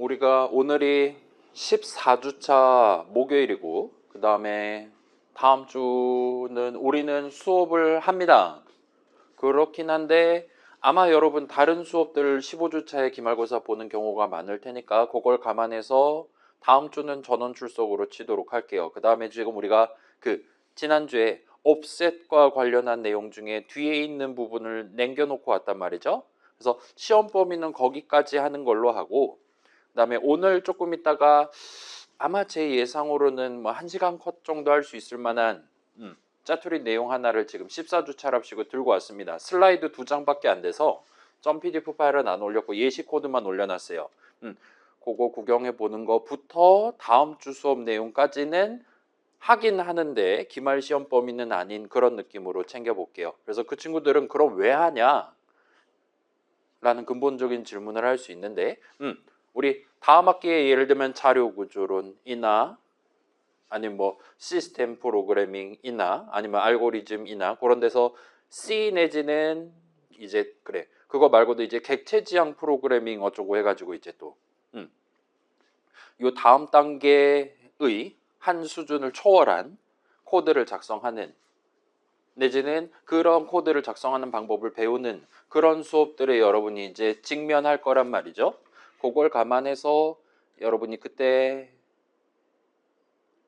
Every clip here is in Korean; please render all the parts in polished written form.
우리가 오늘이 14주차 목요일이고 그 다음에 다음 주는 우리는 수업을 합니다. 그렇긴 한데 아마 여러분 다른 수업들 15주차에 기말고사 보는 경우가 많을 테니까 그걸 감안해서 다음 주는 전원 출석으로 치도록 할게요. 그 다음에 지금 우리가 그 지난주에 옵셋과 관련한 내용 중에 뒤에 있는 부분을 남겨놓고 왔단 말이죠. 그래서 시험 범위는 거기까지 하는 걸로 하고 그 다음에 오늘 조금 있다가 아마 제 예상으로는 뭐 1시간 컷 정도 할 수 있을 만한 짜투리 내용 하나를 지금 14주차랍시고 들고 왔습니다. 슬라이드 2장밖에 안 돼서 점 pdf 파일은 안 올렸고 예시 코드만 올려놨어요. 그거 구경해 보는 것부터 다음 주 수업 내용까지는 하긴 하는데 기말 시험 범위는 아닌 그런 느낌으로 챙겨볼게요. 그래서 그 친구들은 그럼 왜 하냐? 라는 근본적인 질문을 할 수 있는데 우리 다음 학기에 예를 들면 자료구조론이나 아니면 뭐 시스템 프로그래밍이나 아니면 알고리즘이나 그런 데서 C 내지는 이제 그래 그거 말고도 이제 객체 지향 프로그래밍 어쩌고 해가지고 이제 또 요 다음 단계의 한 수준을 초월한 코드를 작성하는 내지는 그런 코드를 작성하는 방법을 배우는 그런 수업들에 여러분이 이제 직면할 거란 말이죠. 그걸 감안해서 여러분이 그때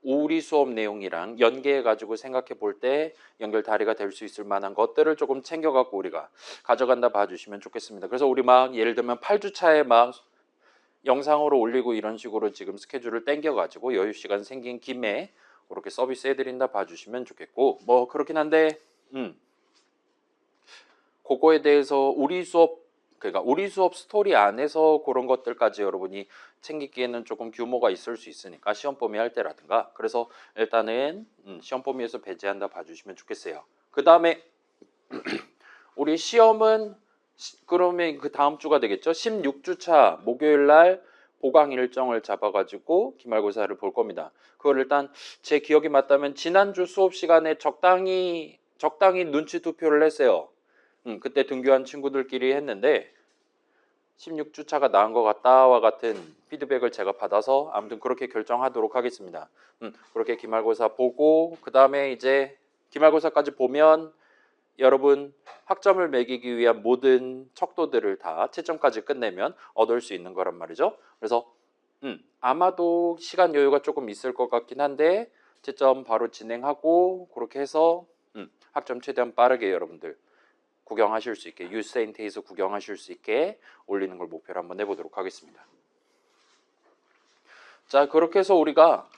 우리 수업 내용이랑 연계해 가지고 생각해 볼 때 연결 다리가 될 수 있을 만한 것들을 조금 챙겨 갖고 우리가 가져간다 봐주시면 좋겠습니다. 그래서 우리 막 예를 들면 8주차에 막 영상으로 올리고 이런 식으로 지금 스케줄을 땡겨 가지고 여유 시간 생긴 김에 그렇게 서비스 해드린다 봐주시면 좋겠고 뭐 그렇긴 한데 그거에 대해서 그러니까 우리 수업 스토리 안에서 그런 것들까지 여러분이 챙기기에는 조금 규모가 있을 수 있으니까 시험 범위 할 때라든가 그래서 일단은 시험 범위에서 배제한다 봐주시면 좋겠어요. 그 다음에 우리 시험은 그러면 그 다음 주가 되겠죠. 16주차 목요일 날 보강 일정을 잡아가지고 기말고사를 볼 겁니다. 그걸 일단 제 기억이 맞다면 지난주 수업 시간에 적당히 눈치 투표를 했어요. 그때 등교한 친구들끼리 했는데 16주차가 나은 것 같다와 같은 피드백을 제가 받아서 아무튼 그렇게 결정하도록 하겠습니다. 그렇게 기말고사 보고 그 다음에 이제 기말고사까지 보면 여러분 학점을 매기기 위한 모든 척도들을 다 채점까지 끝내면 얻을 수 있는 거란 말이죠. 그래서 아마도 시간 여유가 조금 있을 것 같긴 한데 채점 바로 진행하고 그렇게 해서 학점 최대한 빠르게 여러분들 구경하실 수 있게 유세인테에서 구경하실 수 있게 올리는 걸 목표로 한번 해보도록 하겠습니다. 자 그렇게 해서 우리가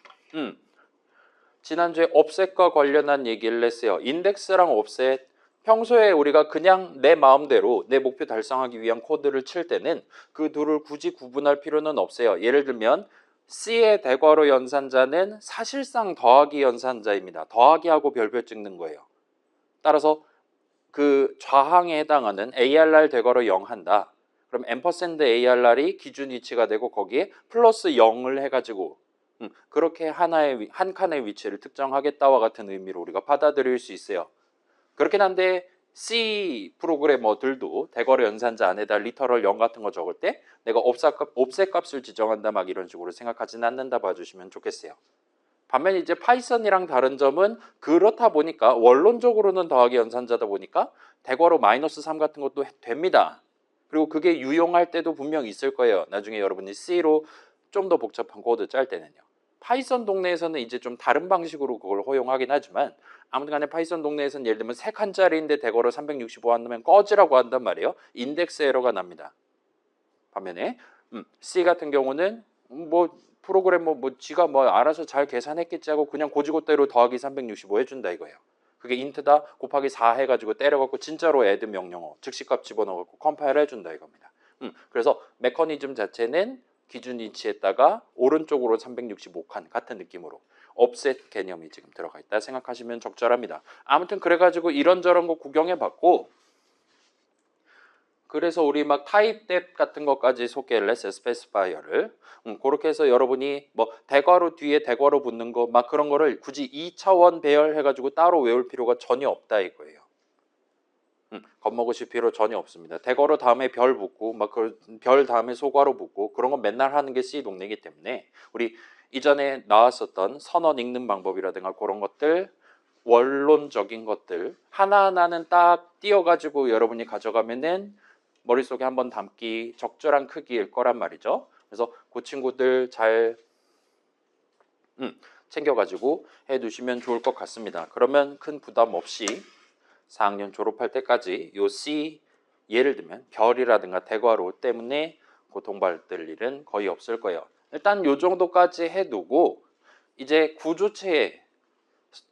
지난주에 옵셋과 관련한 얘기를 했어요. 인덱스랑 옵셋 평소에 우리가 그냥 내 마음대로 내 목표 달성하기 위한 코드를 칠 때는 그 둘을 굳이 구분할 필요는 없어요. 예를 들면 C의 대괄호 연산자는 사실상 더하기 연산자입니다. 더하기하고 별표 찍는 거예요. 따라서 그 좌항에 해당하는 ARR 대괄호 0 한다. 그럼 $ARR이 기준 위치가 되고 거기에 플러스 0을 해가지고 그렇게 한 칸의 위치를 특정하겠다와 같은 의미로 우리가 받아들일 수 있어요. 그렇긴 한데 C 프로그래머들도 대괄호 연산자 안에다 리터럴 0 같은 거 적을 때 내가 옵셋 값을 지정한다 막 이런 식으로 생각하지는 않는다 봐주시면 좋겠어요. 반면 이제 파이썬이랑 다른 점은 그렇다 보니까 원론적으로는 더하기 연산자다 보니까 대괄호 -3 같은 것도 됩니다. 그리고 그게 유용할 때도 분명 있을 거예요. 나중에 여러분이 C로 좀 더 복잡한 코드 짤 때는요. 파이썬 동네에서는 이제 좀 다른 방식으로 그걸 허용하긴 하지만 아무튼 간에 파이썬 동네에서는 예를 들면 3칸짜리인데 대괄호 365 한다면 꺼지라고 한단 말이에요. 인덱스 에러가 납니다. 반면에 C 같은 경우는 뭐 프로그래머 뭐 지가 뭐 알아서 잘 계산했겠지 하고 그냥 고지고대로 더하기 365 해준다 이거예요. 그게 인트다 곱하기 4 해가지고 때려갖고 진짜로 애드 명령어 즉시값 집어넣어갖고 컴파일 해준다 이겁니다. 그래서 메커니즘 자체는 기준 위치에다가 오른쪽으로 365칸 같은 느낌으로 옵셋 개념이 지금 들어가 있다 생각하시면 적절합니다. 아무튼 그래가지고 이런저런 거 구경해봤고 그래서 우리 막 타입뎁 같은 것까지 소개를 했어요. 스페시파이어를. 그렇게 해서 여러분이 뭐 대괄호 뒤에 대괄호 붙는 거 막 그런 거를 굳이 2차원 배열해가지고 따로 외울 필요가 전혀 없다 이거예요. 겁먹으실 필요 전혀 없습니다. 대괄호 다음에 별 붙고 막 별 다음에 소괄호 붙고 그런 건 맨날 하는 게 C 동네이기 때문에 우리 이전에 나왔었던 선언 읽는 방법이라든가 그런 것들 원론적인 것들 하나하나는 딱 띄어가지고 여러분이 가져가면은 머릿속에 한번 담기 적절한 크기일 거란 말이죠. 그래서 그 친구들 잘 챙겨가지고 해두시면 좋을 것 같습니다. 그러면 큰 부담 없이 4학년 졸업할 때까지 요 C 예를 들면 별이라든가 대괄호 때문에 고통받을 일은 거의 없을 거예요. 일단 요 정도까지 해두고 이제 구조체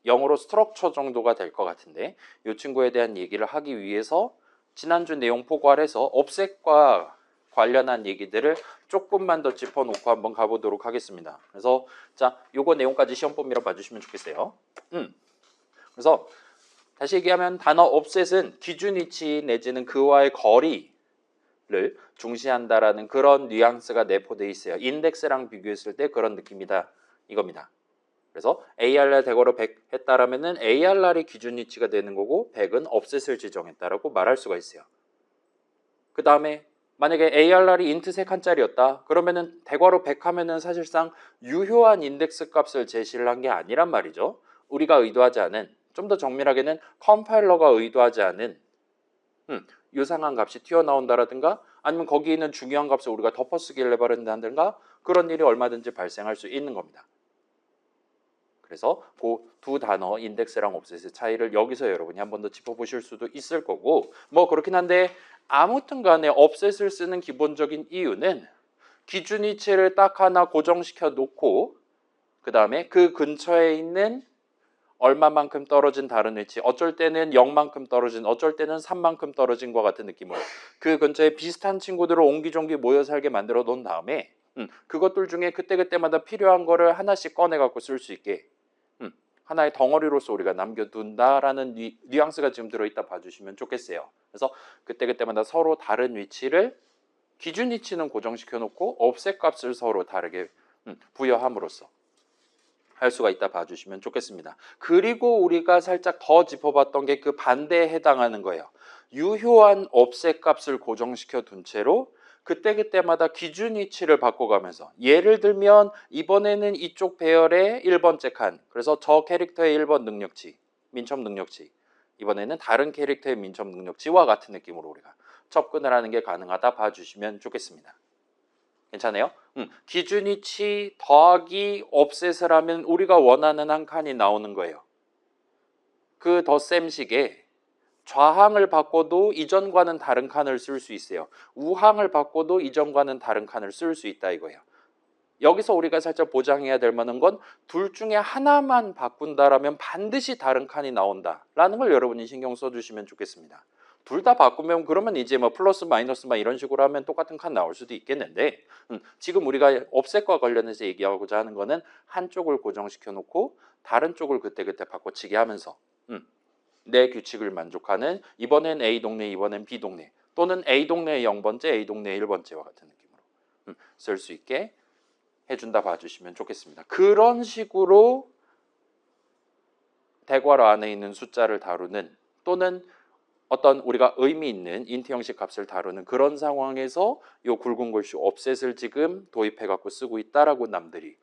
영어로 스트럭처 정도가 될 것 같은데 이 친구에 대한 얘기를 하기 위해서 지난주 내용 포괄해서 업색과 관련한 얘기들을 조금만 더 짚어놓고 한번 가보도록 하겠습니다. 그래서 자, 요거 내용까지 시험 범위로 봐주시면 좋겠어요. 그래서 다시 얘기하면 단어 offset은 기준 위치 내지는 그와의 거리를 중시한다라는 그런 뉘앙스가 내포되어 있어요. 인덱스랑 비교했을 때 그런 느낌이다 이겁니다. 그래서 ARR 대괄호 100 했다라면은 ARR이 기준 위치가 되는 거고 100은 offset을 지정했다라고 말할 수가 있어요. 그 다음에 만약에 ARR이 int 3칸짜리였다 그러면은 대괄호 100 하면은 사실상 유효한 인덱스 값을 제시를 한 게 아니란 말이죠. 우리가 의도하지 않은 좀 더 정밀하게는 컴파일러가 의도하지 않은 유상한 값이 튀어나온다라든가 아니면 거기 있는 중요한 값을 우리가 덮어쓰기를 해버린다든가 그런 일이 얼마든지 발생할 수 있는 겁니다. 그래서 그 두 단어 인덱스랑 옵셋의 차이를 여기서 여러분이 한 번 더 짚어보실 수도 있을 거고 뭐 그렇긴 한데 아무튼 간에 옵셋을 쓰는 기본적인 이유는 기준 위치를 딱 하나 고정시켜 놓고 그 다음에 그 근처에 있는 얼마만큼 떨어진 다른 위치 어쩔 때는 0만큼 떨어진 어쩔 때는 3만큼 떨어진 것 같은 느낌으로 그 근처에 비슷한 친구들을 옹기종기 모여 살게 만들어 놓은 다음에 그것들 중에 그때그때마다 필요한 거를 하나씩 꺼내 갖고 쓸 수 있게 하나의 덩어리로서 우리가 남겨둔다라는 뉘앙스가 지금 들어있다 봐주시면 좋겠어요. 그래서 그때그때마다 서로 다른 위치를 기준 위치는 고정시켜 놓고 offset 값을 서로 다르게 부여함으로써 할 수가 있다 봐주시면 좋겠습니다. 그리고 우리가 살짝 더 짚어봤던 게 그 반대에 해당하는 거예요. 유효한 offset 값을 고정시켜 둔 채로 그때그때마다 기준 위치를 바꿔가면서 예를 들면 이번에는 이쪽 배열의 1번째 칸 그래서 저 캐릭터의 1번 능력치 민첩 능력치 이번에는 다른 캐릭터의 민첩 능력치와 같은 느낌으로 우리가 접근을 하는 게 가능하다 봐주시면 좋겠습니다. 괜찮아요? 기준 위치 더하기 offset을 하면 우리가 원하는 한 칸이 나오는 거예요. 그 덧셈식에 좌항을 바꿔도 이전과는 다른 칸을 쓸 수 있어요. 우항을 바꿔도 이전과는 다른 칸을 쓸 수 있다 이거예요. 여기서 우리가 살짝 보장해야 될 만한 건 둘 중에 하나만 바꾼다라면 반드시 다른 칸이 나온다라는 걸 여러분이 신경 써주시면 좋겠습니다. 둘 다 바꾸면 그러면 이제 뭐 플러스 마이너스 막 이런 식으로 하면 똑같은 칸 나올 수도 있겠는데 지금 우리가 offset과 관련해서 얘기하고자 하는 거는 한쪽을 고정시켜 놓고 다른 쪽을 그때그때 바꿔치기 하면서 내 규칙을 만족하는 이번엔 A 동네 이번엔 B 동네 또는 A 동네의 0번째 A 동네의 1번째와 같은 느낌으로 쓸 수 있게 해준다 봐주시면 좋겠습니다. 그런 식으로 대괄호 안에 있는 숫자를 다루는 또는 어떤 우리가 의미 있는 인트 형식 값을 다루는 그런 상황에서 요 굵은 글씨 offset을 지금 도입해 갖고 쓰고 있다라고 남들이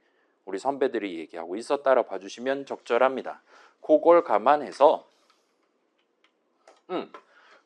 우리 선배들이 얘기하고 있었다라 봐주시면 적절합니다. 그걸 감안해서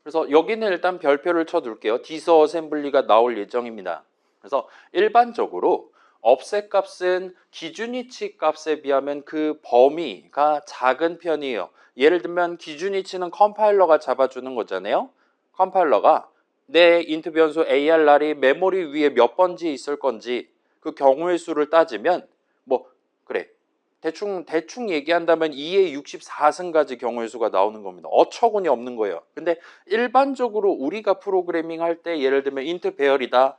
그래서 여기는 일단 별표를 쳐둘게요. 디스어셈블리가 나올 예정입니다. 그래서 일반적으로 offset 값은 기준 위치 값에 비하면 그 범위가 작은 편이에요. 예를 들면 기준 위치는 컴파일러가 잡아주는 거잖아요. 컴파일러가 내 인트 변수 ARR이 메모리 위에 몇 번지 있을 건지 그 경우의 수를 따지면 뭐 그래 대충 얘기한다면 2의 64승까지 경우의 수가 나오는 겁니다. 어처구니 없는 거예요. 근데 일반적으로 우리가 프로그래밍 할 때 예를 들면 인트 배열이다.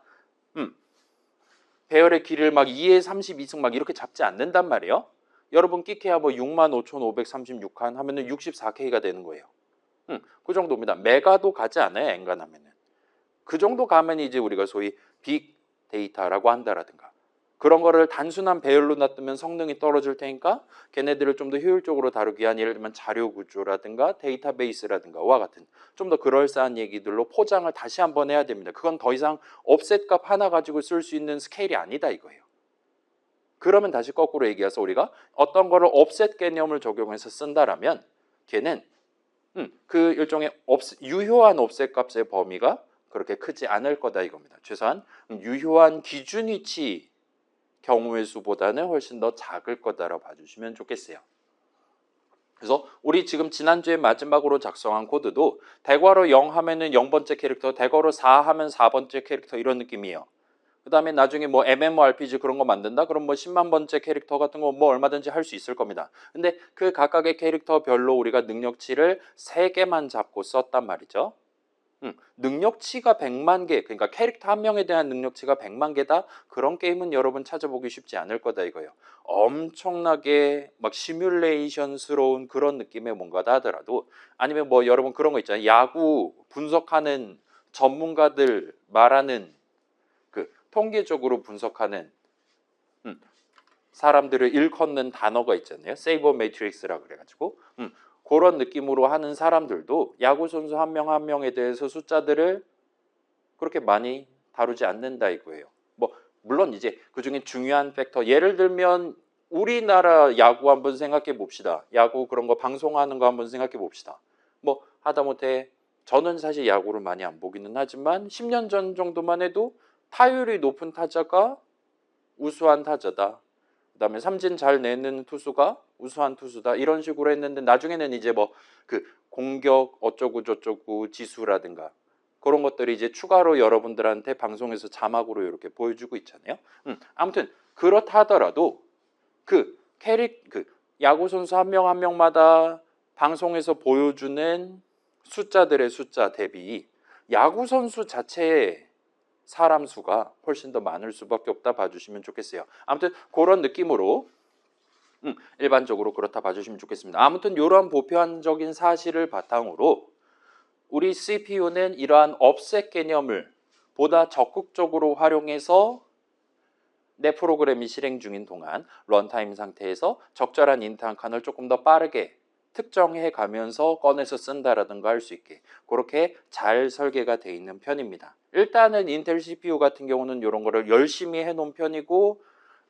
배열의 길이를 막 2의 32승 막 이렇게 잡지 않는단 말이에요. 여러분 끼케야 뭐 65,536칸 하면은 64K가 되는 거예요. 그 정도입니다. 메가도 가지 않아요. 엔간하면은. 그 정도 가면 이제 우리가 소위 빅 데이터라고 한다라든가 그런 거를 단순한 배열로 놔두면 성능이 떨어질 테니까 걔네들을 좀 더 효율적으로 다루기 위한 예를 들면 자료 구조라든가 데이터베이스라든가와 같은 좀 더 그럴싸한 얘기들로 포장을 다시 한번 해야 됩니다. 그건 더 이상 옵셋 값 하나 가지고 쓸 수 있는 스케일이 아니다 이거예요. 그러면 다시 거꾸로 얘기해서 우리가 어떤 거를 옵셋 개념을 적용해서 쓴다라면 걔는 그 일종의 유효한 옵셋 값의 범위가 그렇게 크지 않을 거다 이겁니다. 최소한 유효한 기준 위치 경우의 수보다는 훨씬 더 작을 거다라고 봐주시면 좋겠어요. 그래서 우리 지금 지난주에 마지막으로 작성한 코드도 대괄호 0 하면은 0번째 캐릭터, 대괄호 4 하면 4번째 캐릭터 이런 느낌이에요. 그 다음에 나중에 뭐 MMORPG 그런 거 만든다? 그럼 뭐 10만 번째 캐릭터 같은 거 뭐 얼마든지 할 수 있을 겁니다. 근데 그 각각의 캐릭터별로 우리가 능력치를 3개만 잡고 썼단 말이죠. 능력치가 100만 개, 그러니까 캐릭터 한 명에 대한 능력치가 100만 개다? 그런 게임은 여러분 찾아보기 쉽지 않을 거다 이거예요. 엄청나게 막 시뮬레이션스러운 그런 느낌의 뭔가다 하더라도 아니면 뭐 여러분 그런 거 있잖아요. 야구 분석하는 전문가들 말하는 그 통계적으로 분석하는 사람들을 일컫는 단어가 있잖아요. 세이버 매트릭스라고 그래가지고 그런 느낌으로 하는 사람들도 야구 선수 한 명 한 명에 대해서 숫자들을 그렇게 많이 다루지 않는다 이거예요. 뭐 물론 이제 그 중에 중요한 팩터 예를 들면 우리나라 야구 한번 생각해 봅시다. 야구 그런 거 방송하는 거 한번 생각해 봅시다. 뭐 하다못해 저는 사실 야구를 많이 안 보기는 하지만 10년 전 정도만 해도 타율이 높은 타자가 우수한 타자다. 그다음에 삼진 잘 내는 투수가 우수한 투수다. 이런 식으로 했는데 나중에는 이제 뭐 그 공격 어쩌고 저쩌고 지수라든가 그런 것들이 이제 추가로 여러분들한테 방송에서 자막으로 이렇게 보여주고 있잖아요. 아무튼 그렇다 하더라도 그 야구 선수 한 명 한 명마다 방송에서 보여주는 숫자들의 숫자 대비 야구 선수 자체의 사람 수가 훨씬 더 많을 수밖에 없다 봐주시면 좋겠어요. 아무튼 그런 느낌으로 일반적으로 그렇다 봐주시면 좋겠습니다. 아무튼 이런 보편적인 사실을 바탕으로 우리 CPU는 이러한 offset 개념을 보다 적극적으로 활용해서 내 프로그램이 실행 중인 동안 런타임 상태에서 적절한 인터한 칸을 조금 더 빠르게 특정해 가면서 꺼내서 쓴다라든가 할 수 있게 그렇게 잘 설계가 되어 있는 편입니다. 일단은 인텔 CPU 같은 경우는 이런 거를 열심히 해놓은 편이고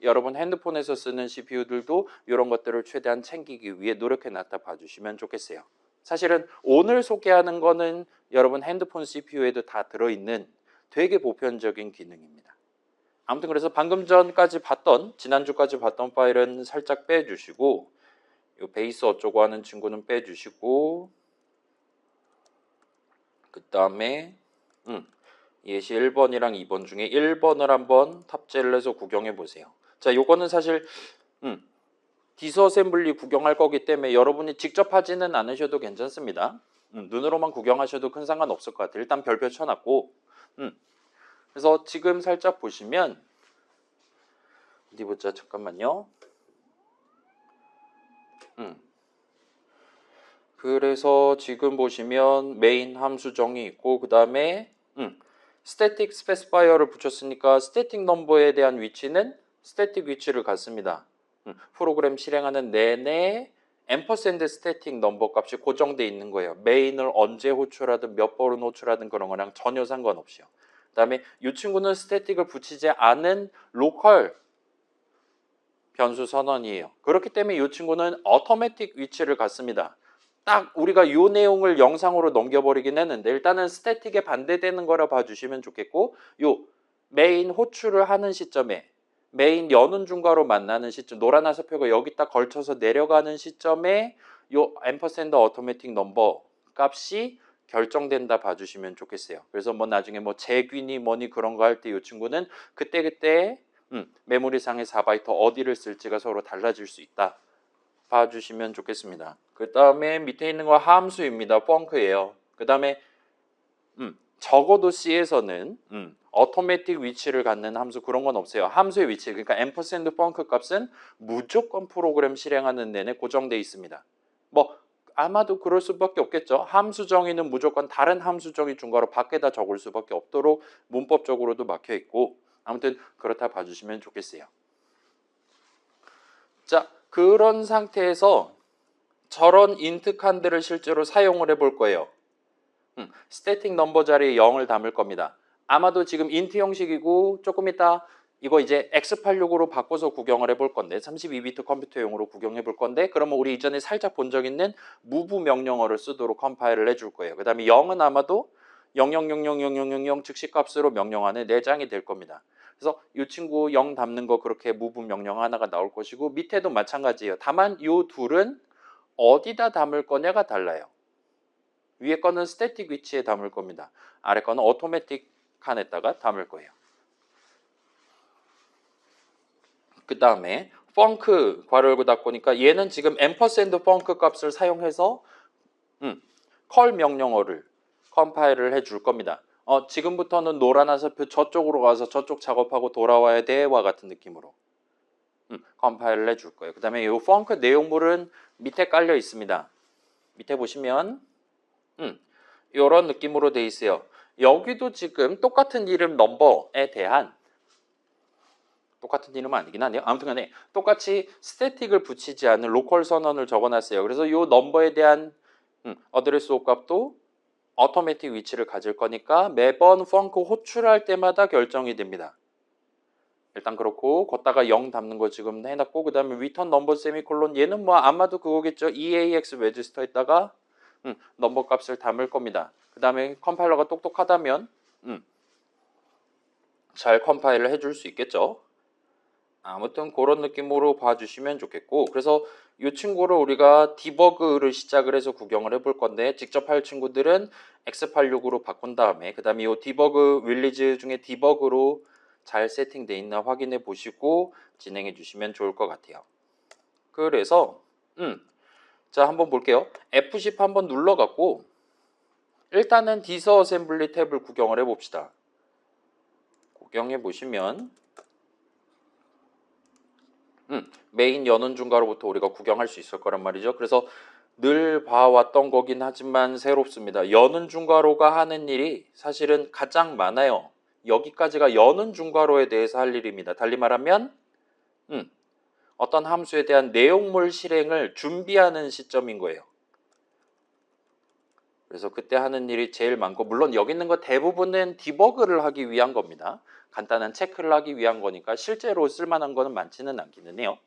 여러분 핸드폰에서 쓰는 CPU들도 이런 것들을 최대한 챙기기 위해 노력해 놨다 봐주시면 좋겠어요. 사실은 오늘 소개하는 거는 여러분 핸드폰 CPU에도 다 들어있는 되게 보편적인 기능입니다. 아무튼 그래서 방금 전까지 지난주까지 봤던 파일은 살짝 빼주시고 이 베이스 어쩌고 하는 친구는 빼주시고 그 다음에 예시 1번이랑 2번 중에 1번을 한번 탑재를 해서 구경해 보세요. 자, 요거는 사실 디스어셈블리 구경할 거기 때문에 여러분이 직접 하지는 않으셔도 괜찮습니다. 눈으로만 구경하셔도 큰 상관 없을 것 같아요. 일단 별표 쳐놨고 그래서 지금 살짝 보시면 어디 보자 잠깐만요. 그래서 지금 보시면 메인 함수정이 있고 그 다음에 스태틱 스페시파이어를 붙였으니까 스태틱 넘버에 대한 위치는 스태틱 위치를 갖습니다. 프로그램 실행하는 내내 앰퍼샌드 스태틱 넘버 값이 고정되어 있는 거예요. 메인을 언제 호출하든 몇 번을 호출하든 그런 거랑 전혀 상관없이요. 그 다음에 이 친구는 스태틱을 붙이지 않은 로컬 변수 선언이에요. 그렇기 때문에 이 친구는 어토매틱 위치를 갖습니다. 딱 우리가 이 내용을 영상으로 넘겨버리긴 했는데 일단은 스태틱에 반대되는 거라 봐주시면 좋겠고 요 메인 호출을 하는 시점에 메인 여는 중괄호 만나는 시점 노란 화살표가 여기 딱 걸쳐서 내려가는 시점에 요 앰퍼샌드 어토매틱 넘버 값이 결정된다 봐주시면 좋겠어요. 그래서 뭐 나중에 뭐 재균이 뭐니 그런 거 할 때 이 친구는 그때 메모리상의 4바이트 어디를 쓸지가 서로 달라질 수 있다 봐주시면 좋겠습니다. 그 다음에 밑에 있는 거 함수입니다. 펑크예요. 그 다음에 적어도 C에서는 어토매틱 위치를 갖는 함수 그런 건 없어요. 함수의 위치 그러니까 앰퍼샌드 펑크 값은 무조건 프로그램 실행하는 내내 고정되어 있습니다. 뭐 아마도 그럴 수밖에 없겠죠. 함수 정의는 무조건 다른 함수 정의 중괄호 밖에다 적을 수밖에 없도록 문법적으로도 막혀 있고 아무튼 그렇다 봐주시면 좋겠어요. 자, 그런 상태에서 저런 int 칸들을 실제로 사용을 해볼 거예요. 스태틱 넘버 자리에 0을 담을 겁니다. 아마도 지금 int 형식이고 조금 이따 이거 이제 x86으로 바꿔서 구경을 해볼 건데 32비트 컴퓨터용으로 구경해 볼 건데 그러면 우리 이전에 살짝 본 적 있는 move 명령어를 쓰도록 컴파일을 해줄 거예요. 그 다음에 0은 아마도 00000000 즉시값으로 명령하는 내장이 될 겁니다. 그래서 이 친구 0 담는 거 그렇게 move 명령 하나가 나올 것이고 밑에도 마찬가지예요. 다만 이 둘은 어디다 담을 거냐가 달라요. 위에 거는 스태틱 위치에 담을 겁니다. 아래 거는 오토매틱 칸에다가 담을 거예요. 그 다음에 펑크 괄호 열고 닫고니까 얘는 지금 앰퍼샌드 펑크 값을 사용해서 컬 명령어를 컴파일을 해줄 겁니다. 지금부터는 노란 화살표 저쪽으로 가서 저쪽 작업하고 돌아와야 돼와 같은 느낌으로 컴파일을 해줄 거예요. 그 다음에 이 펑크 내용물은 밑에 깔려 있습니다. 밑에 보시면 이런 느낌으로 돼 있어요. 여기도 지금 똑같은 이름 넘버에 대한 똑같은 이름은 아니긴 하네요. 아무튼 간에 똑같이 스태틱을 붙이지 않은 로컬 선언을 적어놨어요. 그래서 이 넘버에 대한 어드레스 값도 오토매틱 위치를 가질 거니까 매번 펑크 호출할 때마다 결정이 됩니다. 일단 그렇고 걷다가 0 담는 거 지금 해놨고 그 다음에 return number 세미콜론 얘는 뭐 아마도 그거겠죠. EAX 레지스터에다가 넘버 값을 담을 겁니다. 그 다음에 컴파일러가 똑똑하다면 잘 컴파일을 해줄 수 있겠죠. 아무튼 그런 느낌으로 봐주시면 좋겠고 그래서 이 친구를 우리가 디버그를 시작을 해서 구경을 해볼 건데 직접 할 친구들은 x86으로 바꾼 다음에 그 다음에 이 디버그 릴리즈 중에 디버그로 잘 세팅되어 있나 확인해 보시고 진행해 주시면 좋을 것 같아요. 그래서 자 한번 볼게요. F10 한번 눌러갖고 일단은 디스어셈블리 탭을 구경을 해봅시다. 구경해 보시면 메인 연운 중괄호부터 우리가 구경할 수 있을 거란 말이죠. 그래서 늘 봐왔던 거긴 하지만 새롭습니다. 연운 중괄호가 하는 일이 사실은 가장 많아요. 여기까지가 연운 중괄호에 대해서 할 일입니다. 달리 말하면 어떤 함수에 대한 내용물 실행을 준비하는 시점인 거예요. 그래서 그때 하는 일이 제일 많고 물론 여기 있는 거 대부분은 디버그를 하기 위한 겁니다. 간단한 체크를 하기 위한 거니까 실제로 쓸만한 거는 많지는 않기는 해요.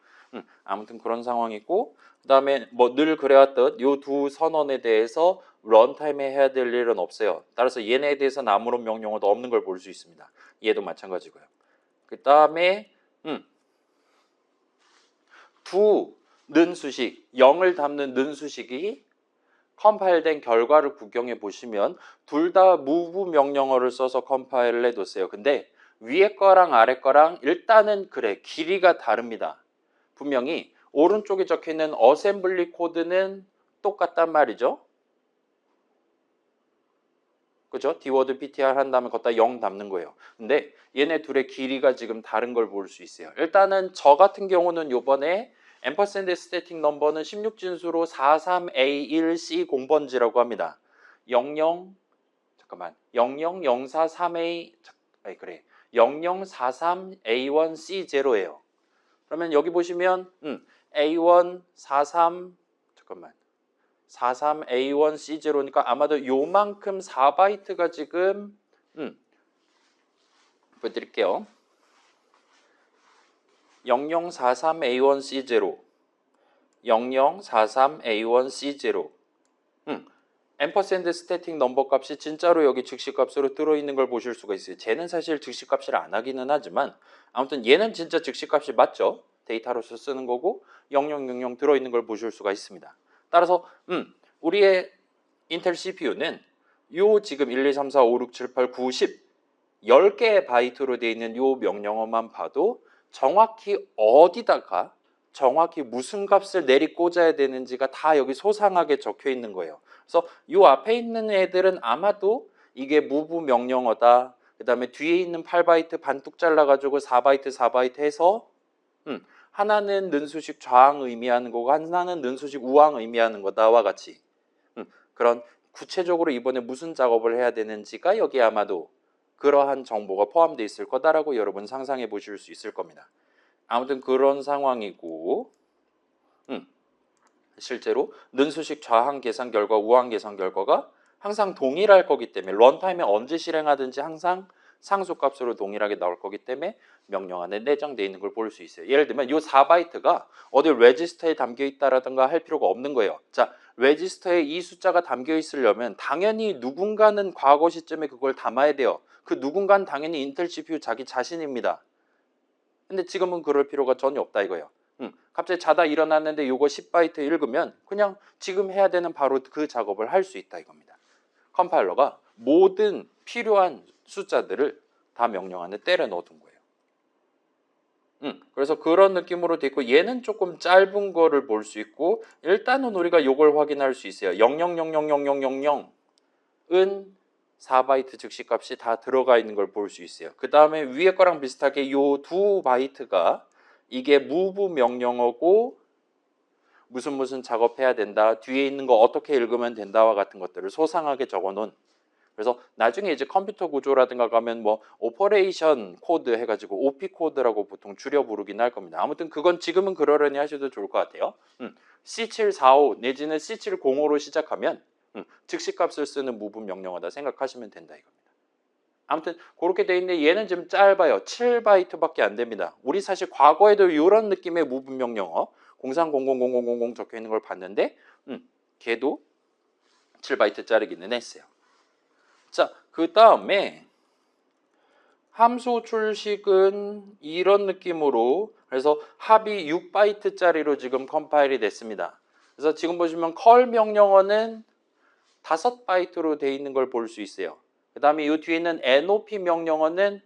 아무튼 그런 상황이고 그 다음에 뭐 늘 그래왔듯 이 두 선언에 대해서 런타임에 해야 될 일은 없어요. 따라서 얘네에 대해서는 아무런 명령어도 없는 걸 볼 수 있습니다. 얘도 마찬가지고요. 그 다음에 두 는수식 0을 담는 는수식이 컴파일된 결과를 구경해 보시면 둘 다 move 명령어를 써서 컴파일을 해뒀어요. 근데 위에 거랑 아래 거랑 일단은 그래 길이가 다릅니다. 분명히 오른쪽에 적혀있는 어셈블리 코드는 똑같단 말이죠. 그죠? dword ptr 한 다음에 걷다 0 담는 거예요. 근데 얘네 둘의 길이가 지금 다른 걸 볼 수 있어요. 일단은 저 같은 경우는 요번에 앰퍼샌드 스태틱 넘버는 16진수로 43A1C 0번지라고 합니다. 00043A 아니 그래 0043A1C0예요. 그러면 여기 보시면 A143 43A1C0니까 아마도 요만큼 4바이트가 지금 보여드릴게요. 0043A1C0 0043A1C0 앰퍼샌드 스태틱 넘버 값이 진짜로 여기 즉시값으로 들어있는 걸 보실 수가 있어요. 쟤는 사실 즉시값을 안 하기는 하지만 아무튼 얘는 진짜 즉시값이 맞죠. 데이터로서 쓰는 거고 0000 들어있는 걸 보실 수가 있습니다. 따라서 우리의 인텔 CPU는 요 지금 1, 2, 3, 4, 5, 6, 7, 8, 9, 10 10개의 바이트로 되어 있는 요 명령어만 봐도 정확히 어디다가 정확히 무슨 값을 내리 꽂아야 되는지가 다 여기 소상하게 적혀 있는 거예요. 그래서 요 앞에 있는 애들은 아마도 이게 move 명령어다. 그 다음에 뒤에 있는 8바이트 반뚝 잘라가지고 4바이트 4바이트 해서 하나는 는수식 좌항 의미하는 거고 하나는 는수식 우항 의미하는 거다와 같이 그런 구체적으로 이번에 무슨 작업을 해야 되는지가 여기 아마도 그러한 정보가 포함되어 있을 거다라고 여러분 상상해 보실 수 있을 겁니다. 아무튼 그런 상황이고 실제로 능수식 좌항 계산 결과, 우항 계산 결과가 항상 동일할 거기 때문에 런타임에 언제 실행하든지 항상 상수값으로 동일하게 나올 거기 때문에 명령 안에 내장되어 있는 걸 볼 수 있어요. 예를 들면 이 4바이트가 어디 레지스터에 담겨 있다라든가 할 필요가 없는 거예요. 자, 레지스터에 이 숫자가 담겨 있으려면 당연히 누군가는 과거 시점에 그걸 담아야 돼요. 그 누군가는 당연히 인텔 CPU 자기 자신입니다. 근데 지금은 그럴 필요가 전혀 없다 이거예요. 갑자기 자다 일어났는데 요거 10바이트 읽으면 그냥 지금 해야 되는 바로 그 작업을 할 수 있다 이겁니다. 컴파일러가 모든 필요한 숫자들을 다 명령 안에 때려 넣어둔 거예요. 그래서 그런 느낌으로 돼 있고 얘는 조금 짧은 거를 볼 수 있고 일단은 우리가 요걸 확인할 수 있어요. 00000000은 4바이트 즉시값이 다 들어가 있는 걸 볼 수 있어요. 그 다음에 위에 거랑 비슷하게 요 2바이트가 이게 move 명령어고 무슨 작업해야 된다, 뒤에 있는 거 어떻게 읽으면 된다와 같은 것들을 소상하게 적어놓은. 그래서 나중에 이제 컴퓨터 구조라든가 가면 뭐 오퍼레이션 코드 해가지고 OP 코드라고 보통 줄여 부르긴 할 겁니다. 아무튼 그건 지금은 그러려니 하셔도 좋을 것 같아요. C745 내지는 C705로 시작하면 즉시값을 쓰는 move 명령어다 생각하시면 된다 이겁니다. 아무튼 그렇게 돼 있는데 얘는 좀 짧아요. 7바이트밖에 안 됩니다. 우리 사실 과거에도 이런 느낌의 move 명령어 03000000 적혀 있는 걸 봤는데 걔도 7바이트짜리기는 했어요. 자, 그 다음에 함수 출식은 이런 느낌으로 그래서 합이 6바이트짜리로 지금 컴파일이 됐습니다. 그래서 지금 보시면 컬 명령어는 5바이트로 돼 있는 걸 볼 수 있어요. 그 다음에 이 뒤에 있는 NOP 명령어는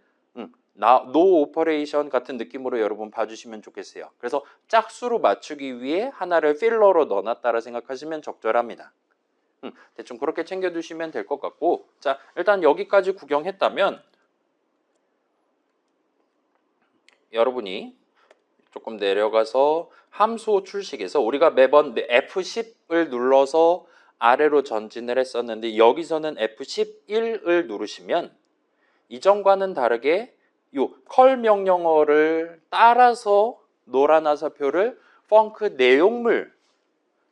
no operation 같은 느낌으로 여러분 봐주시면 좋겠어요. 그래서 짝수로 맞추기 위해 하나를 필러로 넣어놨다라 생각하시면 적절합니다. 대충 그렇게 챙겨두시면 될 것 같고, 자, 일단 여기까지 구경했다면 여러분이 조금 내려가서 함수 출식에서 우리가 매번 F10을 눌러서 아래로 전진을 했었는데 여기서는 F11을 누르시면 이전과는 다르게 요 컬 명령어를 따라서 노란 화살표를 펑크 내용물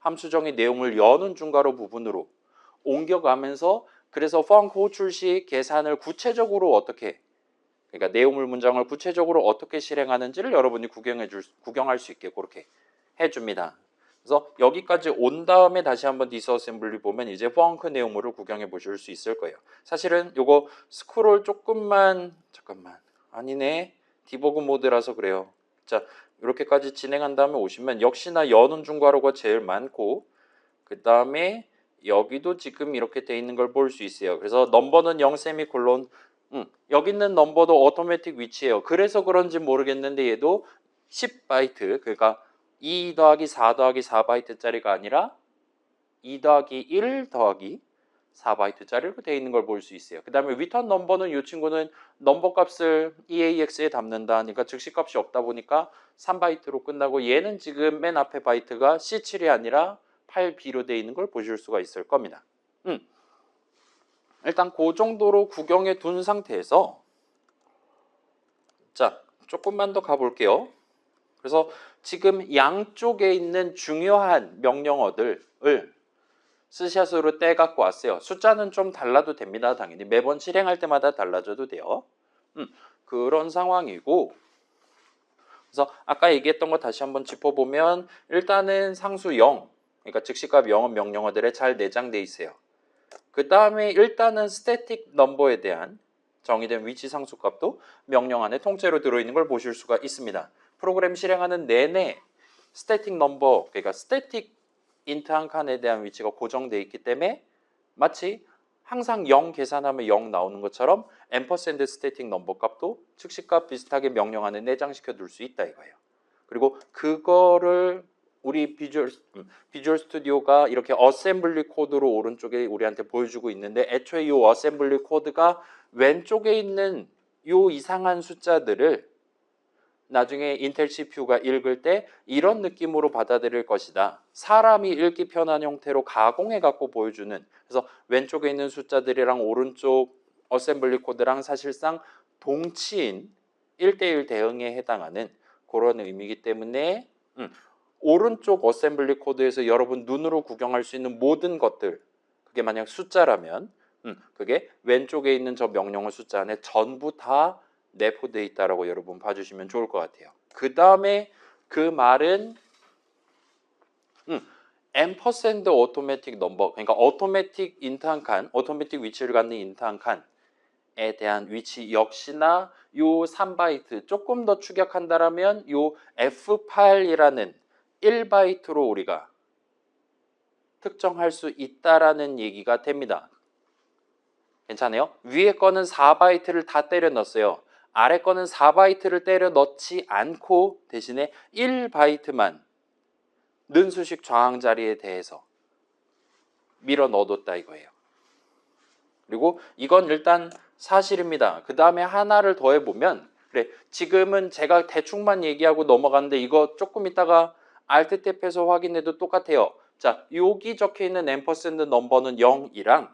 함수정의 내용을 여는 중괄호 부분으로 옮겨가면서 그래서 펑크 호출식 계산을 구체적으로 어떻게 그러니까 내용물 문장을 구체적으로 어떻게 실행하는지를 여러분이 구경할 수 있게 그렇게 해줍니다. 그래서 여기까지 온 다음에 다시 한번 디스어셈블리 보면 이제 펑크 내용물을 구경해 보실 수 있을 거예요. 사실은 요거 스크롤 조금만 잠깐만 아니네 디버그 모드라서 그래요. 자 이렇게까지 진행한 다음에 오시면 역시나 여는 중괄호가 제일 많고 그 다음에 여기도 지금 이렇게 돼 있는 걸 볼 수 있어요. 그래서 넘버는 0 세미콜론 여기 있는 넘버도 오토매틱 위치예요. 그래서 그런지 모르겠는데 얘도 10바이트 그러니까 2 더하기 4 더하기 4바이트짜리가 아니라 2 더하기 1 더하기 4바이트짜리로 되어 있는 걸 볼 수 있어요. 그 다음에 return 넘버는 이 친구는 넘버 값을 EAX에 담는다 하니까 즉시 값이 없다 보니까 3바이트로 끝나고 얘는 지금 맨 앞에 바이트가 C7이 아니라 8B로 되어 있는 걸 보실 수가 있을 겁니다. 일단 그 정도로 구경해 둔 상태에서 자 조금만 더 가볼게요. 그래서 지금 양쪽에 있는 중요한 명령어들을 스샷으로 떼갖고 왔어요. 숫자는 좀 달라도 됩니다. 당연히 매번 실행할 때마다 달라져도 돼요. 그런 상황이고 그래서 아까 얘기했던 거 다시 한번 짚어보면 일단은 상수 0 그러니까 즉시값 0은 명령어들에 잘 내장돼 있어요. 그 다음에 일단은 스태틱 넘버에 대한 정의된 위치 상수값도 명령 안에 통째로 들어있는 걸 보실 수가 있습니다. 프로그램 실행하는 내내 스태틱 넘버 그러니까 스태틱 인트 한 칸에 대한 위치가 고정되어 있기 때문에 마치 항상 0 계산하면 0 나오는 것처럼 앰퍼샌드 스태틱 넘버 값도 즉시값 비슷하게 명령 안에 내장시켜 둘 수 있다 이거예요. 그리고 그거를 우리 비주얼 스튜디오가 이렇게 어셈블리 코드로 오른쪽에 우리한테 보여주고 있는데 애초에 이 어셈블리 코드가 왼쪽에 있는 이 이상한 숫자들을 나중에 인텔 CPU가 읽을 때 이런 느낌으로 받아들일 것이다. 사람이 읽기 편한 형태로 가공해 갖고 보여주는 그래서 왼쪽에 있는 숫자들이랑 오른쪽 어셈블리 코드랑 사실상 동치인 1대1 대응에 해당하는 그런 의미이기 때문에 오른쪽 어셈블리 코드에서 여러분 눈으로 구경할 수 있는 모든 것들, 그게 만약 숫자라면 그게 왼쪽에 있는 저 명령어 숫자 안에 전부 다 내포되어 있다라고 여러분 봐주시면 좋을 것 같아요. 그 다음에 그 말은 앰퍼샌드 오토매틱 넘버, 그러니까 오토매틱 인트한 칸, 오토매틱 위치를 갖는 인트한 칸에 대한 위치 역시나 요 3바이트 조금 더 축약한다라면 요 F8이라는 1바이트로 우리가 특정할 수 있다라는 얘기가 됩니다. 괜찮아요? 위에 거는 4바이트를 다 때려 넣었어요. 아래 거는 4바이트를 때려 넣지 않고 대신에 1바이트만 는수식 저항 자리에 대해서 밀어 넣어뒀다 이거예요. 그리고 이건 일단 사실입니다. 그 다음에 하나를 더 해보면, 그래, 지금은 제가 대충만 얘기하고 넘어가는데 이거 조금 있다가 Alt 탭해서 확인해도 똑같아요. 자, 여기 적혀있는 앰퍼샌드 넘버는 0이랑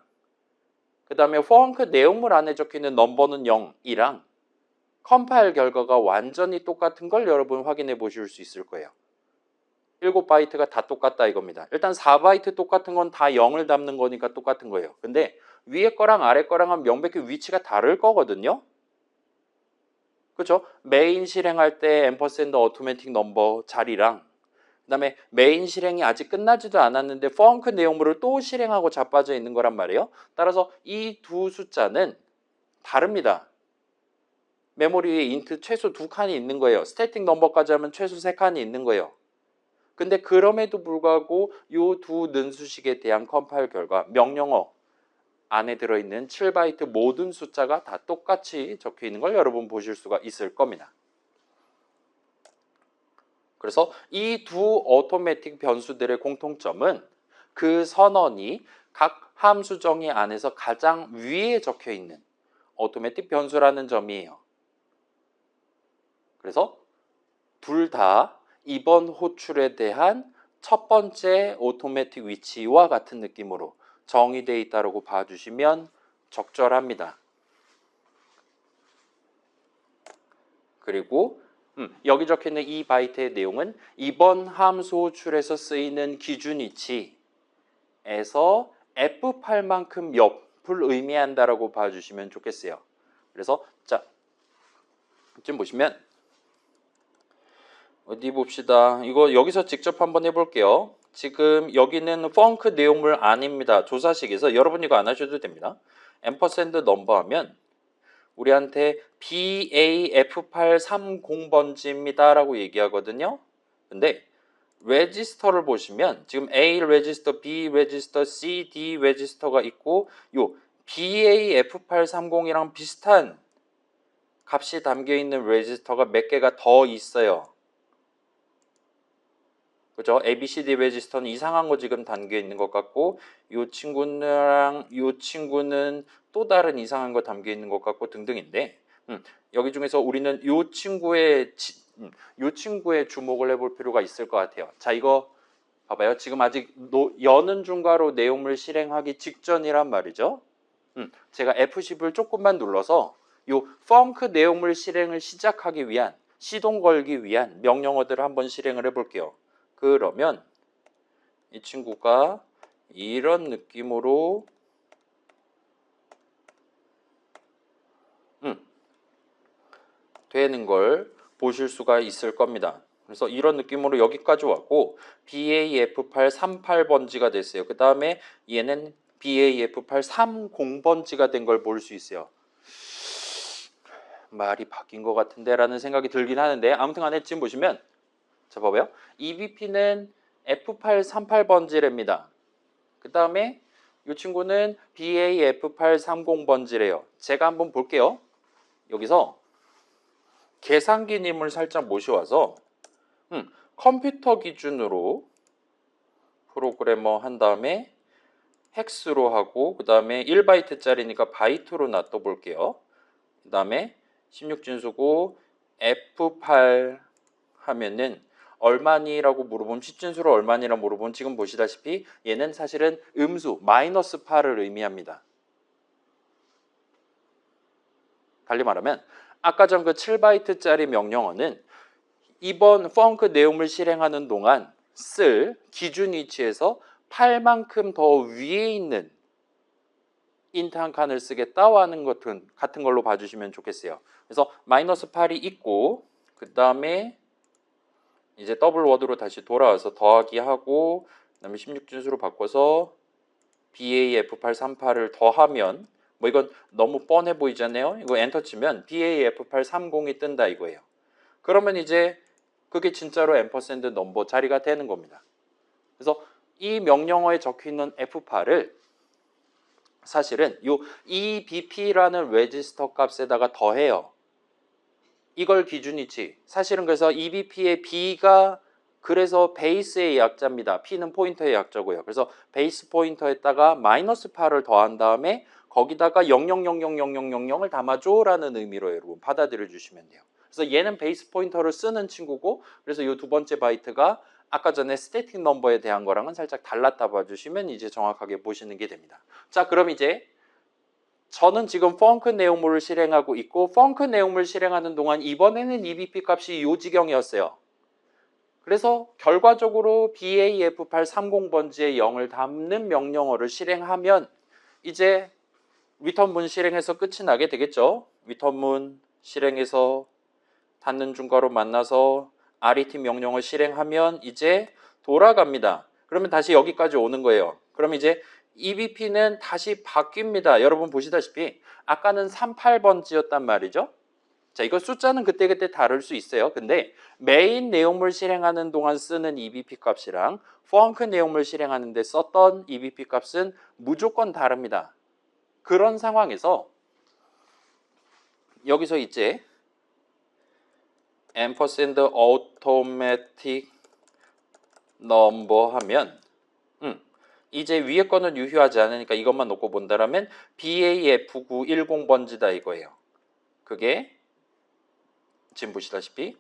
그 다음에 포항크 내용물 안에 적혀있는 넘버는 0이랑 컴파일 결과가 완전히 똑같은 걸 여러분 확인해 보실 수 있을 거예요. 7바이트가 다 똑같다 이겁니다. 일단 4바이트 똑같은 건 다 0을 담는 거니까 똑같은 거예요. 근데 위에 거랑 아래 거랑은 명백히 위치가 다를 거거든요. 그렇죠? 메인 실행할 때 앰퍼샌드 오토매틱 넘버 자리랑 그 다음에 메인 실행이 아직 끝나지도 않았는데 펑크 내용물을 또 실행하고 자빠져 있는 거란 말이에요. 따라서 이 두 숫자는 다릅니다. 메모리에 인트 최소 2칸이 있는 거예요. 스태틱 넘버까지 하면 최소 3칸이 있는 거예요. 근데 그럼에도 불구하고 이 두 는수식에 대한 컴파일 결과 명령어 안에 들어있는 7바이트 모든 숫자가 다 똑같이 적혀 있는 걸 여러분 보실 수가 있을 겁니다. 그래서 이 두 오토매틱 변수들의 공통점은 그 선언이 각 함수 정의 안에서 가장 위에 적혀 있는 오토매틱 변수라는 점이에요. 그래서 둘 다 이번 호출에 대한 첫 번째 오토매틱 위치와 같은 느낌으로 정의되어 있다고 봐주시면 적절합니다. 그리고 여기 적혀있는 이 바이트의 내용은 이번 함수 호출에서 쓰이는 기준 위치에서 F8만큼 옆을 의미한다라고 봐주시면 좋겠어요. 그래서 자, 지금 보시면 어디 봅시다. 이거 여기서 직접 한번 해볼게요. 지금 여기는 펑크 내용물 아닙니다. 조사식에서 여러분 이거 안 하셔도 됩니다. 앰퍼샌드 넘버 하면 우리한테 BAF830번지입니다 라고 얘기하거든요. 근데 레지스터를 보시면 지금 A 레지스터, B 레지스터, C, D 레지스터가 있고 요 BAF830이랑 비슷한 값이 담겨있는 레지스터가 몇 개가 더 있어요. 그죠? ABCD 레지스터는 이상한 거 지금 담겨 있는 것 같고 이 친구랑 이 친구는 또 다른 이상한 거 담겨 있는 것 같고 등등인데 여기 중에서 우리는 이 친구의 주목을 해볼 필요가 있을 것 같아요. 자, 이거 봐봐요. 지금 아직 여는 중괄호 내용물 실행하기 직전이란 말이죠. 제가 F10을 조금만 눌러서 이 펑크 내용물 실행을 시작하기 위한 시동 걸기 위한 명령어들을 한번 실행을 해볼게요. 그러면 이 친구가 이런 느낌으로 되는 걸 보실 수가 있을 겁니다. 그래서 이런 느낌으로 여기까지 왔고 BAF838번지가 됐어요. 그 다음에 얘는 BAF830번지가 된 걸 볼 수 있어요. 말이 바뀐 것 같은데 라는 생각이 들긴 하는데 아무튼 간에 지금 보시면 자, 봐봐요. EBP는 F838번지랍니다. 그 다음에 이 친구는 BAF830번지래요. 제가 한번 볼게요. 여기서 계산기님을 살짝 모셔와서 컴퓨터 기준으로 프로그래머 한 다음에 헥스로 하고 그 다음에 1바이트짜리니까 바이트로 놔둬 볼게요. 그 다음에 16진수고 F8 하면은 얼마니라고 물어보면 시진수로 얼마니라고 물어보면 지금 보시다시피 얘는 사실은 음수 마이너스 8을 의미합니다. 달리 말하면 아까 전 그 7바이트짜리 명령어는 이번 펑크 내용을 실행하는 동안 쓸 기준 위치에서 8만큼 더 위에 있는 인트 한 칸을 쓰겠다 하는 것 같은 걸로 봐주시면 좋겠어요. 그래서 마이너스 8이 있고 그 다음에 이제 더블 워드로 다시 돌아와서 더하기 하고 그다음에 16진수로 바꿔서 BAF838을 더하면 뭐 이건 너무 뻔해 보이잖아요. 이거 엔터 치면 BAF830이 뜬다 이거예요. 그러면 이제 그게 진짜로 앰퍼샌드 넘버 자리가 되는 겁니다. 그래서 이 명령어에 적혀 있는 F8을 사실은 요 EBP라는 레지스터 값에다가 더해요. 이걸 기준이치. 사실은 그래서 EBP의 B가 그래서 베이스의 약자입니다. P는 포인터의 약자고요. 그래서 베이스 포인터에다가 마이너스 8을 더한 다음에 거기다가 00000000을 담아줘라는 의미로 여러분 받아들여 주시면 돼요. 그래서 얘는 베이스 포인터를 쓰는 친구고 그래서 이 두 번째 바이트가 아까 전에 스태틱 넘버에 대한 거랑은 살짝 달랐다 봐주시면 이제 정확하게 보시는 게 됩니다. 자, 그럼 이제 저는 지금 펑크 내용물을 실행하고 있고 펑크 내용물을 실행하는 동안 이번에는 EBP 값이 요 지경이었어요. 그래서 결과적으로 BAF830번지에 0을 담는 명령어를 실행하면 이제 리턴문 실행해서 끝이 나게 되겠죠. 리턴문 실행해서 닫는 중괄호 만나서 RET 명령을 실행하면 이제 돌아갑니다. 그러면 다시 여기까지 오는 거예요. 그럼 이제 EBP는 다시 바뀝니다. 여러분 보시다시피 아까는 38번지였단 말이죠. 자, 이거 숫자는 그때그때 다를 수 있어요. 근데 메인 내용물 실행하는 동안 쓰는 EBP 값이랑 펑크 내용물 실행하는 데 썼던 EBP 값은 무조건 다릅니다. 그런 상황에서 여기서 이제 ampersand automatic number 하면 이제 위에 거는 유효하지 않으니까 이것만 놓고 본다라면 BAF910번지다 이거예요. 그게 지금 보시다시피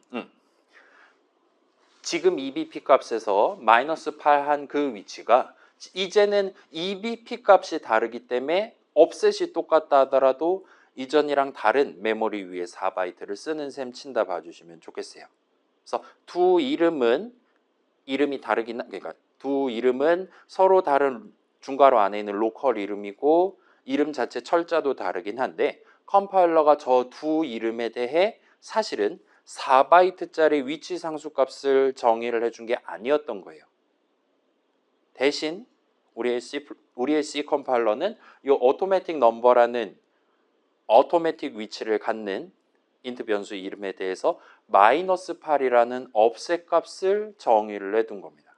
지금 EBP 값에서 마이너스 8 한 그 위치가 이제는 EBP 값이 다르기 때문에 offset이 똑같다 하더라도 이전이랑 다른 메모리 위에 4바이트를 쓰는 셈 친다 봐주시면 좋겠어요. 그래서 두 이름이 다르긴 그러니까 두 이름은 서로 다른 중괄호 안에 있는 로컬 이름이고 이름 자체 철자도 다르긴 한데 컴파일러가 저 두 이름에 대해 사실은 4바이트짜리 위치 상수 값을 정의를 해준 게 아니었던 거예요. 대신 우리의 C 컴파일러는 이 automatic number라는 automatic 위치를 갖는 인트 변수 이름에 대해서 마이너스 8이라는 offset 값을 정의를 해둔 겁니다.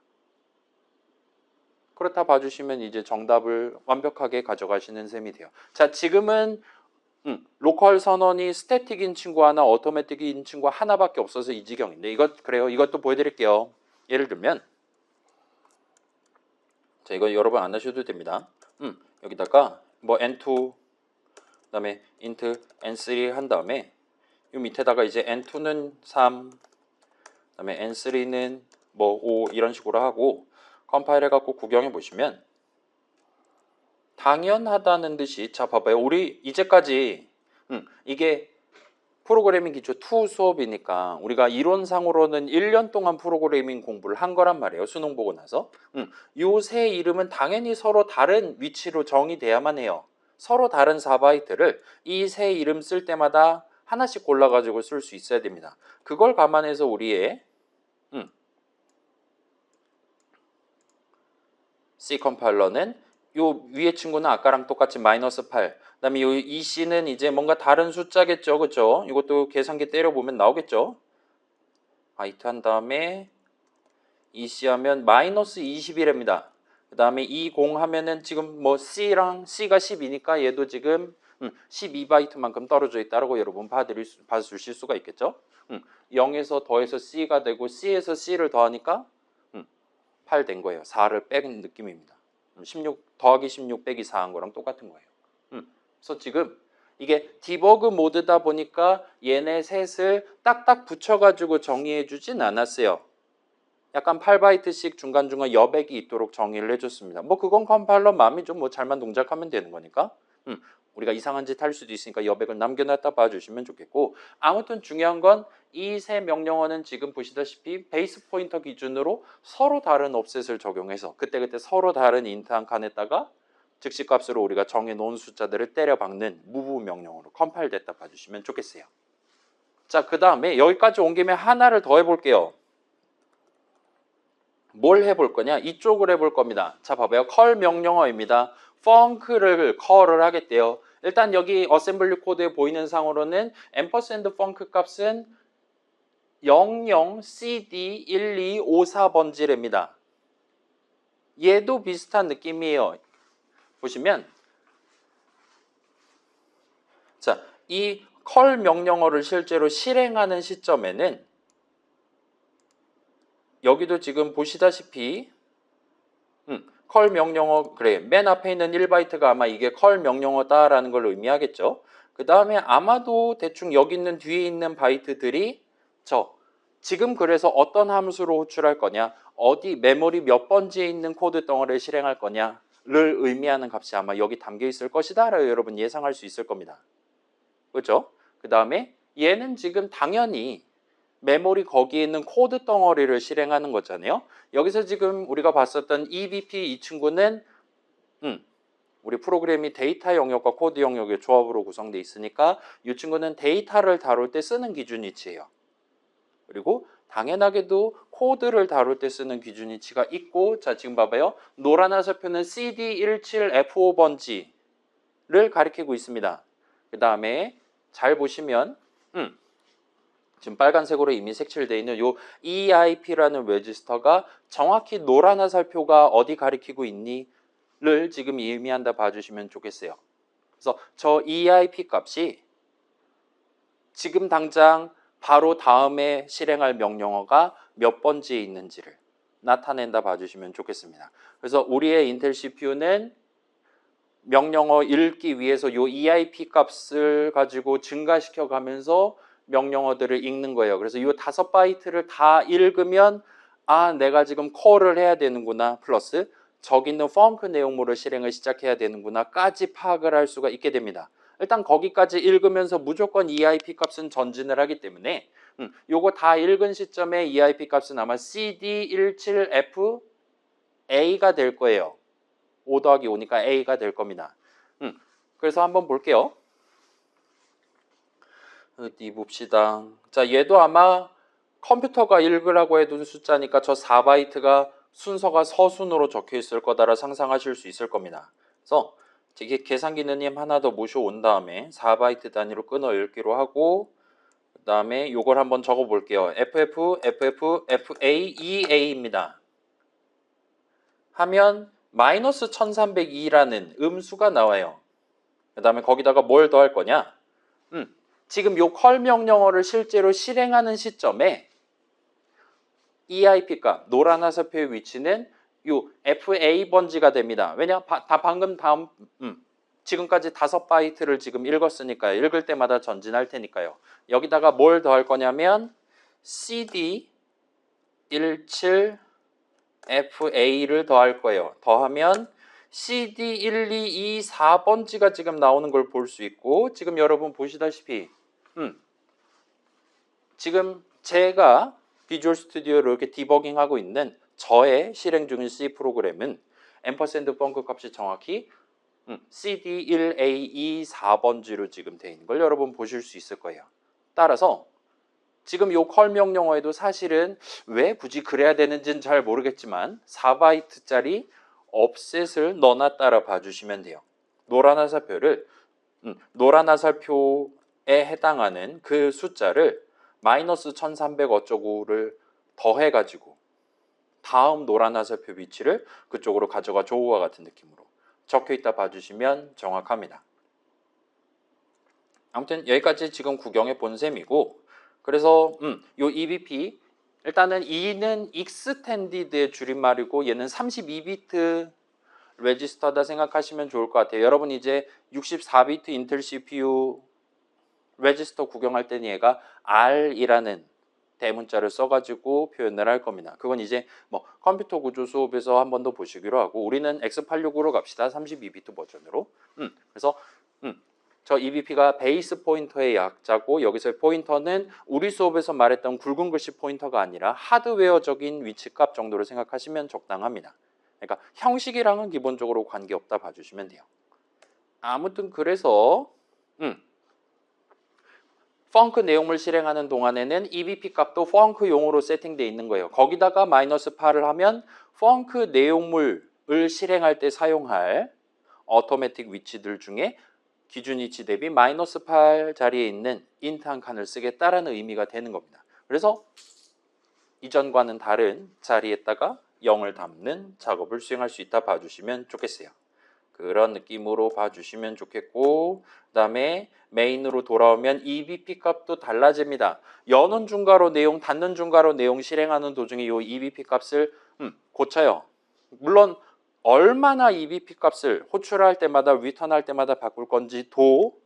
그렇다 봐주시면 이제 정답을 완벽하게 가져가시는 셈이 돼요. 자, 지금은 로컬 선언이 스태틱인 친구 하나, 오토매틱인 친구 하나밖에 없어서 이 지경인데 그래요. 이것도 보여드릴게요. 예를 들면 자, 이거 여러분 안 하셔도 됩니다. 여기다가 뭐 n2 그다음에 int n3 한 다음에 이 밑에다가 이제 n2는 3 그다음에 n3는 뭐 5 이런 식으로 하고 컴파일 해갖고 구경해 보시면 당연하다는 듯이 자 봐봐요. 우리 이제까지 이게 프로그래밍 기초 2 수업이니까 우리가 이론상으로는 1년 동안 프로그래밍 공부를 한 거란 말이에요. 수능 보고 나서. 요 세 이름은 당연히 서로 다른 위치로 정의돼야만 해요. 서로 다른 4바이트를 이 세 이름 쓸 때마다 하나씩 골라가지고 쓸 수 있어야 됩니다. 그걸 감안해서 우리의 C 컴파일러는 요 위에 친구는 아까랑 똑같이 마이너스 8. 그다음에 요 EC는 이제 뭔가 다른 숫자겠죠, 그렇죠? 이것도 계산기 때려보면 나오겠죠. 바이트 한 다음에 EC 하면 마이너스 21입니다. 그다음에 20 하면은 지금 뭐 C랑 C가 10이니까 얘도 지금 12바이트만큼 떨어져 있다고 여러분 봐주실 수가 있겠죠. 0에서 더해서 C가 되고 C에서 C를 더하니까 8 된 거예요. 4를 뺀 느낌입니다. 16 더하기 16 빼기 4 한 거랑 똑같은 거예요. 그래서 지금 이게 디버그 모드다 보니까 얘네 셋을 딱딱 붙여가지고 정의해 주진 않았어요. 약간 8바이트씩 중간중간 여백이 있도록 정의를 해줬습니다. 뭐 그건 컴파일러 마음이죠. 뭐 잘만 동작하면 되는 거니까. 우리가 이상한 짓 할 수도 있으니까 여백을 남겨놨다 봐주시면 좋겠고, 아무튼 중요한 건 이 세 명령어는 지금 보시다시피 베이스 포인터 기준으로 서로 다른 옵셋을 적용해서 그때그때 서로 다른 인트 한 칸에다가 즉시값으로 우리가 정해놓은 숫자들을 때려박는 무브 명령어로 컴파일됐다 봐주시면 좋겠어요. 자, 그 다음에 여기까지 온 김에 하나를 더 해볼게요. 뭘 해볼 거냐? 이쪽을 해볼 겁니다. 자, 봐봐요. 컬 명령어입니다. 펑크를 컬을 하겠대요. 일단 여기 어셈블리 코드에 보이는 상으로는 앰퍼샌드 펑크 값은 00CD1254번지랍니다. 얘도 비슷한 느낌이에요. 보시면 자, 이 컬 명령어를 실제로 실행하는 시점에는 여기도 지금 보시다시피 컬 명령어, 그래, 맨 앞에 있는 1바이트가 아마 이게 컬 명령어다라는 걸 의미하겠죠. 그 다음에 아마도 대충 여기 있는 뒤에 있는 바이트들이 지금 그래서 어떤 함수로 호출할 거냐, 어디 메모리 몇 번지에 있는 코드 덩어리를 실행할 거냐를 의미하는 값이 아마 여기 담겨 있을 것이다 라고 여러분 예상할 수 있을 겁니다. 그렇죠? 그 다음에 얘는 지금 당연히 메모리 거기에 있는 코드 덩어리를 실행하는 거잖아요. 여기서 지금 우리가 봤었던 EBP 이 친구는 우리 프로그램이 데이터 영역과 코드 영역의 조합으로 구성되어 있으니까 이 친구는 데이터를 다룰 때 쓰는 기준 이치예요. 그리고 당연하게도 코드를 다룰 때 쓰는 기준 이치가 있고, 자, 지금 봐봐요. 노란 화살표는 CD17F5번지를 가리키고 있습니다. 그 다음에 잘 보시면 지금 빨간색으로 이미 색칠되어 있는 요 EIP라는 레지스터가 정확히 노란 화살표가 어디 가리키고 있니를 지금 의미한다 봐주시면 좋겠어요. 그래서 저 EIP 값이 지금 당장 바로 다음에 실행할 명령어가 몇 번지에 있는지를 나타낸다 봐주시면 좋겠습니다. 그래서 우리의 인텔 CPU는 명령어 읽기 위해서 요 EIP 값을 가지고 증가시켜 가면서 명령어들을 읽는 거예요. 그래서 이 5바이트를 다 읽으면 내가 지금 콜을 해야 되는구나 플러스 저기 있는 펑크 내용물을 실행을 시작해야 되는구나까지 파악을 할 수가 있게 됩니다. 일단 거기까지 읽으면서 무조건 EIP 값은 전진을 하기 때문에 요거 다 읽은 시점에 EIP 값은 아마 CD17FA가 될 거예요. 5 더하기 5니까 A가 될 겁니다. 그래서 한번 볼게요. 어디 봅시다. 자, 얘도 아마 컴퓨터가 읽으라고 해둔 숫자니까 저 4바이트가 순서가 서순으로 적혀 있을 거다라 상상하실 수 있을 겁니다. 그래서 이게 계산기느님 하나 더 모셔온 다음에 4바이트 단위로 끊어 읽기로 하고, 그 다음에 요걸 한번 적어 볼게요. FF, FF, FA, EA입니다. 하면 마이너스 1302라는 음수가 나와요. 그 다음에 거기다가 뭘 더할 거냐? 지금 요 컬 명령어를 실제로 실행하는 시점에 EIP 값, 노란 화살표의 위치는 요 FA 번지가 됩니다. 왜냐? 방금 지금까지 5바이트를 지금 읽었으니까요. 읽을 때마다 전진할 테니까요. 여기다가 뭘 더할 거냐면 CD17FA를 더할 거예요. 더하면 CD1224번지가 지금 나오는 걸 볼 수 있고, 지금 여러분 보시다시피 지금 제가 비주얼 스튜디오를 이렇게 디버깅하고 있는 저의 실행 중인 C 프로그램은 앰퍼샌드 펑크 값이 정확히 CD1A24번지로 지금 되어 있는 걸 여러분 보실 수 있을 거예요. 따라서 지금 요 컬 명령어에도 사실은 왜 굳이 그래야 되는지는 잘 모르겠지만 4바이트짜리 옵셋을 넣어놨다라 봐주시면 돼요. 노란 화살표에 해당하는 그 숫자를 마이너스 1300 어쩌고를 더해가지고 다음 노란 화살표 위치를 그쪽으로 가져가 줘와 같은 느낌으로 적혀있다 봐주시면 정확합니다. 아무튼 여기까지 지금 구경해 본 셈이고, 그래서 요 EBP 일단은 E는 Extended의 줄임말이고 얘는 32비트 레지스터다 생각하시면 좋을 것 같아요. 여러분 이제 64비트 인텔 CPU 레지스터 구경할 때는 얘가 R이라는 대문자를 써가지고 표현을 할 겁니다. 그건 이제 뭐 컴퓨터 구조 수업에서 한 번 더 보시기로 하고, 우리는 X865로 갑시다. 32비트 버전으로. 그래서 저 EBP가 베이스 포인터의 약자고 여기서의 포인터는 우리 수업에서 말했던 굵은 글씨 포인터가 아니라 하드웨어적인 위치값 정도로 생각하시면 적당합니다. 그러니까 형식이랑은 기본적으로 관계없다 봐주시면 돼요. 아무튼 그래서 펑크 내용물 실행하는 동안에는 EBP 값도 펑크용으로 세팅되어 있는 거예요. 거기다가 마이너스 8을 하면 펑크 내용물을 실행할 때 사용할 어토매틱 위치들 중에 기준 위치 대비 마이너스 8 자리에 있는 인트 한 칸을 쓰겠다라는 의미가 되는 겁니다. 그래서 이전과는 다른 자리에다가 0을 담는 작업을 수행할 수 있다 봐주시면 좋겠어요. 그런 느낌으로 봐주시면 좋겠고, 그 다음에 메인으로 돌아오면 EBP 값도 달라집니다. 여는 중괄호 내용, 닫는 중괄호 내용 실행하는 도중에 이 EBP 값을 고쳐요. 물론 얼마나 EBP 값을 호출할 때마다 리턴할 때마다 바꿀 건지도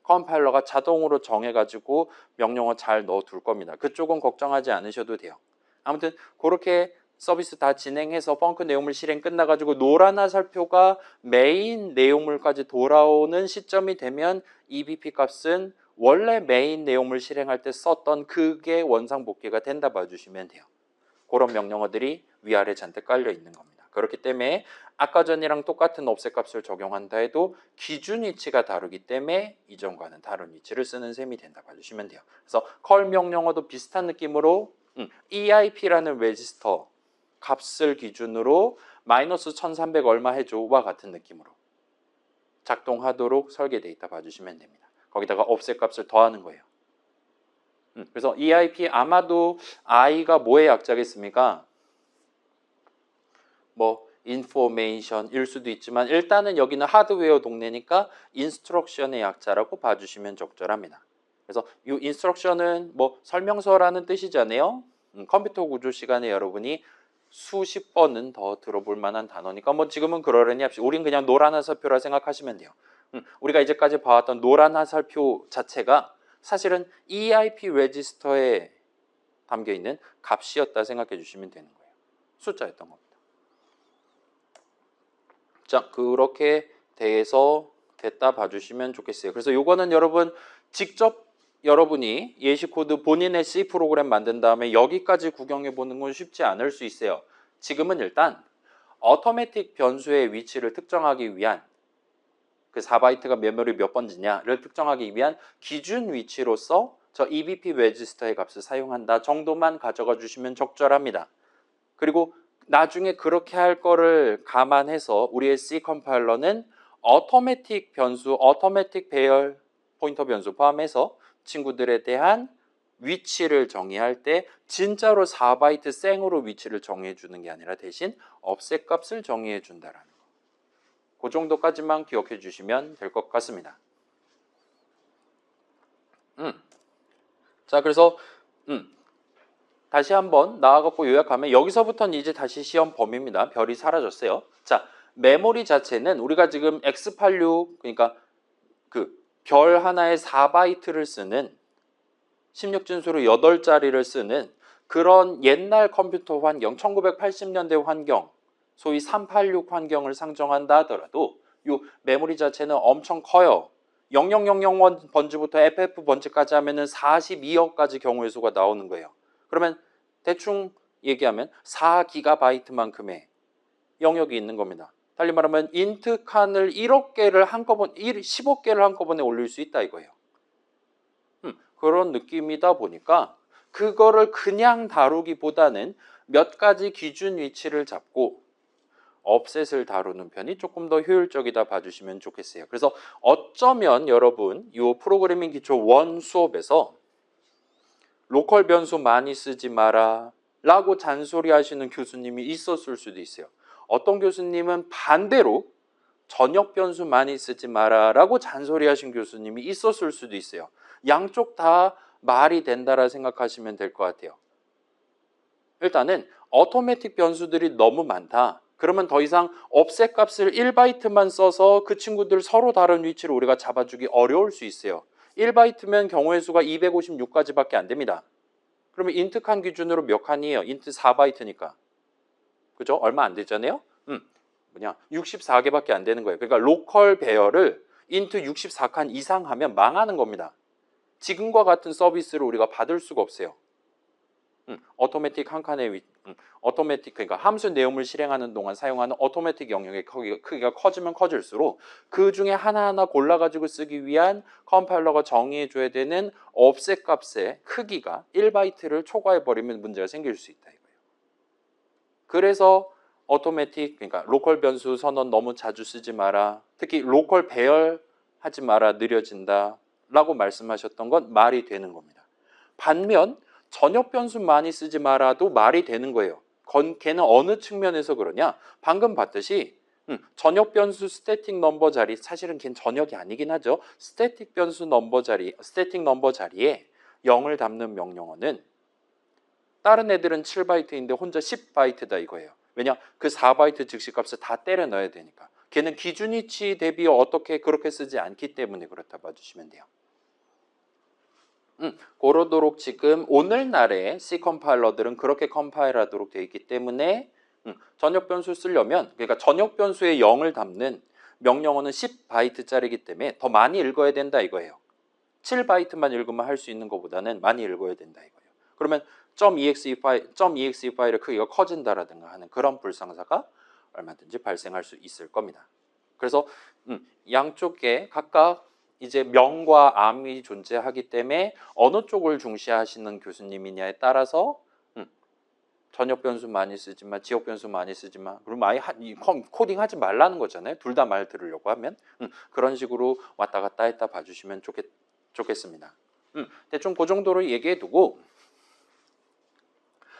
컴파일러가 자동으로 정해가지고 명령어 잘 넣어둘 겁니다. 그쪽은 걱정하지 않으셔도 돼요. 아무튼 그렇게 서비스 다 진행해서 펑크 내용물 실행 끝나가지고 노란 화살표가 메인 내용물까지 돌아오는 시점이 되면 EBP 값은 원래 메인 내용물 실행할 때 썼던 그게 원상복귀가 된다 봐주시면 돼요. 그런 명령어들이 위아래 잔뜩 깔려 있는 겁니다. 그렇기 때문에 아까 전이랑 똑같은 옵셋 값을 적용한다 해도 기준 위치가 다르기 때문에 이전과는 다른 위치를 쓰는 셈이 된다 봐주시면 돼요. 그래서 컬 명령어도 비슷한 느낌으로 EIP라는 레지스터 값을 기준으로 마이너스 1300 얼마 해줘와 같은 느낌으로 작동하도록 설계되어 있다 봐주시면 됩니다. 거기다가 옵셋 값을 더하는 거예요. 그래서 EIP 아마도 I가 뭐의 약자겠습니까? 뭐 인포메이션일 수도 있지만 일단은 여기는 하드웨어 동네니까 인스트럭션의 약자라고 봐주시면 적절합니다. 그래서 이 인스트럭션은 뭐 설명서라는 뜻이잖아요. 컴퓨터 구조 시간에 여러분이 수십 번은 더 들어볼 만한 단어니까 뭐 지금은 그러려니 합시다. 우린 그냥 노란 화살표라 생각하시면 돼요. 우리가 이제까지 봐왔던 노란 화살표 자체가 사실은 EIP 레지스터에 담겨있는 값이었다 생각해 주시면 되는 거예요. 숫자였던 겁니다. 자, 그렇게 돼서 됐다 봐주시면 좋겠어요. 그래서 요거는 여러분 직접 여러분이 예시 코드 본인의 C 프로그램 만든 다음에 여기까지 구경해 보는 건 쉽지 않을 수 있어요. 지금은 일단 어토매틱 변수의 위치를 특정하기 위한 그 4바이트가 메모리 몇 번지냐를 특정하기 위한 기준 위치로서 저 EBP 레지스터의 값을 사용한다 정도만 가져가 주시면 적절합니다. 그리고 나중에 그렇게 할 거를 감안해서 우리의 C 컴파일러는 어토매틱 변수, 어토매틱 배열 포인터 변수 포함해서 친구들에 대한 위치를 정의할 때 진짜로 4바이트 생으로 위치를 정의해 주는 게 아니라 대신 옵셋 값을 정의해 준다라는 거. 그 정도까지만 기억해 주시면 될 것 같습니다. 자, 그래서 다시 한번 나와갖고 요약하면 여기서부터는 이제 다시 시험 범위입니다. 별이 사라졌어요. 자, 메모리 자체는 우리가 지금 X86 그러니까 그 별 하나에 4바이트를 쓰는 16진수로 8자리를 쓰는 그런 옛날 컴퓨터 환경, 1980년대 환경, 소위 386 환경을 상정한다 하더라도 이 메모리 자체는 엄청 커요. 0000 번지부터 FF 번지까지 하면은 42억까지 경우의 수가 나오는 거예요. 그러면 대충 얘기하면 4기가바이트만큼의 영역이 있는 겁니다. 달리 말하면 인트 칸을 1억 개를 한꺼번에 15개를 한꺼번에 올릴 수 있다 이거예요. 그런 느낌이다 보니까 그거를 그냥 다루기보다는 몇 가지 기준 위치를 잡고 옵셋을 다루는 편이 조금 더 효율적이다 봐주시면 좋겠어요. 그래서 어쩌면 여러분 이 프로그래밍 기초 1 수업에서 로컬 변수 많이 쓰지 마라 라고 잔소리 하시는 교수님이 있었을 수도 있어요. 어떤 교수님은 반대로 전역 변수 많이 쓰지 마라 라고 잔소리 하신 교수님이 있었을 수도 있어요. 양쪽 다 말이 된다라 생각하시면 될 것 같아요. 일단은 어토매틱 변수들이 너무 많다. 그러면 더 이상 옵셋 값을 1바이트만 써서 그 친구들 서로 다른 위치를 우리가 잡아주기 어려울 수 있어요. 1바이트면 경우의 수가 256까지밖에 안 됩니다. 그러면 인트 칸 기준으로 몇 칸이에요? 인트 4바이트니까. 그죠? 얼마 안 되잖아요? 64개밖에 안 되는 거예요. 그러니까 로컬 배열을 인트 64칸 이상 하면 망하는 겁니다. 지금과 같은 서비스를 우리가 받을 수가 없어요. 오토매틱 한 칸의 오토매틱 그러니까 함수 내용을 실행하는 동안 사용하는 오토매틱 영역의 크기가 커지면 커질수록 그 중에 하나하나 골라가지고 쓰기 위한 컴파일러가 정의해줘야 되는 offset 값의 크기가 1바이트를 초과해버리면 문제가 생길 수 있다 이거예요. 그래서 오토매틱 그러니까 로컬 변수 선언 너무 자주 쓰지 마라. 특히 로컬 배열하지 마라. 느려진다. 라고 말씀하셨던 건 말이 되는 겁니다. 반면 전역 변수 많이 쓰지 마라도 말이 되는 거예요. 걔는 어느 측면에서 그러냐? 방금 봤듯이 전역 변수 스태틱 넘버 자리 사실은 걔는 전역이 아니긴 하죠. 스태틱 변수 넘버 자리 스태틱 넘버 자리에 0을 담는 명령어는 다른 애들은 7바이트인데 혼자 10바이트다 이거예요. 왜냐? 그 4바이트 즉시값을 다 때려 넣어야 되니까. 걔는 기준이치 대비 어떻게 그렇게 쓰지 않기 때문에 그렇다 봐주시면 돼요. 그러도록 지금 오늘날의 C 컴파일러들은 그렇게 컴파일하도록 되어 있기 때문에 전역 변수 쓰려면 그러니까 전역 변수에 0을 담는 명령어는 10바이트짜리이기 때문에 더 많이 읽어야 된다 이거예요. 7바이트만 읽으면 할 수 있는 것보다는 많이 읽어야 된다 이거예요. 그러면 .exe 파일의 크기가 커진다라든가 하는 그런 불상사가 얼마든지 발생할 수 있을 겁니다. 그래서 양쪽에 각각 이제 명과 암이 존재하기 때문에 어느 쪽을 중시하시는 교수님이냐에 따라서 전역 변수 많이 쓰지만 지역 변수 많이 쓰지만 그럼 아예 코딩하지 말라는 거잖아요. 둘 다 말 들으려고 하면 그런 식으로 왔다 갔다 했다 봐주시면 좋겠습니다. 대충 그 정도로 얘기해두고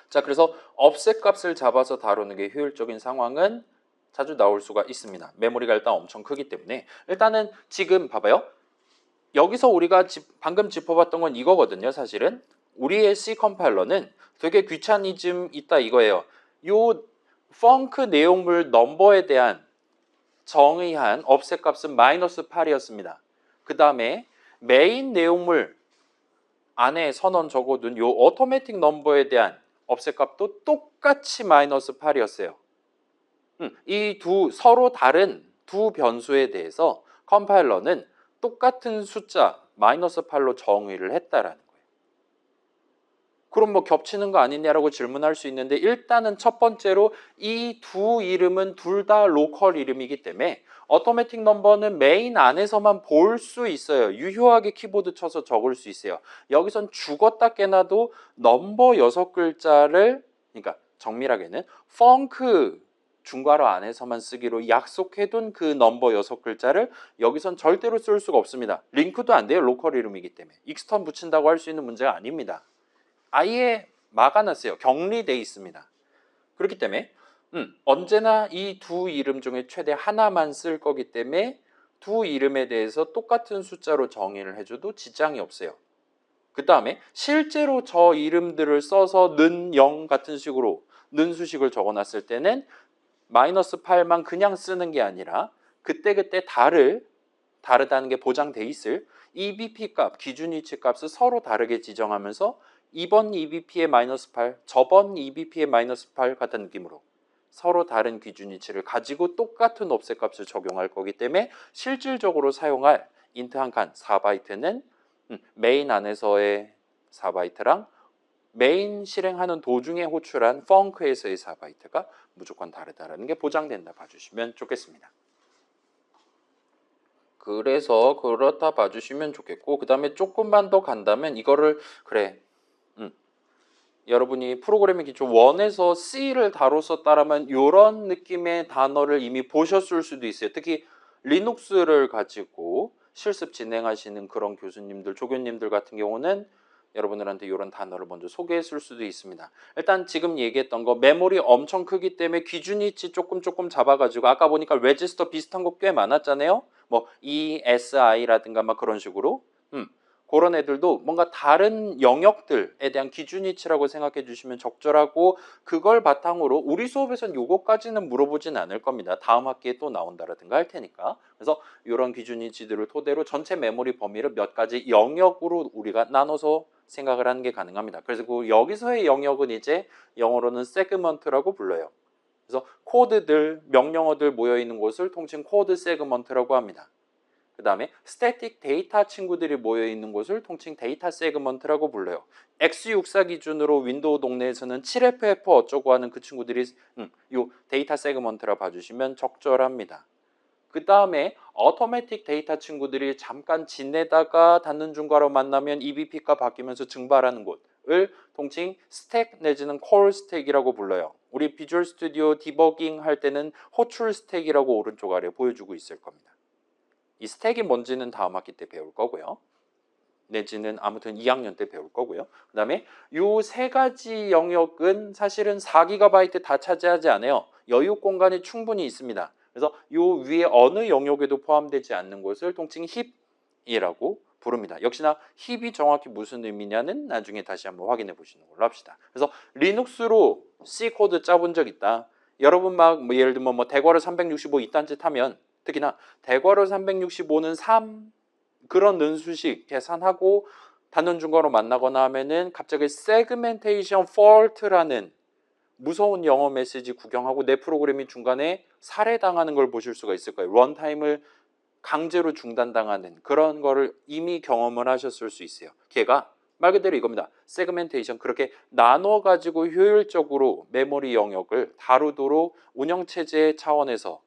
자 그래서 offset 값을 잡아서 다루는 게 효율적인 상황은 자주 나올 수가 있습니다. 메모리가 일단 엄청 크기 때문에 일단은 지금 봐봐요. 여기서 우리가 방금 짚어봤던 건 이거거든요. 사실은 우리의 C 컴파일러는 되게 귀차니즘 있다 이거예요. 요 펑크 내용물 넘버에 대한 정의한 offset 값은 -8이었습니다. 그 다음에 메인 내용물 안에 선언 적어둔 요 automatic 넘버에 대한 offset 값도 똑같이 -8이었어요. 이 서로 다른 두 변수에 대해서 컴파일러는 똑같은 숫자 -8로 정의를 했다라는 거예요. 그럼 뭐 겹치는 거 아니냐라고 질문할 수 있는데 일단은 첫 번째로 이 두 이름은 둘 다 로컬 이름이기 때문에 오토매틱 넘버는 메인 안에서만 볼 수 있어요. 유효하게 키보드 쳐서 적을 수 있어요. 여기선 죽었다 깨나도 넘버 6글자를 그러니까 정밀하게는 펑크 중괄호 안에서만 쓰기로 약속해둔 그 넘버 6글자를 여기선 절대로 쓸 수가 없습니다. 링크도 안 돼요. 로컬 이름이기 때문에. 익스턴 붙인다고 할 수 있는 문제가 아닙니다. 아예 막아놨어요. 격리돼 있습니다. 그렇기 때문에 언제나 이 두 이름 중에 최대 하나만 쓸 거기 때문에 두 이름에 대해서 똑같은 숫자로 정의를 해줘도 지장이 없어요. 그 다음에 실제로 저 이름들을 써서 는 0 같은 식으로 는 수식을 적어놨을 때는 -8만 그냥 쓰는 게 아니라 그때그때 다르다는 게 보장돼 있을 EBP 값, 기준이치 값을 서로 다르게 지정하면서 이번 EBP의 -8, 저번 EBP의 -8 같은 느낌으로 서로 다른 기준이치를 가지고 똑같은 offset 값을 적용할 거기 때문에 실질적으로 사용할 인트 한 칸 4바이트는 메인 안에서의 4바이트랑 메인 실행하는 도중에 호출한 펑크에서의 4바이트가 무조건 다르다는 게 보장된다 봐주시면 좋겠습니다. 그래서 그렇다 봐주시면 좋겠고 그 다음에 조금만 더 간다면 이거를 그래 여러분이 프로그래밍 기초 1에서 C를 다뤘었다라면 이런 느낌의 단어를 이미 보셨을 수도 있어요. 특히 리눅스를 가지고 실습 진행하시는 그런 교수님들, 조교님들 같은 경우는 여러분들한테 이런 단어를 먼저 소개했을 수도 있습니다. 일단 지금 얘기했던 거 메모리 엄청 크기 때문에 기준이치 조금 잡아가지고 아까 보니까 레지스터 비슷한 거 꽤 많았잖아요. 뭐 ESI라든가 막 그런 식으로 그런 애들도 뭔가 다른 영역들에 대한 기준이치라고 생각해 주시면 적절하고 그걸 바탕으로 우리 수업에서는 요거까지는 물어보진 않을 겁니다. 다음 학기에 또 나온다라든가 할 테니까. 그래서 이런 기준이치들을 토대로 전체 메모리 범위를 몇 가지 영역으로 우리가 나눠서 생각을 하는 게 가능합니다. 그래서 그 여기서의 영역은 이제 영어로는 세그먼트라고 불러요. 그래서 코드들, 명령어들 모여있는 곳을 통칭 코드 세그먼트라고 합니다. 그 다음에 스태틱 데이터 친구들이 모여있는 곳을 통칭 데이터 세그먼트라고 불러요. x64 기준으로 윈도우 동네에서는 7FF 어쩌고 하는 그 친구들이 요 데이터 세그먼트라 봐주시면 적절합니다. 그 다음에 어토매틱 데이터 친구들이 잠깐 지내다가 닫는 중괄호 만나면 EBP가 바뀌면서 증발하는 곳을 통칭 스택 내지는 콜 스택이라고 불러요. 우리 비주얼 스튜디오 디버깅 할 때는 호출 스택이라고 오른쪽 아래 보여주고 있을 겁니다. 이 스택이 뭔지는 다음 학기 때 배울 거고요. 내지는 아무튼 2학년 때 배울 거고요. 그 다음에 요 세 가지 영역은 사실은 4GB 다 차지하지 않아요. 여유 공간이 충분히 있습니다. 그래서 요 위에 어느 영역에도 포함되지 않는 것을 통칭 힙이라고 부릅니다. 역시나 힙이 정확히 무슨 의미냐는 나중에 다시 한번 확인해 보시는 걸로 합시다. 그래서 리눅스로 C 코드 짜본 적 있다. 여러분 막 뭐 예를 들면 뭐 대괄호 365 이딴 짓 하면 특히나 대괄호 365는 3 그런 는수식 계산하고 단원 중괄호 만나거나 하면은 갑자기 segmentation fault라는 무서운 영어 메시지 구경하고 내 프로그램이 중간에 살해당하는 걸 보실 수가 있을 거예요. 런타임을 강제로 중단당하는 그런 거를 이미 경험을 하셨을 수 있어요. 걔가 말 그대로 이겁니다. 세그멘테이션 그렇게 나눠가지고 효율적으로 메모리 영역을 다루도록 운영체제 차원에서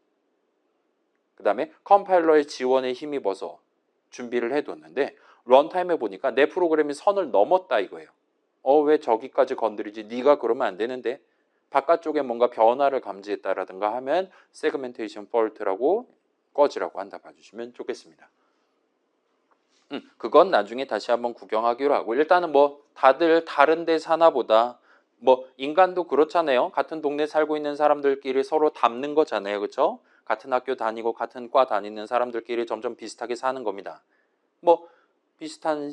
그 다음에 컴파일러의 지원에 힘입어서 준비를 해뒀는데 런타임에 보니까 내 프로그램이 선을 넘었다 이거예요. 왜 저기까지 건드리지? 네가 그러면 안 되는데 바깥쪽에 뭔가 변화를 감지했다라든가 하면 세그멘테이션 폴트라고 꺼지라고 한다 봐주시면 좋겠습니다. 그건 나중에 다시 한번 구경하기로 하고 일단은 뭐 다들 다른 데 사나 보다 뭐 인간도 그렇잖아요. 같은 동네 살고 있는 사람들끼리 서로 닮는 거잖아요. 그렇죠? 같은 학교 다니고 같은 과 다니는 사람들끼리 점점 비슷하게 사는 겁니다. 뭐 비슷한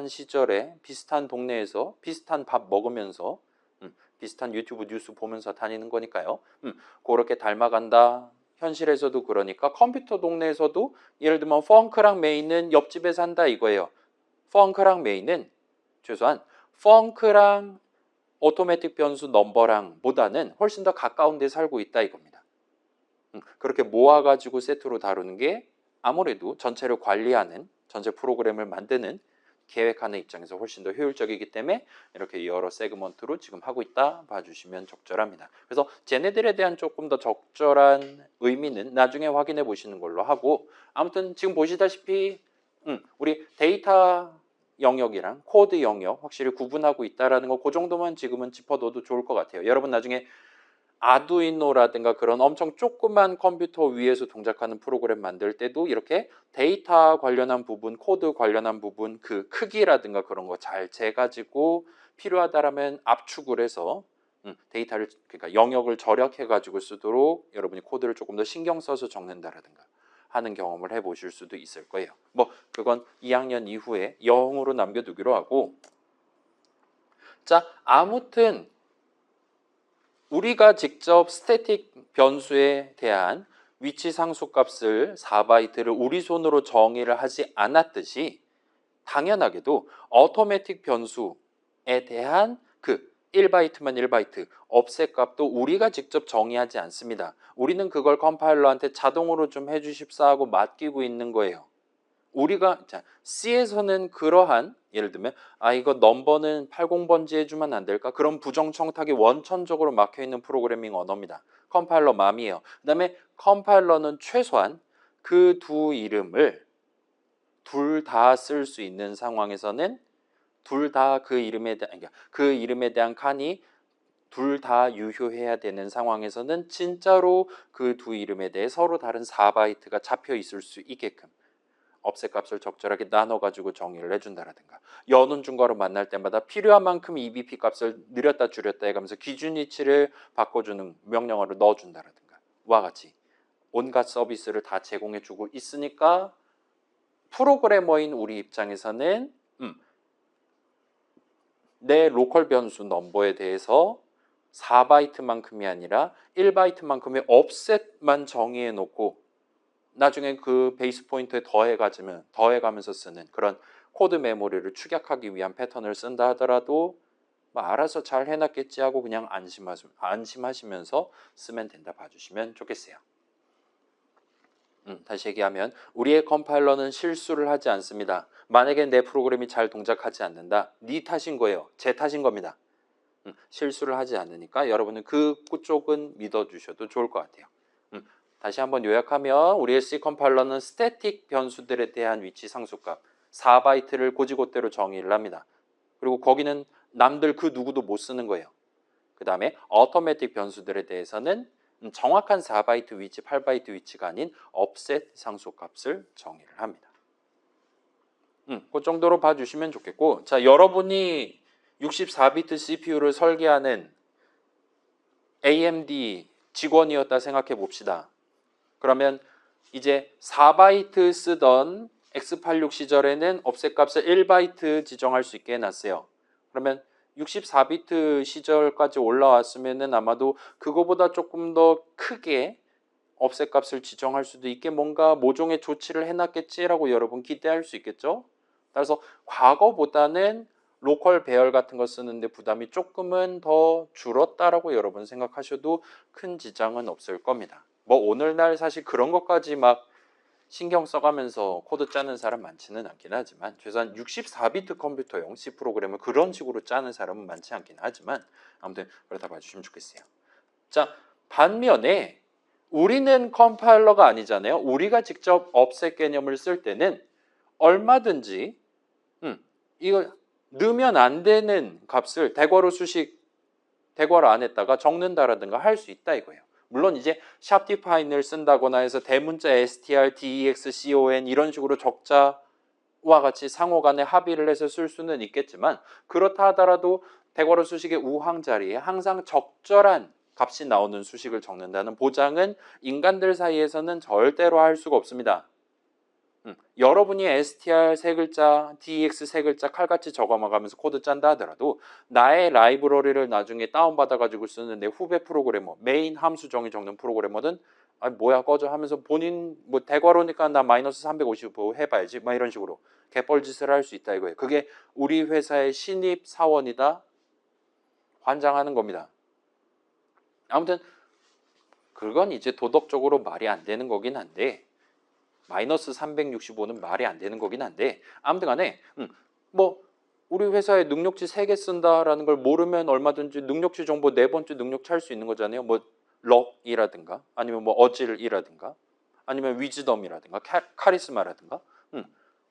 시절에 비슷한 동네에서 비슷한 밥 먹으면서 비슷한 유튜브 뉴스 보면서 다니는 거니까요. 그렇게 닮아간다. 현실에서도 그러니까 컴퓨터 동네에서도 예를 들면 펑크랑 메이는 옆집에 산다 이거예요. 펑크랑 메이는 최소한 펑크랑 오토매틱 변수 넘버랑 보다는 훨씬 더 가까운 데 살고 있다 이겁니다. 그렇게 모아가지고 세트로 다루는 게 아무래도 전체를 관리하는 전체 프로그램을 만드는 계획하는 입장에서 훨씬 더 효율적이기 때문에 이렇게 여러 세그먼트로 지금 하고 있다 봐주시면 적절합니다. 그래서 쟤네들에 대한 조금 더 적절한 의미는 나중에 확인해 보시는 걸로 하고 아무튼 지금 보시다시피 우리 데이터 영역이랑 코드 영역 확실히 구분하고 있다라는 거 그 정도만 지금은 짚어둬도 좋을 것 같아요. 여러분 나중에 아두이노라든가 그런 엄청 조그만 컴퓨터 위에서 동작하는 프로그램 만들 때도 이렇게 데이터 관련한 부분, 코드 관련한 부분, 그 크기라든가 그런 거 잘 재가지고 필요하다라면 압축을 해서 데이터를 그러니까 영역을 절약해가지고 쓰도록 여러분이 코드를 조금 더 신경 써서 적는다라든가 하는 경험을 해보실 수도 있을 거예요. 뭐 그건 2학년 이후에 영으로 남겨두기로 하고 자 아무튼 우리가 직접 스태틱 변수에 대한 위치 상수값을 4바이트를 우리 손으로 정의를 하지 않았듯이 당연하게도 어토매틱 변수에 대한 그 1바이트만 1바이트 offset 값도 우리가 직접 정의하지 않습니다. 우리는 그걸 컴파일러한테 자동으로 좀 해주십사 하고 맡기고 있는 거예요. 우리가 자 C에서는 그러한 예를 들면 이거 넘버는 80번지 해주면 안 될까? 그런 부정청탁이 원천적으로 막혀있는 프로그래밍 언어입니다. 컴파일러 맘이에요. 그 다음에 컴파일러는 최소한 그 두 이름을 둘 다 쓸 수 있는 상황에서는 둘 다 그 이름에 대한 그러니까 그 이름에 대한 칸이 둘 다 유효해야 되는 상황에서는 진짜로 그 두 이름에 대해 서로 다른 4바이트가 잡혀 있을 수 있게끔 offset 값을 적절하게 나눠가지고 정의를 해준다라든가 여는 중괄호 만날 때마다 필요한 만큼 EBP 값을 늘렸다 줄였다 해가면서 기준 위치를 바꿔주는 명령어를 넣어준다라든가 와 같이 온갖 서비스를 다 제공해주고 있으니까 프로그래머인 우리 입장에서는 내 로컬 변수 넘버에 대해서 4바이트만큼이 아니라 1바이트만큼의 offset만 정의해 놓고 나중에 그 베이스 포인트에 더해가면서 쓰는 그런 코드 메모리를 축약하기 위한 패턴을 쓴다 하더라도 뭐 알아서 잘 해놨겠지 하고 그냥 안심하시면서 쓰면 된다 봐주시면 좋겠어요. 다시 얘기하면 우리의 컴파일러는 실수를 하지 않습니다. 만약에 내 프로그램이 잘 동작하지 않는다. 네 탓인 거예요. 제 탓인 겁니다. 실수를 하지 않으니까 여러분은 그쪽은 믿어주셔도 좋을 것 같아요. 다시 한번 요약하면 우리의 C 컴파일러는 스태틱 변수들에 대한 위치 상수값 4바이트를 고지고대로 정의를 합니다. 그리고 거기는 남들 그 누구도 못 쓰는 거예요. 그 다음에 어토매틱 변수들에 대해서는 정확한 4바이트 위치, 8바이트 위치가 아닌 offset 상수값을 정의를 합니다. 그 정도로 봐주시면 좋겠고, 자, 여러분이 64비트 CPU를 설계하는 AMD 직원이었다 생각해 봅시다. 그러면 이제 4바이트 쓰던 x86 시절에는 offset 값을 1바이트 지정할 수 있게 해놨어요. 그러면 64비트 시절까지 올라왔으면은 아마도 그거보다 조금 더 크게 offset 값을 지정할 수도 있게 뭔가 모종의 조치를 해놨겠지라고 여러분 기대할 수 있겠죠? 따라서 과거보다는 로컬 배열 같은 거 쓰는데 부담이 조금은 더 줄었다라고 여러분 생각하셔도 큰 지장은 없을 겁니다. 뭐 오늘날 사실 그런 것까지 막 신경 써가면서 코드 짜는 사람 많지는 않긴 하지만 최소한 64비트 컴퓨터용 C 프로그램을 그런 식으로 짜는 사람은 많지 않긴 하지만 아무튼 그렇다 봐주시면 좋겠어요. 자, 반면에 우리는 컴파일러가 아니잖아요. 우리가 직접 offset 개념을 쓸 때는 얼마든지 이거 넣으면 안 되는 값을 대괄호 수식 대괄호 안에다가 적는다라든가 할 수 있다 이거예요. 물론 이제 샵 디파인을 쓴다거나 해서 대문자 str, dex, con 이런 식으로 적자와 같이 상호 간에 합의를 해서 쓸 수는 있겠지만 그렇다 하더라도 대괄호 수식의 우항 자리에 항상 적절한 값이 나오는 수식을 적는다는 보장은 인간들 사이에서는 절대로 할 수가 없습니다. 여러분이 str 세 글자, dex 세 글자 칼같이 적어가면서 코드 짠다 하더라도 나의 라이브러리를 나중에 다운받아가지고 쓰는 내 후배 프로그래머, 메인 함수 정의 적는 프로그래머든 아 뭐야 꺼져 하면서 본인 뭐 대괄호니까 나 마이너스 355 해봐야지 막 이런 식으로 개뻘짓을 할 수 있다 이거예요. 그게 우리 회사의 신입 사원이다 환장하는 겁니다. 아무튼 그건 이제 도덕적으로 말이 안 되는 거긴 한데 마이너스 365는 말이 안 되는 거긴 한데 아무튼 간에 뭐 우리 회사에 능력치 3개 쓴다라는 걸 모르면 얼마든지 능력치 정보 4번째 능력치 할 수 있는 거잖아요. 뭐 럭이라든가 아니면 뭐 어질이라든가 아니면 위즈덤이라든가 카리스마라든가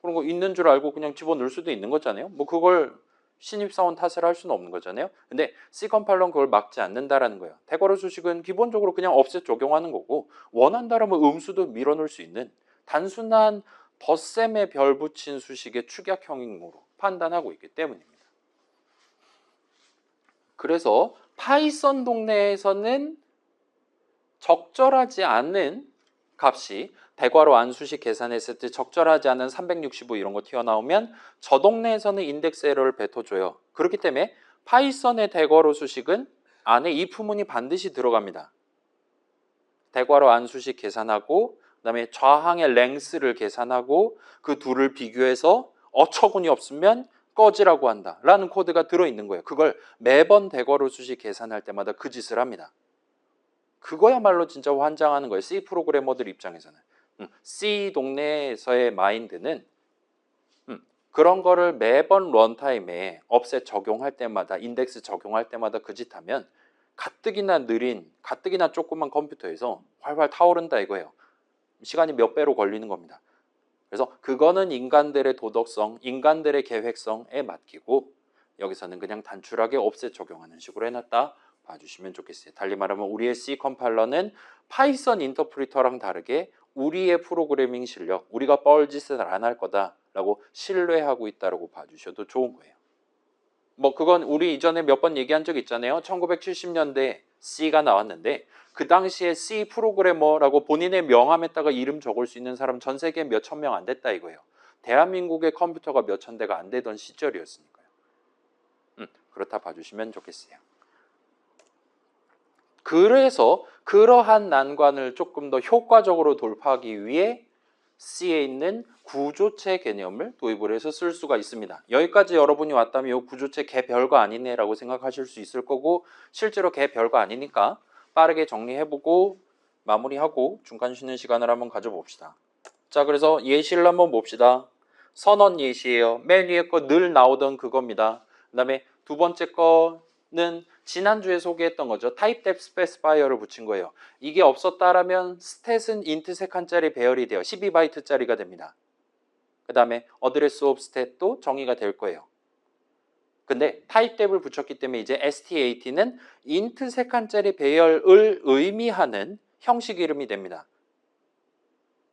그런 거 있는 줄 알고 그냥 집어넣을 수도 있는 거잖아요. 뭐 그걸 신입사원 탓을 할 수는 없는 거잖아요. 근데 C 컴파일러는 그걸 막지 않는다라는 거예요. 대괄호 수식은 기본적으로 그냥 offset 적용하는 거고 원한다라면 음수도 밀어넣을 수 있는 단순한 덧셈에 별 붙인 수식의 축약형으로 판단하고 있기 때문입니다. 그래서 파이썬 동네에서는 적절하지 않은 값이 대괄호 안수식 계산했을 때 적절하지 않은 365 이런 거 튀어나오면 저 동네에서는 인덱스 에러를 뱉어줘요. 그렇기 때문에 파이썬의 대괄호 수식은 안에 if문이 반드시 들어갑니다. 대괄호 안수식 계산하고 그다음에 좌항의 랭스를 계산하고 그 둘을 비교해서 어처구니 없으면 꺼지라고 한다라는 코드가 들어있는 거예요. 그걸 매번 대괄호 수식 계산할 때마다 그 짓을 합니다. 그거야말로 진짜 환장하는 거예요. C 프로그래머들 입장에서는. C 동네에서의 마인드는 그런 거를 매번 런타임에 업셋 적용할 때마다 인덱스 적용할 때마다 그 짓 하면 가뜩이나 느린 가뜩이나 조그만 컴퓨터에서 활활 타오른다 이거예요. 시간이 몇 배로 걸리는 겁니다. 그래서 그거는 인간들의 도덕성, 인간들의 계획성에 맡기고 여기서는 그냥 단출하게 offset 적용하는 식으로 해놨다 봐주시면 좋겠어요. 달리 말하면 우리의 C 컴파일러는 파이썬 인터프리터랑 다르게 우리의 프로그래밍 실력, 우리가 뻘짓을 안 할 거다라고 신뢰하고 있다고 봐주셔도 좋은 거예요. 뭐 그건 우리 이전에 몇 번 얘기한 적 있잖아요. 1970년대 C가 나왔는데 그 당시에 C 프로그래머라고 본인의 명함에다가 이름 적을 수 있는 사람 전 세계에 몇천 명 안 됐다 이거예요. 대한민국의 컴퓨터가 몇천 대가 안 되던 시절이었으니까요. 그렇다 봐주시면 좋겠어요. 그래서 그러한 난관을 조금 더 효과적으로 돌파하기 위해 C에 있는 구조체 개념을 도입을 해서 쓸 수가 있습니다. 여기까지 여러분이 왔다면 이 구조체 걔 별거 아니네 라고 생각하실 수 있을 거고 실제로 걔 별거 아니니까 빠르게 정리해보고 마무리하고 중간 쉬는 시간을 한번 가져봅시다. 자, 그래서 예시를 한번 봅시다. 선언 예시예요. 맨 위에 거 늘 나오던 그겁니다. 그 다음에 두 번째 거는 지난주에 소개했던 거죠. 타입 뎁 스페시파이어를 붙인 거예요. 이게 없었다라면 스탯은 int 3칸짜리 배열이 돼요. 12바이트짜리가 됩니다. 그 다음에 어드레스 오브 스탯도 정의가 될 거예요. 근데 타입 뎁을 붙였기 때문에 이제 STAT는 int 3칸짜리 배열을 의미하는 형식 이름이 됩니다.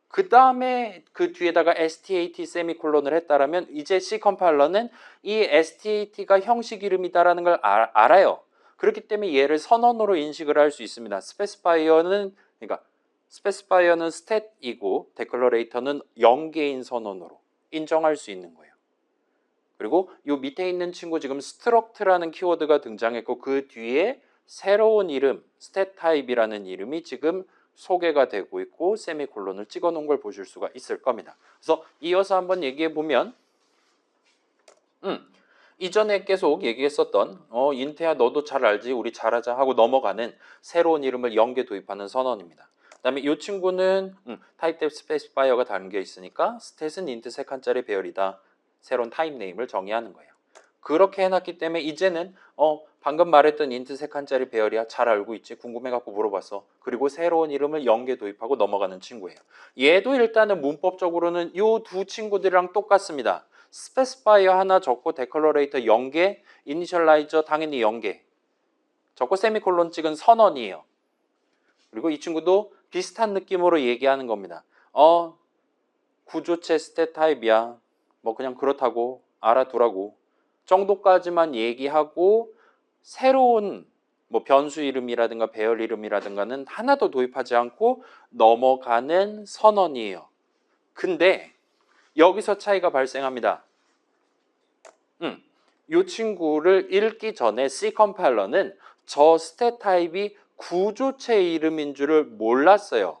그 다음에 그 뒤에다가 STAT 세미콜론을 했다라면 이제 C 컴파일러는 이 STAT가 형식 이름이다라는 걸 알아요. 그렇기 때문에 얘를 선언으로 인식을 할 수 있습니다. 스페시파이어는 스탯이고 데클러레이터는 연계인 선언으로 인정할 수 있는 거예요. 그리고 이 밑에 있는 친구 지금 스트럭트라는 키워드가 등장했고 그 뒤에 새로운 이름 스탯 타입이라는 이름이 지금 소개가 되고 있고 세미콜론을 찍어 놓은 걸 보실 수가 있을 겁니다. 그래서 이어서 한번 얘기해 보면 이전에 계속 얘기했었던 인태야 너도 잘 알지 우리 잘하자 하고 넘어가는 새로운 이름을 연계 도입하는 선언입니다. 그 다음에 이 친구는 타입 뎁 스페시파이어가 담겨 있으니까 스탯은 int 3칸짜리 배열이다. 새로운 타입 네임을 정의하는 거예요. 그렇게 해놨기 때문에 이제는 방금 말했던 int 3칸짜리 배열이야. 잘 알고 있지? 궁금해갖고 물어봤어. 그리고 새로운 이름을 연계 도입하고 넘어가는 친구예요. 얘도 일단은 문법적으로는 이 두 친구들이랑 똑같습니다. 스페시파이어 하나 적고 데클러레이터 연계, 이니셜라이저 당연히 연계 적고 세미콜론 찍은 선언이에요. 그리고 이 친구도 비슷한 느낌으로 얘기하는 겁니다. 구조체 스탯 타입이야. 뭐 그냥 그렇다고 알아두라고 정도까지만 얘기하고 새로운 뭐 변수 이름이라든가 배열 이름이라든가는 하나도 도입하지 않고 넘어가는 선언이에요. 근데 여기서 차이가 발생합니다. 이 친구를 읽기 전에 C 컴파일러는 저 스탯 타입이 구조체 이름인 줄을 몰랐어요.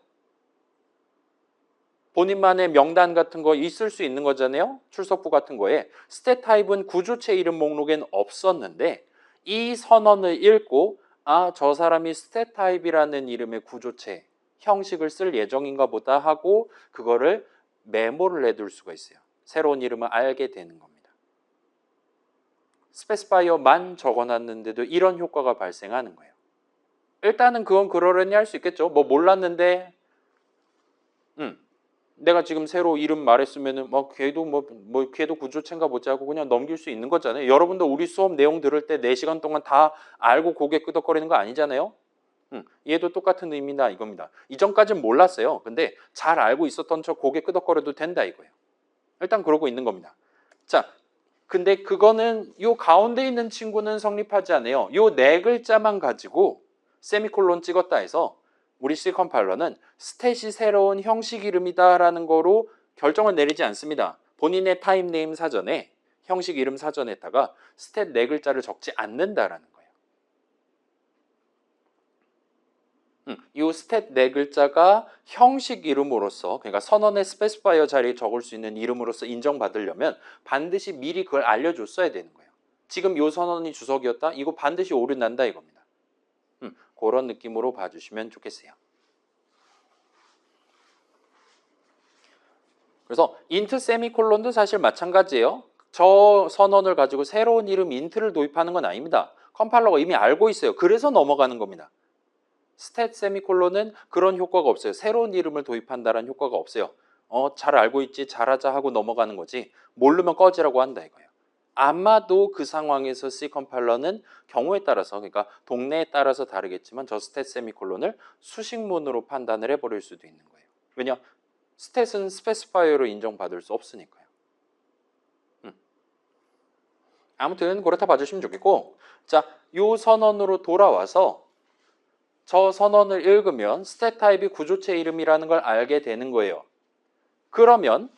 본인만의 명단 같은 거 있을 수 있는 거잖아요. 출석부 같은 거에 스탯 타입은 구조체 이름 목록엔 없었는데 이 선언을 읽고 저 사람이 스탯 타입이라는 이름의 구조체 형식을 쓸 예정인가 보다 하고 그거를 메모를 해둘 수가 있어요. 새로운 이름을 알게 되는 겁니다. 스페시파이어만 적어놨는데도 이런 효과가 발생하는 거예요. 일단은 그건 그러려니 할 수 있겠죠. 뭐 몰랐는데 내가 지금 새로 이름 말했으면은 걔도 구조체인가 보자 하고 그냥 넘길 수 있는 거잖아요. 여러분도 우리 수업 내용 들을 때 4시간 동안 다 알고 고개 끄덕거리는 거 아니잖아요. 얘도 똑같은 의미다 이겁니다. 이전까지는 몰랐어요. 근데 잘 알고 있었던 척 고개 끄덕거려도 된다 이거예요. 일단 그러고 있는 겁니다. 자, 근데 그거는 요 가운데 있는 친구는 성립하지 않아요. 요 네 글자만 가지고 세미콜론 찍었다 해서 우리 C 컴파일러는 스탯이 새로운 형식 이름이다라는 거로 결정을 내리지 않습니다. 본인의 타입 네임 사전에 형식 이름 사전에다가 스탯 네 글자를 적지 않는다라는 거예요. 이 스탯 네 글자가 형식 이름으로서 그러니까 선언의 스페시파이어 자리에 적을 수 있는 이름으로서 인정받으려면 반드시 미리 그걸 알려줬어야 되는 거예요. 지금 이 선언이 주석이었다? 이거 반드시 오류 난다 이겁니다. 그런 느낌으로 봐주시면 좋겠어요. 그래서 int 세미콜론도 사실 마찬가지예요. 저 선언을 가지고 새로운 이름 int를 도입하는 건 아닙니다. 컴파일러가 이미 알고 있어요. 그래서 넘어가는 겁니다. 스탯 세미콜론은 그런 효과가 없어요. 새로운 이름을 도입한다는 효과가 없어요. 잘 알고 있지 잘하자 하고 넘어가는 거지 모르면 꺼지라고 한다 이거예요. 아마도 그 상황에서 C 컴파일러는 경우에 따라서 그러니까 동네에 따라서 다르겠지만 저 스탯 세미콜론을 수식문으로 판단을 해버릴 수도 있는 거예요. 왜냐? 스탯은 스페시파이어로 인정받을 수 없으니까요. 아무튼 그렇다 봐주시면 좋겠고 자, 요 선언으로 돌아와서 저 선언을 읽으면 스탯 타입이 구조체 이름이라는 걸 알게 되는 거예요. 그러면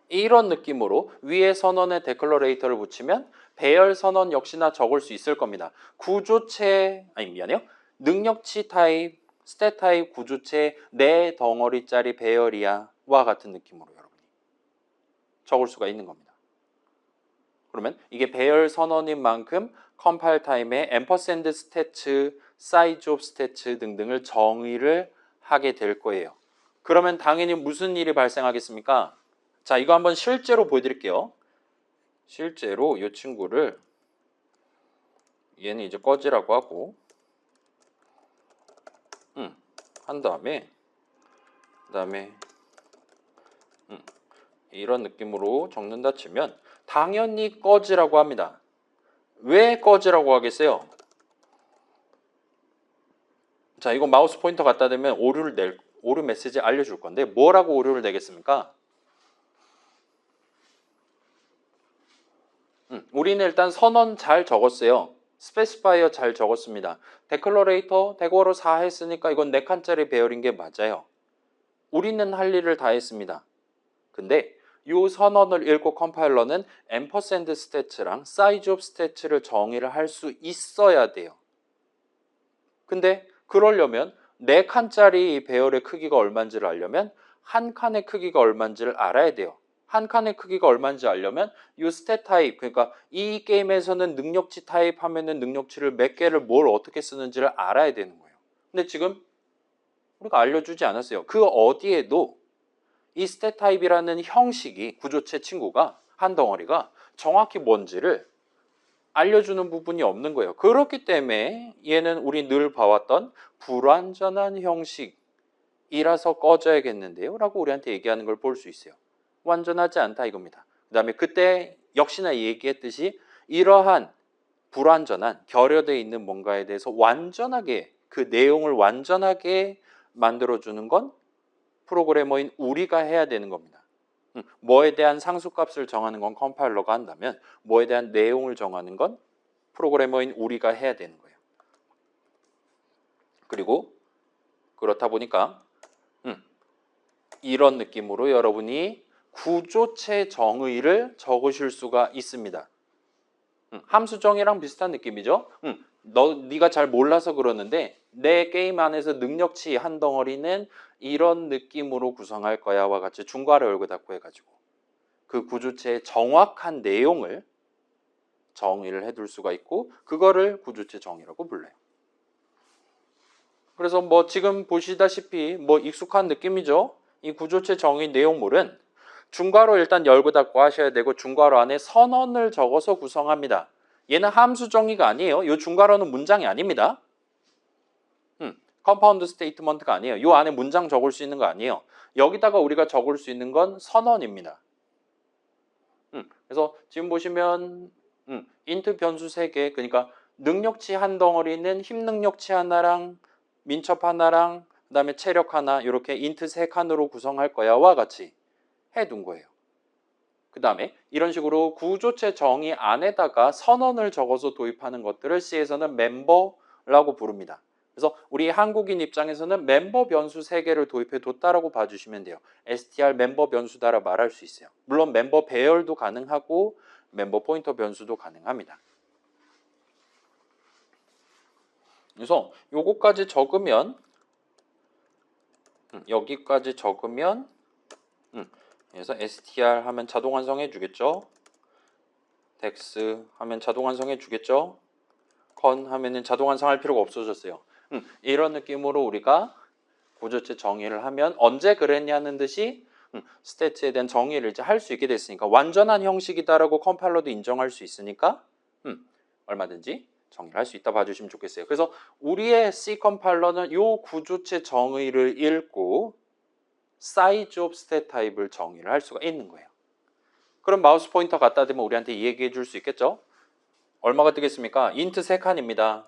이런 느낌으로 위에 선언에 데클러레이터를 붙이면 배열 선언 역시나 적을 수 있을 겁니다. 구조체 미안해요. 능력치 타입, 스탯 타입 구조체 네 덩어리짜리 배열이야 와 같은 느낌으로 여러분이 적을 수가 있는 겁니다. 그러면 이게 배열 선언인 만큼 컴파일 타임에 앰퍼샌드 스태츠 size of stats 등등을 정의를 하게 될 거예요. 그러면 당연히 무슨 일이 발생하겠습니까? 자, 이거 한번 실제로 보여드릴게요. 실제로 이 친구를 얘는 이제 꺼지라고 하고 한 다음에 그다음에 이런 느낌으로 적는다 치면 당연히 꺼지라고 합니다. 왜 꺼지라고 하겠어요? 자, 이거 마우스 포인터 갖다 대면 오류 메시지 알려줄 건데 뭐라고 오류를 내겠습니까? 우리는 일단 선언 잘 적었어요. 스페시파이어 잘 적었습니다. 데클러레이터 대괄호 4 했으니까 이건 4칸짜리 배열인 게 맞아요. 우리는 할 일을 다 했습니다. 근데 이 선언을 읽고 컴파일러는 ampersand stats랑 size of stats를 정의를 할 수 있어야 돼요. 근데 그러려면 4칸짜리 배열의 크기가 얼마인지를 알려면 한 칸의 크기가 얼마인지를 알아야 돼요. 한 칸의 크기가 얼마인지 알려면 이 스탯 타입, 그러니까 이 게임에서는 능력치 타입 하면은 능력치를 몇 개를 뭘 어떻게 쓰는지를 알아야 되는 거예요. 근데 지금 우리가 알려주지 않았어요. 그 어디에도 이 스탯 타입이라는 형식이 구조체 친구가 한 덩어리가 정확히 뭔지를 알려주는 부분이 없는 거예요. 그렇기 때문에 얘는 우리 늘 봐왔던 불완전한 형식이라서 꺼져야겠는데요 라고 우리한테 얘기하는 걸 볼 수 있어요. 완전하지 않다 이겁니다. 그 다음에 그때 역시나 얘기했듯이 이러한 불완전한 결여되어 있는 뭔가에 대해서 완전하게 그 내용을 완전하게 만들어주는 건 프로그래머인 우리가 해야 되는 겁니다. 뭐에 대한 상수값을 정하는 건 컴파일러가 한다면 뭐에 대한 내용을 정하는 건 프로그래머인 우리가 해야 되는 거예요. 그리고 그렇다 보니까 이런 느낌으로 여러분이 구조체 정의를 적으실 수가 있습니다. 함수 정의랑 비슷한 느낌이죠. 네가 잘 몰라서 그러는데 내 게임 안에서 능력치 한 덩어리는 이런 느낌으로 구성할 거야와 같이 중괄호 열고 닫고 해가지고 그 구조체의 정확한 내용을 정의를 해둘 수가 있고 그거를 구조체 정의라고 불러요. 그래서 뭐 지금 보시다시피 뭐 익숙한 느낌이죠. 이 구조체 정의 내용물은 중괄호 일단 열고 닫고 하셔야 되고 중괄호 안에 선언을 적어서 구성합니다. 얘는 함수 정의가 아니에요. 이 중괄호는 문장이 아닙니다. 컴파운드 스테이트먼트가 아니에요. 이 안에 문장 적을 수 있는 거 아니에요. 여기다가 우리가 적을 수 있는 건 선언입니다. 그래서 지금 보시면 인트 변수 3개, 그러니까 능력치 한 덩어리는 힘 능력치 하나랑 민첩 하나랑 그 다음에 체력 하나 이렇게 인트 3칸으로 구성할 거야와 같이 해둔 거예요. 그 다음에 이런 식으로 구조체 정의 안에다가 선언을 적어서 도입하는 것들을 C에서는 멤버라고 부릅니다. 그래서 우리 한국인 입장에서는 멤버 변수 3개를 도입해 뒀다라고 봐주시면 돼요. str 멤버 변수다라 말할 수 있어요. 물론 멤버 배열도 가능하고 멤버 포인터 변수도 가능합니다. 그래서 요거까지 적으면 여기까지 적으면 그래서 str 하면 자동 완성해 주겠죠. dex 하면 자동 완성해 주겠죠. con 하면은 자동 완성할 필요가 없어졌어요. 이런 느낌으로 우리가 구조체 정의를 하면 언제 그랬냐는 듯이 스태츠에 대한 정의를 이제 할 수 있게 됐으니까 완전한 형식이다라고 컴파일러도 인정할 수 있으니까 얼마든지 정의를 할 수 있다 봐주시면 좋겠어요. 그래서 우리의 C 컴파일러는 이 구조체 정의를 읽고 size of stat 타입을 정의를 할 수가 있는 거예요. 그럼 마우스 포인터 갖다 대면 우리한테 얘기해 줄 수 있겠죠? 얼마가 뜨겠습니까? 인트 3칸입니다.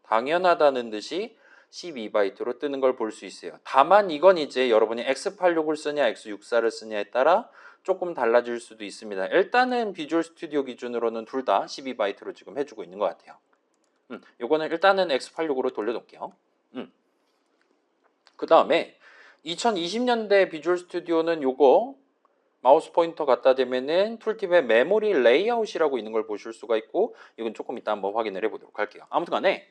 당연하다는 듯이 12바이트로 뜨는 걸 볼 수 있어요. 다만 이건 이제 여러분이 X86을 쓰냐 X64를 쓰냐에 따라 조금 달라질 수도 있습니다. 일단은 비주얼 스튜디오 기준으로는 둘 다 12바이트로 지금 해주고 있는 것 같아요. 요거는 일단은 X86으로 돌려놓을게요. 그 다음에 2020년대 비주얼 스튜디오는 요거 마우스 포인터 갖다 대면은 툴팁에 메모리 레이아웃이라고 있는 걸 보실 수가 있고 이건 조금 이따 한번 확인을 해보도록 할게요. 아무튼 간에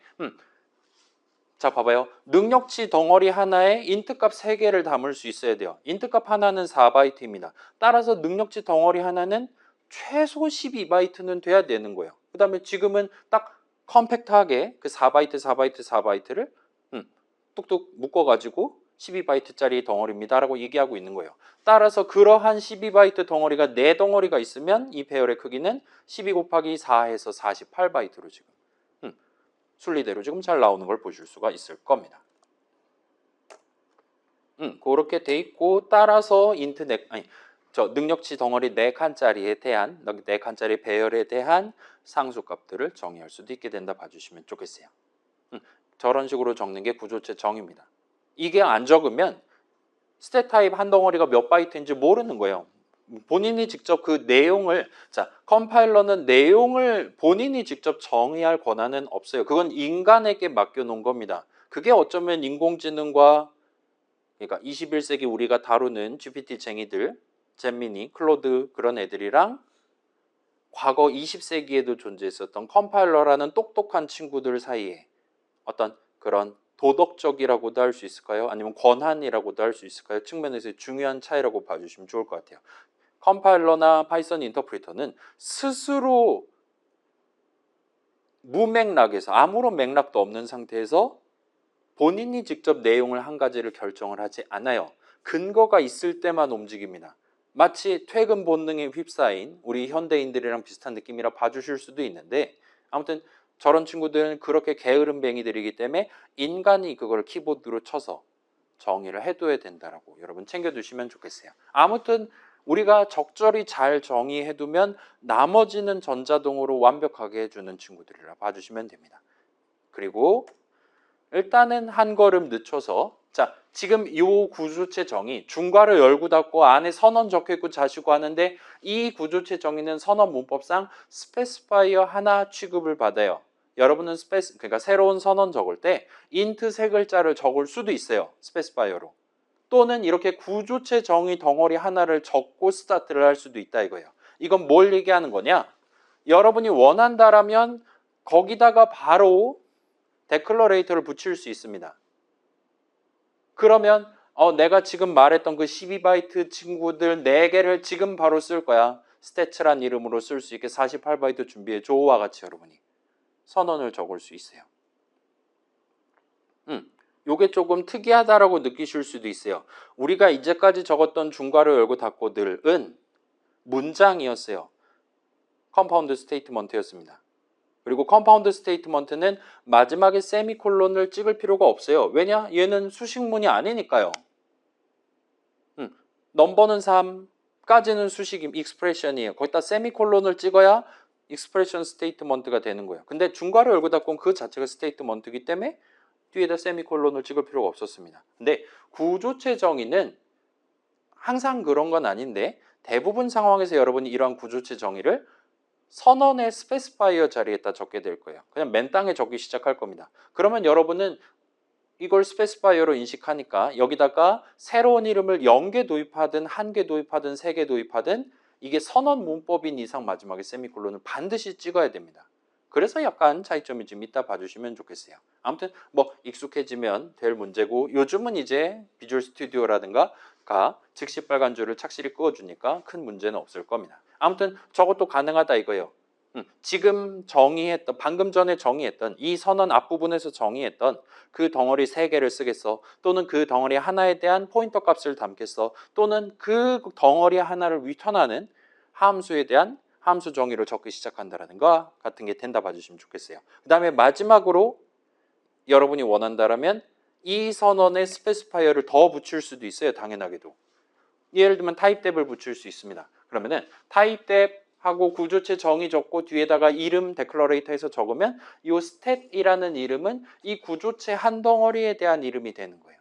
자 봐봐요. 능력치 덩어리 하나에 인트 값 3개를 담을 수 있어야 돼요. 인트 값 하나는 4바이트입니다. 따라서 능력치 덩어리 하나는 최소 12바이트는 돼야 되는 거예요. 그 다음에 지금은 딱 컴팩트하게 그 4바이트, 4바이트, 4바이트를 뚝뚝 묶어가지고 12바이트짜리 덩어리입니다라고 얘기하고 있는 거예요. 따라서 그러한 12바이트 덩어리가 4덩어리가 있으면 이 배열의 크기는 12 곱하기 4해서 48바이트로 지금 순리대로 지금 잘 나오는 걸 보실 수가 있을 겁니다. 그렇게 돼 있고 따라서 능력치 덩어리 4칸짜리에 대한 4칸짜리 배열에 대한 상수값들을 정의할 수도 있게 된다 봐주시면 좋겠어요. 저런 식으로 적는 게 구조체 정의입니다. 이게 안 적으면 스탯 타입 한 덩어리가 몇 바이트인지 모르는 거예요. 본인이 직접 그 내용을 컴파일러는 내용을 본인이 직접 정의할 권한은 없어요. 그건 인간에게 맡겨놓은 겁니다. 그게 어쩌면 인공지능과 그러니까 21세기 우리가 다루는 GPT쟁이들, 잼미니, 클로드 그런 애들이랑 과거 20세기에도 존재했었던 컴파일러라는 똑똑한 친구들 사이에 어떤 그런 도덕적이라고도 할 수 있을까요? 아니면 권한이라고도 할 수 있을까요? 측면에서의 중요한 차이라고 봐주시면 좋을 것 같아요. 컴파일러나 파이썬 인터프리터는 스스로 무맥락에서 아무런 맥락도 없는 상태에서 본인이 직접 내용을 한 가지를 결정을 하지 않아요. 근거가 있을 때만 움직입니다. 마치 퇴근 본능에 휩싸인 우리 현대인들이랑 비슷한 느낌이라 봐주실 수도 있는데 아무튼 저런 친구들은 그렇게 게으름뱅이들이기 때문에 인간이 그걸 키보드로 쳐서 정의를 해둬야 된다라고 여러분 챙겨두시면 좋겠어요. 아무튼 우리가 적절히 잘 정의해두면 나머지는 전자동으로 완벽하게 해주는 친구들이라 봐주시면 됩니다. 그리고 일단은 한 걸음 늦춰서 지금 이 구조체 정의 중괄호 열고 닫고 안에 선언 적혀있고 자시고 하는데 이 구조체 정의는 선언 문법상 스페시파이어 하나 취급을 받아요. 여러분은 그러니까 새로운 선언 적을 때 int 세 글자를 적을 수도 있어요. 스페시파이어로. 또는 이렇게 구조체 정의 덩어리 하나를 적고 스타트를 할 수도 있다 이거예요. 이건 뭘 얘기하는 거냐? 여러분이 원한다라면 거기다가 바로 데클러레이터를 붙일 수 있습니다. 그러면 내가 지금 말했던 그 12바이트 친구들 4개를 지금 바로 쓸 거야. 스태츠란 이름으로 쓸 수 있게 48바이트 준비해 줘와 같이 여러분이 선언을 적을 수 있어요. 요게 조금 특이하다라고 느끼실 수도 있어요. 우리가 이제까지 적었던 중괄호 열고 닫고들은 문장이었어요. 컴파운드 스테이트먼트였습니다. 그리고 컴파운드 스테이트먼트는 마지막에 세미콜론을 찍을 필요가 없어요. 왜냐? 얘는 수식문이 아니니까요. 넘버는 3까지는 수식 익스프레션이에요. 거기다 세미콜론을 찍어야 익스프레션 스테이트먼트가 되는 거예요. 근데 중괄호 열고 닫고는 그 자체가 스테이트먼트이기 때문에 뒤에다 세미콜론을 찍을 필요가 없었습니다. 근데 구조체 정의는 항상 그런 건 아닌데 대부분 상황에서 여러분이 이러한 구조체 정의를 선언의 스페시파이어 자리에다 적게 될 거예요. 그냥 맨 땅에 적기 시작할 겁니다. 그러면 여러분은 이걸 스페시파이어로 인식하니까 여기다가 새로운 이름을 0개 도입하든 1개 도입하든 3개 도입하든 이게 선언 문법인 이상 마지막에 세미콜론을 반드시 찍어야 됩니다. 그래서 약간 차이점이 좀 있다 봐주시면 좋겠어요. 아무튼 뭐 익숙해지면 될 문제고 요즘은 이제 비주얼 스튜디오라든가 즉시 빨간 줄을 착실히 그어주니까 큰 문제는 없을 겁니다. 아무튼 저것도 가능하다 이거예요. 지금 정의했던 방금 전에 정의했던 이 선언 앞부분에서 정의했던 그 덩어리 3개를 쓰겠어 또는 그 덩어리 하나에 대한 포인터 값을 담겠어 또는 그 덩어리 하나를 위턴하는 함수에 대한 함수 정의를 적기 시작한다는 거 같은 게 된다 봐주시면 좋겠어요. 그 다음에 마지막으로 여러분이 원한다면 이 선언에 스페시파이어를 더 붙일 수도 있어요. 당연하게도. 예를 들면 타입뎁을 붙일 수 있습니다. 그러면은 타입뎁 하고 구조체 정의 적고 뒤에다가 이름 데클러레이터에서 적으면 이 stat이라는 이름은 이 구조체 한 덩어리에 대한 이름이 되는 거예요.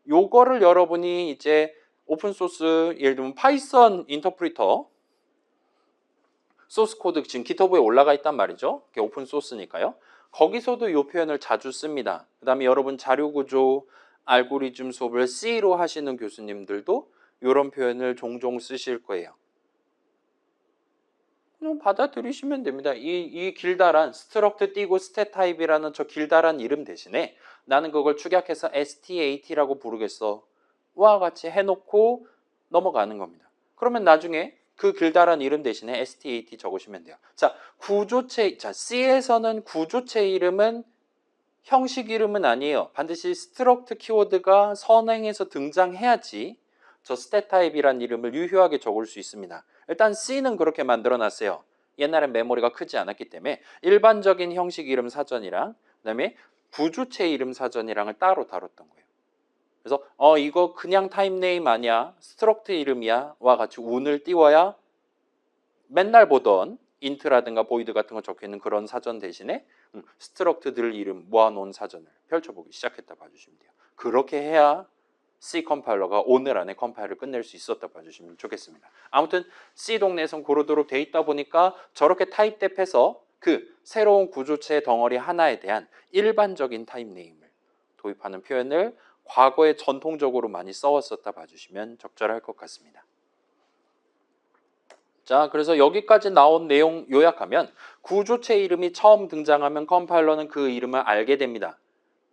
요거를 여러분이 이제 오픈소스 예를 들면 파이썬 인터프리터 소스 코드 지금 기터브에 올라가 있단 말이죠. 그게 오픈소스니까요. 거기서도 이 표현을 자주 씁니다. 그 다음에 여러분 자료구조, 알고리즘 수업을 C로 하시는 교수님들도 이런 표현을 종종 쓰실 거예요. 그냥 받아들이시면 됩니다. 이 길다란 스트럭트 띄고 스탯 타입이라는 저 길다란 이름 대신에 나는 그걸 축약해서 STAT라고 부르겠어 와 같이 해놓고 넘어가는 겁니다. 그러면 나중에 그 길다란 이름 대신에 stat 적으시면 돼요. 자, 구조체, 자, C에서는 구조체 이름은 형식 이름은 아니에요. 반드시 struct 키워드가 선행에서 등장해야지 저 stat type이란 이름을 유효하게 적을 수 있습니다. 일단 C는 그렇게 만들어 놨어요. 옛날엔 메모리가 크지 않았기 때문에 일반적인 형식 이름 사전이랑 그다음에 구조체 이름 사전이랑을 따로 다뤘던 거예요. 그래서 이거 그냥 타입 네임 아니야, 스트럭트 이름이야 와 같이 운을 띄워야 맨날 보던 인트라든가 보이드 같은 거 적혀있는 그런 사전 대신에 스트럭트들 이름 모아놓은 사전을 펼쳐보기 시작했다 봐주시면 돼요. 그렇게 해야 C 컴파일러가 오늘 안에 컴파일을 끝낼 수 있었다 봐주시면 좋겠습니다. 아무튼 C 동네에선 고르도록 돼 있다 보니까 저렇게 타입 뎁해서 그 새로운 구조체 덩어리 하나에 대한 일반적인 타입 네임을 도입하는 표현을 과거에 전통적으로 많이 써왔었다 봐주시면 적절할 것 같습니다. 자, 그래서 여기까지 나온 내용 요약하면 구조체 이름이 처음 등장하면 컴파일러는 그 이름을 알게 됩니다.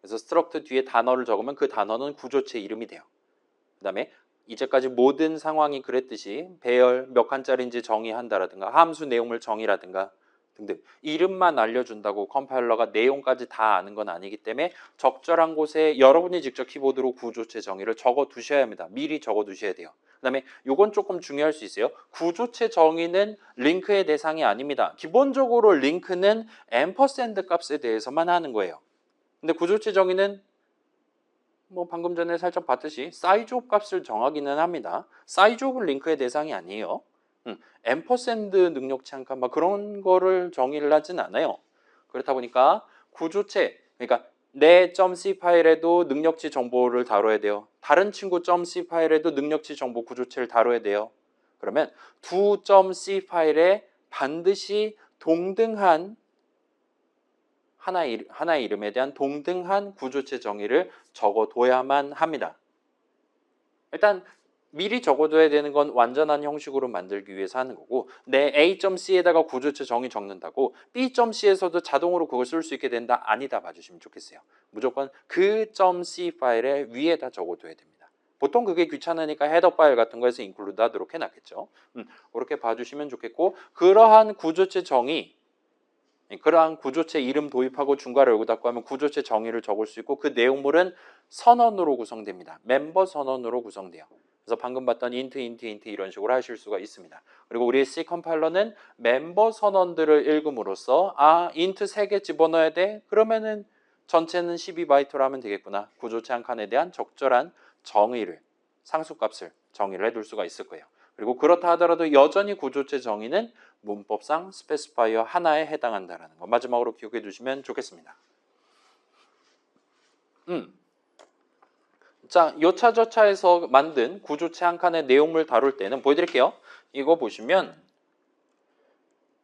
그래서 struct 뒤에 단어를 적으면 그 단어는 구조체 이름이 돼요. 그 다음에 이제까지 모든 상황이 그랬듯이 배열 몇 칸짜리인지 정의한다라든가 함수 내용을 정의라든가 등등 이름만 알려준다고 컴파일러가 내용까지 다 아는 건 아니기 때문에 적절한 곳에 여러분이 직접 키보드로 구조체 정의를 적어 두셔야 합니다. 미리 적어 두셔야 돼요. 그 다음에 이건 조금 중요할 수 있어요. 구조체 정의는 링크의 대상이 아닙니다. 기본적으로 링크는 앰퍼샌드 값에 대해서만 하는 거예요. 근데 구조체 정의는 뭐 방금 전에 살짝 봤듯이 사이즈 옵 값을 정하기는 합니다. 사이즈 옵은 링크의 대상이 아니에요. 앰퍼샌드 능력치 한 칸 막 그런 거를 정의를 하진 않아요. 그렇다 보니까 구조체, 그러니까 내 .c 파일에도 능력치 정보를 다뤄야 돼요. 다른 친구 .c 파일에도 능력치 정보 구조체를 다뤄야 돼요. 그러면 두 .c 파일에 반드시 동등한 하나의 이름에 대한 동등한 구조체 정의를 적어둬야만 합니다. 일단 미리 적어둬야 되는 건 완전한 형식으로 만들기 위해서 하는 거고 내 A.C에다가 구조체 정의 적는다고 B.C에서도 자동으로 그걸 쓸 수 있게 된다? 아니다 봐주시면 좋겠어요. 무조건 그 .C 파일에 위에다 적어둬야 됩니다. 보통 그게 귀찮으니까 헤더 파일 같은 거에서 인클루드 하도록 해놨겠죠. 그렇게 봐주시면 좋겠고 그러한 구조체 정의 그러한 구조체 이름 도입하고 중괄호 열고 닫고 하면 구조체 정의를 적을 수 있고 그 내용물은 선언으로 구성됩니다. 멤버 선언으로 구성돼요. 그래서 방금 봤던 인트 이런 식으로 하실 수가 있습니다. 그리고 우리 C 컴파일러는 멤버 선언들을 읽음으로써 인트 3개 집어넣어야 돼? 그러면은 전체는 12바이트로 하면 되겠구나. 구조체 한 칸에 대한 적절한 정의를 상수값을 정의를 해둘 수가 있을 거예요. 그리고 그렇다 하더라도 여전히 구조체 정의는 문법상 스페시파이어 하나에 해당한다는 거 마지막으로 기억해 두시면 좋겠습니다. 자, 요차저차에서 만든 구조체 한 칸의 내용물 다룰 때는 보여드릴게요. 이거 보시면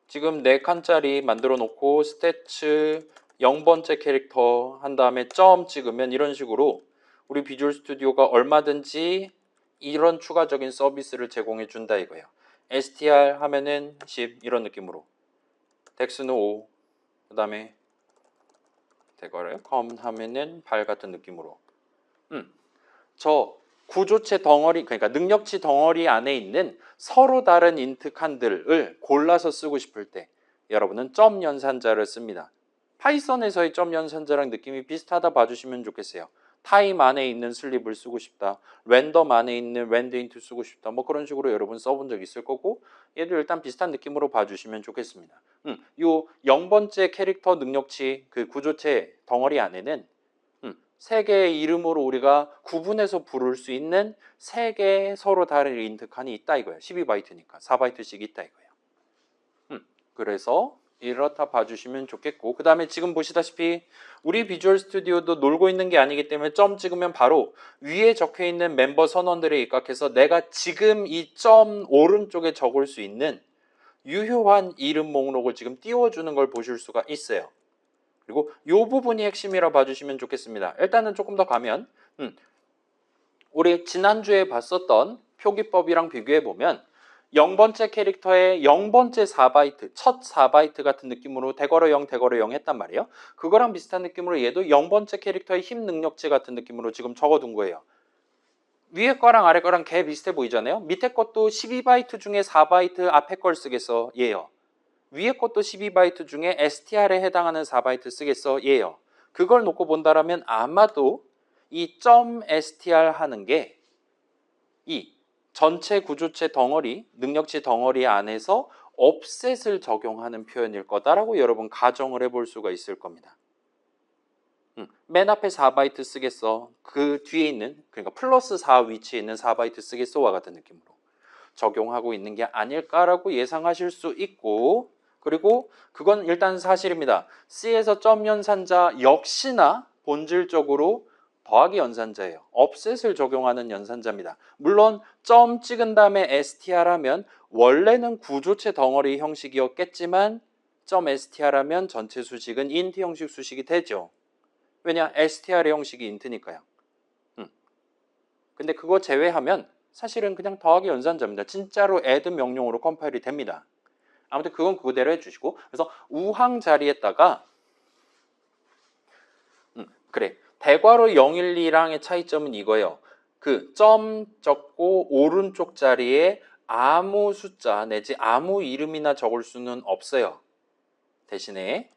지금 4칸짜리 만들어 놓고 스태츠 0번째 캐릭터 한 다음에 점 찍으면 이런 식으로 우리 비주얼 스튜디오가 얼마든지 이런 추가적인 서비스를 제공해 준다 이거예요. str 하면은 10 이런 느낌으로 덱스는 5 그 다음에 대괄호 com 하면은 8 같은 느낌으로 저 구조체 덩어리 그러니까 능력치 덩어리 안에 있는 서로 다른 인트 칸들을 골라서 쓰고 싶을 때 여러분은 점 연산자를 씁니다. 파이썬에서의 점 연산자랑 느낌이 비슷하다 봐주시면 좋겠어요. 타임 안에 있는 슬립을 쓰고 싶다. 랜덤 안에 있는 랜드 인트 쓰고 싶다. 뭐 그런 식으로 여러분 써본 적 있을 거고 얘도 일단 비슷한 느낌으로 봐주시면 좋겠습니다. 요 0번째 캐릭터 능력치 그 구조체 덩어리 안에는 3개의 이름으로 우리가 구분해서 부를 수 있는 3개의 서로 다른 인트 칸이 있다 이거예요. 12바이트니까 4바이트씩 있다 이거예요. 그래서 이렇다 봐주시면 좋겠고 그 다음에 지금 보시다시피 우리 비주얼 스튜디오도 놀고 있는 게 아니기 때문에 점 찍으면 바로 위에 적혀있는 멤버 선언들에 입각해서 내가 지금 이 점 오른쪽에 적을 수 있는 유효한 이름 목록을 지금 띄워주는 걸 보실 수가 있어요. 그리고 이 부분이 핵심이라 봐주시면 좋겠습니다. 일단은 조금 더 가면 우리 지난주에 봤었던 표기법이랑 비교해보면 0번째 캐릭터의 0번째 4바이트, 첫 4바이트 같은 느낌으로 대괄호 0, 대괄호 0 했단 말이에요. 그거랑 비슷한 느낌으로 얘도 0번째 캐릭터의 힘 능력치 같은 느낌으로 지금 적어둔 거예요. 위에 거랑 아래 거랑 개 비슷해 보이잖아요. 밑에 것도 12바이트 중에 4바이트 앞에 걸 쓰겠어? 얘요. 위에 것도 12바이트 중에 str에 해당하는 4바이트 쓰겠어? 얘요. 그걸 놓고 본다라면 아마도 이 .str 하는 게 이 전체 구조체 덩어리, 능력치 덩어리 안에서 offset을 적용하는 표현일 거다라고 여러분 가정을 해볼 수가 있을 겁니다. 맨 앞에 4바이트 쓰겠어. 그 뒤에 있는, 그러니까 플러스 4 위치에 있는 4바이트 쓰겠어와 같은 느낌으로 적용하고 있는 게 아닐까라고 예상하실 수 있고, 그리고 그건 일단 사실입니다. C에서 점 연산자 역시나 본질적으로 더하기 연산자예요. offset을 적용하는 연산자입니다. 물론 점 찍은 다음에 str 하면 원래는 구조체 덩어리 형식이었겠지만 점 str 하면 전체 수식은 int 형식 수식이 되죠. 왜냐? str의 형식이 int니까요. 근데 그거 제외하면 사실은 그냥 더하기 연산자입니다. 진짜로 add 명령으로 컴파일이 됩니다. 아무튼 그건 그대로 해주시고, 그래서 우항 자리에다가 그래, 대괄호 012랑의 차이점은 이거예요. 그 점 적고 오른쪽 자리에 아무 숫자 내지 아무 이름이나 적을 수는 없어요. 대신에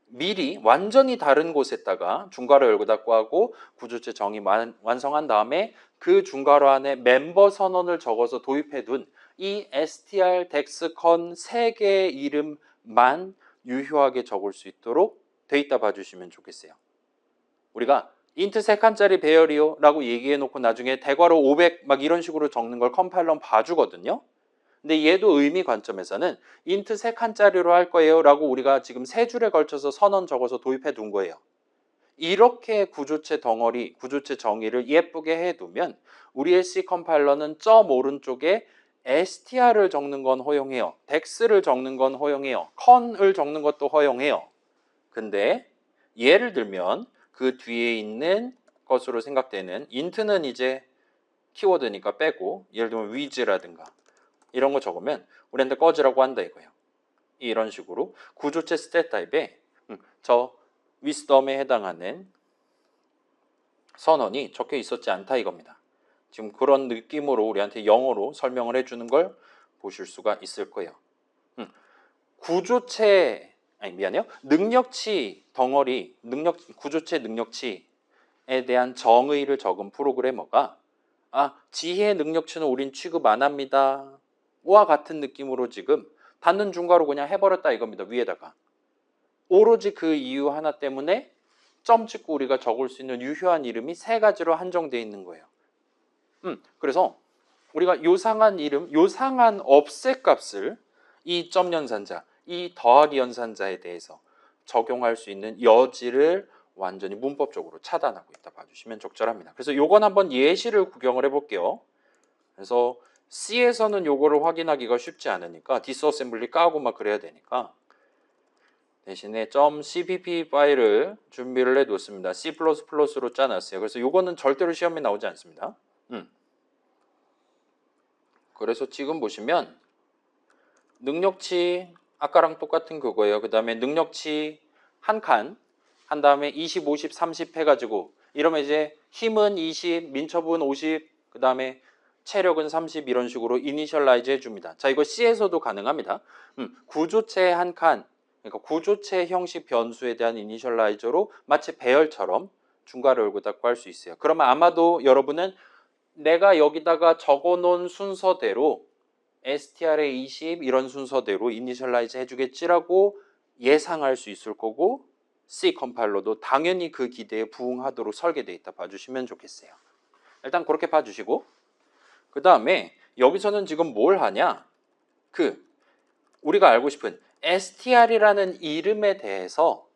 미리 완전히 다른 곳에다가 중괄호 열고 닫고 하고 구조체 정의 완성한 다음에 그 중괄호 안에 멤버 선언을 적어서 도입해 둔 이 str, dex, con 3개의 이름만 유효하게 적을 수 있도록 돼 있다 봐주시면 좋겠어요. 우리가 int 3칸짜리 배열이요 라고 얘기해 놓고 나중에 대괄호 500 막 이런 식으로 적는 걸 컴파일러는 봐주거든요. 근데 얘도 의미 관점에서는 int 3칸짜리로 할 거예요 라고 우리가 지금 3줄에 걸쳐서 선언 적어서 도입해 둔 거예요. 이렇게 구조체 덩어리, 구조체 정의를 예쁘게 해두면 우리의 C 컴파일러는 점 오른쪽에 str를 적는 건 허용해요. dex를 적는 건 허용해요. con을 적는 것도 허용해요. 근데 예를 들면 그 뒤에 있는 것으로 생각되는 int는 이제 키워드니까 빼고, 예를 들면 with라든가 이런 거 적으면 우리한테 꺼지라고 한다 이거예요. 이런 식으로 구조체 스탯 타입에 저 wisdom에 해당하는 선언이 적혀 있었지 않다 이겁니다. 지금 그런 느낌으로 우리한테 영어로 설명을 해주는 걸 보실 수가 있을 거예요. 구조체, 아니 미안해요. 능력치 덩어리, 구조체 능력치에 대한 정의를 적은 프로그래머가 지혜 능력치는 우린 취급 안 합니다. 와 같은 느낌으로 지금 닫는 중괄호 그냥 해버렸다 이겁니다. 위에다가. 오로지 그 이유 하나 때문에 점 찍고 우리가 적을 수 있는 유효한 이름이 3가지로 한정되어 있는 거예요. 그래서 우리가 요상한 이름, 요상한 offset 값을 이 점 연산자, 이 더하기 연산자에 대해서 적용할 수 있는 여지를 완전히 문법적으로 차단하고 있다 봐주시면 적절합니다. 그래서 요건 한번 예시를 구경을 해볼게요. 그래서 C에서는 요거를 확인하기가 쉽지 않으니까 디스어셈블리 까고 막 그래야 되니까 대신에 .cpp 파일을 준비를 해뒀습니다. C++로 짜놨어요. 그래서 요거는 절대로 시험에 나오지 않습니다. 그래서 지금 보시면 능력치 아까랑 똑같은 그거예요. 그 다음에 능력치 한 칸 한 다음에 20, 50, 30 해가지고 이러면 이제 힘은 20, 민첩은 50, 그 다음에 체력은 30 이런 식으로 이니셜라이즈 해줍니다. 자, 이거 C에서도 가능합니다. 구조체 한 칸, 그러니까 구조체 형식 변수에 대한 이니셜라이저로 마치 배열처럼 중괄호 열고 닫고 할 수 있어요. 그러면 아마도 여러분은 내가 여기다가 적어놓은 순서대로 str에 20 이런 순서대로 이니셜라이즈 해주겠지라고 예상할 수 있을 거고, C 컴파일러도 당연히 그 기대에 부응하도록 설계되어 있다 봐주시면 좋겠어요. 일단 그렇게 봐주시고, 그 다음에 여기서는 지금 뭘 하냐, 우리가 알고 싶은 str이라는 이름에 대해서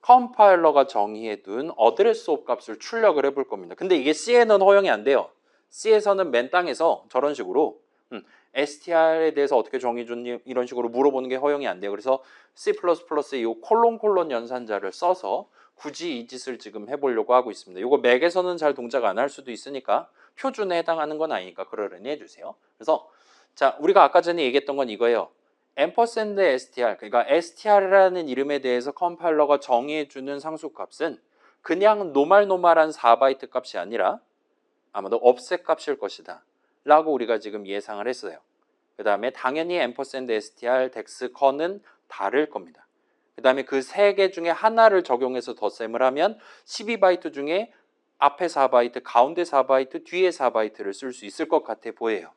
컴파일러가 정의해둔 어드레스 옵 값을 출력을 해볼 겁니다. 근데 이게 C에는 허용이 안 돼요. C에서는 맨 땅에서 저런 식으로 str에 대해서 어떻게 정의줬니 이런 식으로 물어보는 게 허용이 안 돼요. 그래서 C++의 이 콜론 연산자를 써서 굳이 이 짓을 지금 해보려고 하고 있습니다. 이거 맥에서는 잘 동작 안 할 수도 있으니까 표준에 해당하는 건 아니니까 그러려니 해주세요. 그래서 자, 우리가 아까 전에 얘기했던 건 이거예요. $str, 그러니까 str이라는 이름에 대해서 컴파일러가 정의해주는 상수값은 그냥 노말한 4바이트 값이 아니라 아마도 offset 값일 것이다 라고 우리가 지금 예상을 했어요. 그 다음에 당연히 ampersand str, dex, con은 다를 겁니다. 그 다음에 그 세 개 중에 하나를 적용해서 덧셈을 하면 12바이트 중에 앞에 4바이트, 가운데 4바이트, 뒤에 4바이트를 쓸 수 있을 것 같아 보여요.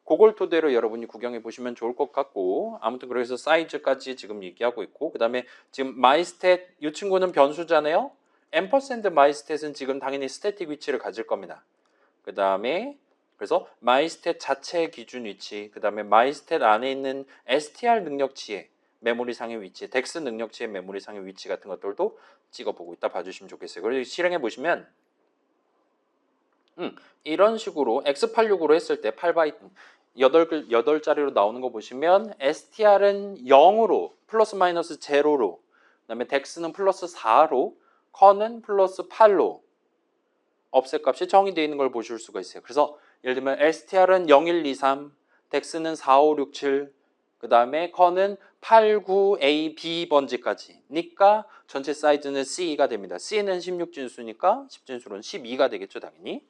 그걸 토대로 여러분이 구경해 보시면 좋을 것 같고, 아무튼 그래서 사이즈까지 지금 얘기하고 있고, 그 다음에 지금 마이스탯 이 친구는 변수잖아요. ampersand 마이스탯은 지금 당연히 스태틱 위치를 가질 겁니다. 그 다음에 그래서 마이스탯 자체의 기준 위치, 그 다음에 마이스탯 안에 있는 str 능력치의 메모리상의 위치, 덱스 능력치의 메모리상의 위치 같은 것들도 찍어보고 있다 봐주시면 좋겠어요. 그리고 실행해 보시면 이런 식으로 x86으로 했을 때 8바이트 8자리로 나오는 거 보시면 str은 0으로 플러스 마이너스 제로로, 그 다음에 덱스는 플러스 4로, 컨은 플러스 8로 offset 값이 정의되어 있는 걸 보실 수가 있어요. 그래서 예를 들면 str은 0, 1, 2, 3, 덱스는 4, 5, 6, 7, 그 다음에 컨은 8, 9, A, B 번지까지 니까 전체 사이즈는 C가 됩니다. C는 16진수니까 10진수로는 12가 되겠죠, 당연히.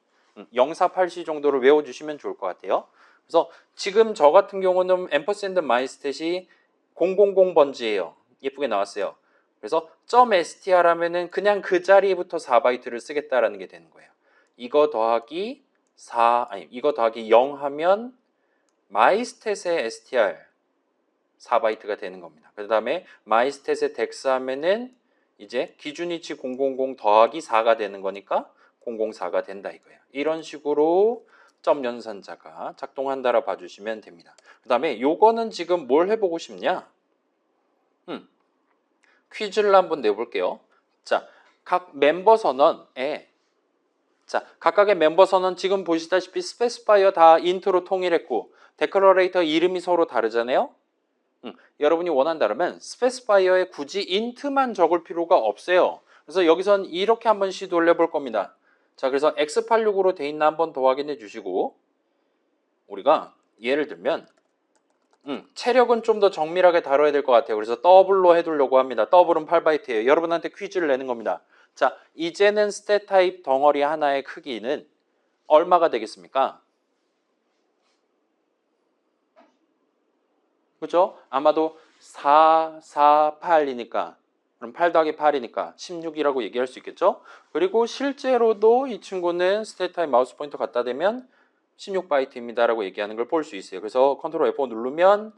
048C 정도를 외워주시면 좋을 것 같아요. 그래서 지금 저 같은 경우는 ampersand 마이스탯이 000 번지예요. 예쁘게 나왔어요. 그래서 .str 하면은 그냥 그 자리부터 4바이트를 쓰겠다라는 게 되는 거예요. 이거 더하기 0 하면 마이스탯의 str 4바이트가 되는 겁니다. 그 다음에 마이스탯의 dex 하면은 이제 기준위치 000 더하기 4가 되는 거니까 004가 된다 이거예요. 이런 식으로 점 연산자가 작동한다라 봐주시면 됩니다. 그 다음에 요거는 지금 뭘 해보고 싶냐? 퀴즈를 한번 내볼게요. 자, 각 멤버 선언에 각각의 멤버 선언 지금 보시다시피 스페시파이어 다 인트로 통일했고 데클러레이터 이름이 서로 다르잖아요. 여러분이 원한다면 스페시파이어에 굳이 int만 적을 필요가 없어요. 그래서 여기선 이렇게 한번 시도를 해볼 겁니다. 자, 그래서 x86으로 돼 있나 한번 더 확인해 주시고, 우리가 예를 들면 체력은 좀 더 정밀하게 다뤄야 될 것 같아요. 그래서 더블로 해두려고 합니다. 더블은 8바이트예요. 여러분한테 퀴즈를 내는 겁니다. 자, 이제는 스탯 타입 덩어리 하나의 크기는 얼마가 되겠습니까? 그죠? 아마도 4, 4, 8이니까 그럼 8 더하기 8이니까 16이라고 얘기할 수 있겠죠? 그리고 실제로도 이 친구는 스탯 타입 마우스 포인터 갖다 대면 16바이트입니다 라고 얘기하는 걸 볼 수 있어요. 그래서 컨트롤 F5 누르면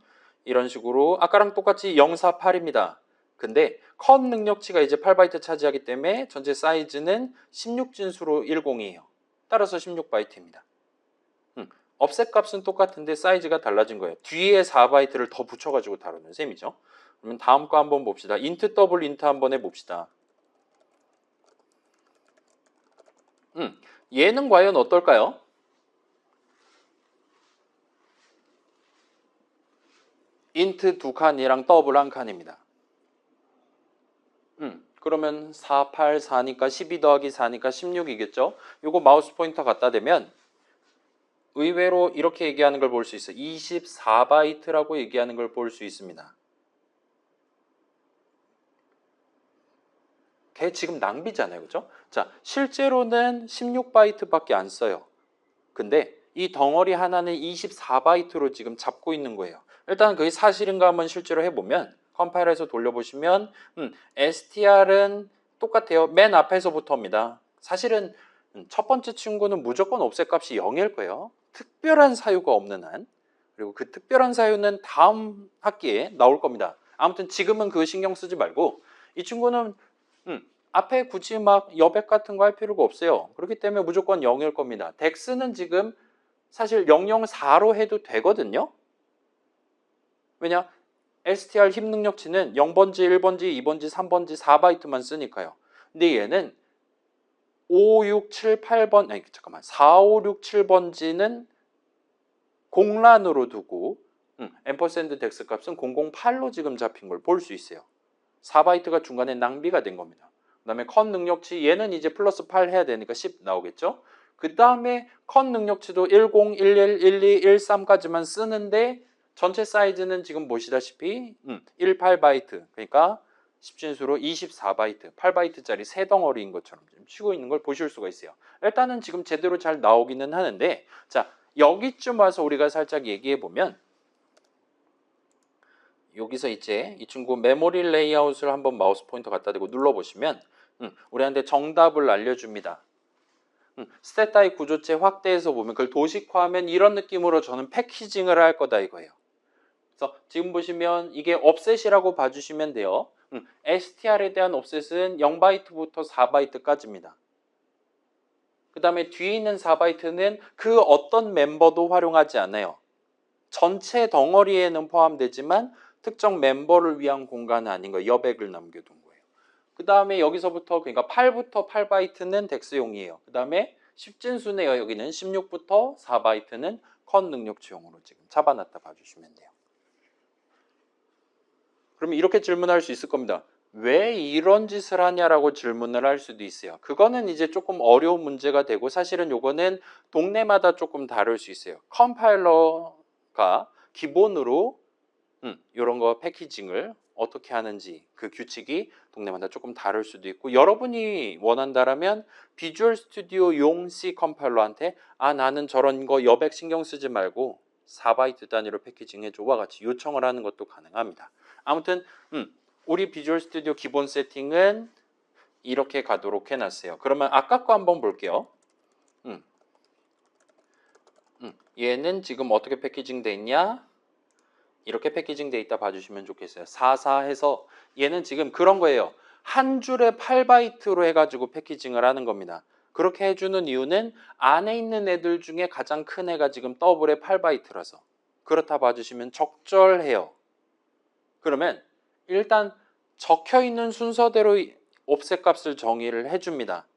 이런 식으로 아까랑 똑같이 048입니다. 근데 컨 능력치가 이제 8바이트 차지하기 때문에 전체 사이즈는 16진수로 10이에요. 따라서 16바이트입니다. offset 값은 똑같은데 사이즈가 달라진 거예요. 뒤에 4바이트를 더 붙여가지고 다루는 셈이죠. 그러면 다음 거 한번 봅시다. int 더블 int 한번 해봅시다. 얘는 과연 어떨까요? int 2칸이랑 더블 1칸입니다. 그러면 4, 8, 4니까 12 더하기 4니까 16이겠죠? 요거 마우스 포인터 갖다 대면 의외로 이렇게 얘기하는 걸 볼 수 있어요. 24바이트라고 얘기하는 걸 볼 수 있습니다. 걔 지금 낭비잖아요. 그죠? 자, 실제로는 16바이트밖에 안 써요. 근데 이 덩어리 하나는 24바이트로 지금 잡고 있는 거예요. 일단 그게 사실인가 한번 실제로 해보면 컴파일해서 돌려보시면 str은 똑같아요. 맨 앞에서부터입니다. 사실은 첫 번째 친구는 무조건 offset 값이 0일 거예요. 특별한 사유가 없는 한. 그리고 그 특별한 사유는 다음 학기에 나올 겁니다. 아무튼 지금은 그거 신경 쓰지 말고 이 친구는 앞에 굳이 막 여백 같은 거 할 필요가 없어요. 그렇기 때문에 무조건 0일 겁니다. 덱스는 지금 사실 004로 해도 되거든요. 왜냐? str 힘 능력치는 0번지, 1번지, 2번지, 3번지, 4바이트만 쓰니까요. 근데 얘는 5, 6, 7, 8번, 아니 잠깐만, 4, 5, 6, 7번지는 공란으로 두고 ampersand dex 값은 008로 지금 잡힌 걸 볼 수 있어요. 4바이트가 중간에 낭비가 된 겁니다. 그 다음에 컨 능력치 얘는 이제 플러스 8 해야 되니까 10 나오겠죠. 그 다음에 컨 능력치도 10, 11, 12, 13까지만 쓰는데 전체 사이즈는 지금 보시다시피 18바이트 그러니까 10진수로 24바이트, 8바이트짜리 세 덩어리인 것처럼 지금 치고 있는 걸 보실 수가 있어요. 일단은 지금 제대로 잘 나오기는 하는데, 자, 여기쯤 와서 우리가 살짝 얘기해 보면, 여기서 이제 이 친구 메모리 레이아웃을 한번 마우스 포인터 갖다 대고 눌러보시면 우리한테 정답을 알려줍니다. 스탯다이 구조체 확대해서 보면 그걸 도식화하면 이런 느낌으로 저는 패키징을 할 거다 이거예요. 그래서 지금 보시면 이게 옵셋이라고 봐주시면 돼요. STR에 대한 옵셋은 0바이트부터 4바이트까지입니다. 그 다음에 뒤에 있는 4바이트는 그 어떤 멤버도 활용하지 않아요. 전체 덩어리에는 포함되지만 특정 멤버를 위한 공간은 아닌 거예요. 여백을 남겨둔 거예요. 그 다음에 여기서부터 그러니까 8부터 8바이트는 덱스용이에요. 그 다음에 10진수네요. 여기는 16부터 4바이트는 컨 능력치용으로 지금 잡아놨다 봐주시면 돼요. 그러면 이렇게 질문할 수 있을 겁니다. 왜 이런 짓을 하냐라고 질문을 할 수도 있어요. 그거는 이제 조금 어려운 문제가 되고 사실은 요거는 동네마다 조금 다를 수 있어요. 컴파일러가 기본으로 이런 거 패키징을 어떻게 하는지 그 규칙이 동네마다 조금 다를 수도 있고 여러분이 원한다라면 비주얼 스튜디오 용 C 컴파일러한테 나는 저런 거 여백 신경 쓰지 말고 4바이트 단위로 패키징 해줘와 같이 요청을 하는 것도 가능합니다. 아무튼 우리 비주얼 스튜디오 기본 세팅은 이렇게 가도록 해놨어요. 그러면 아까 거 한번 볼게요. 얘는 지금 어떻게 패키징 돼 있냐? 이렇게 패키징 돼 있다 봐주시면 좋겠어요. 44 해서 얘는 지금 그런 거예요. 한 줄에 8바이트로 해가지고 패키징을 하는 겁니다. 그렇게 해주는 이유는 안에 있는 애들 중에 가장 큰 애가 지금 더블의 8바이트라서 그렇다 봐주시면 적절해요. 그러면 일단 적혀있는 순서대로 옵셋 값을 정의를 해줍니다.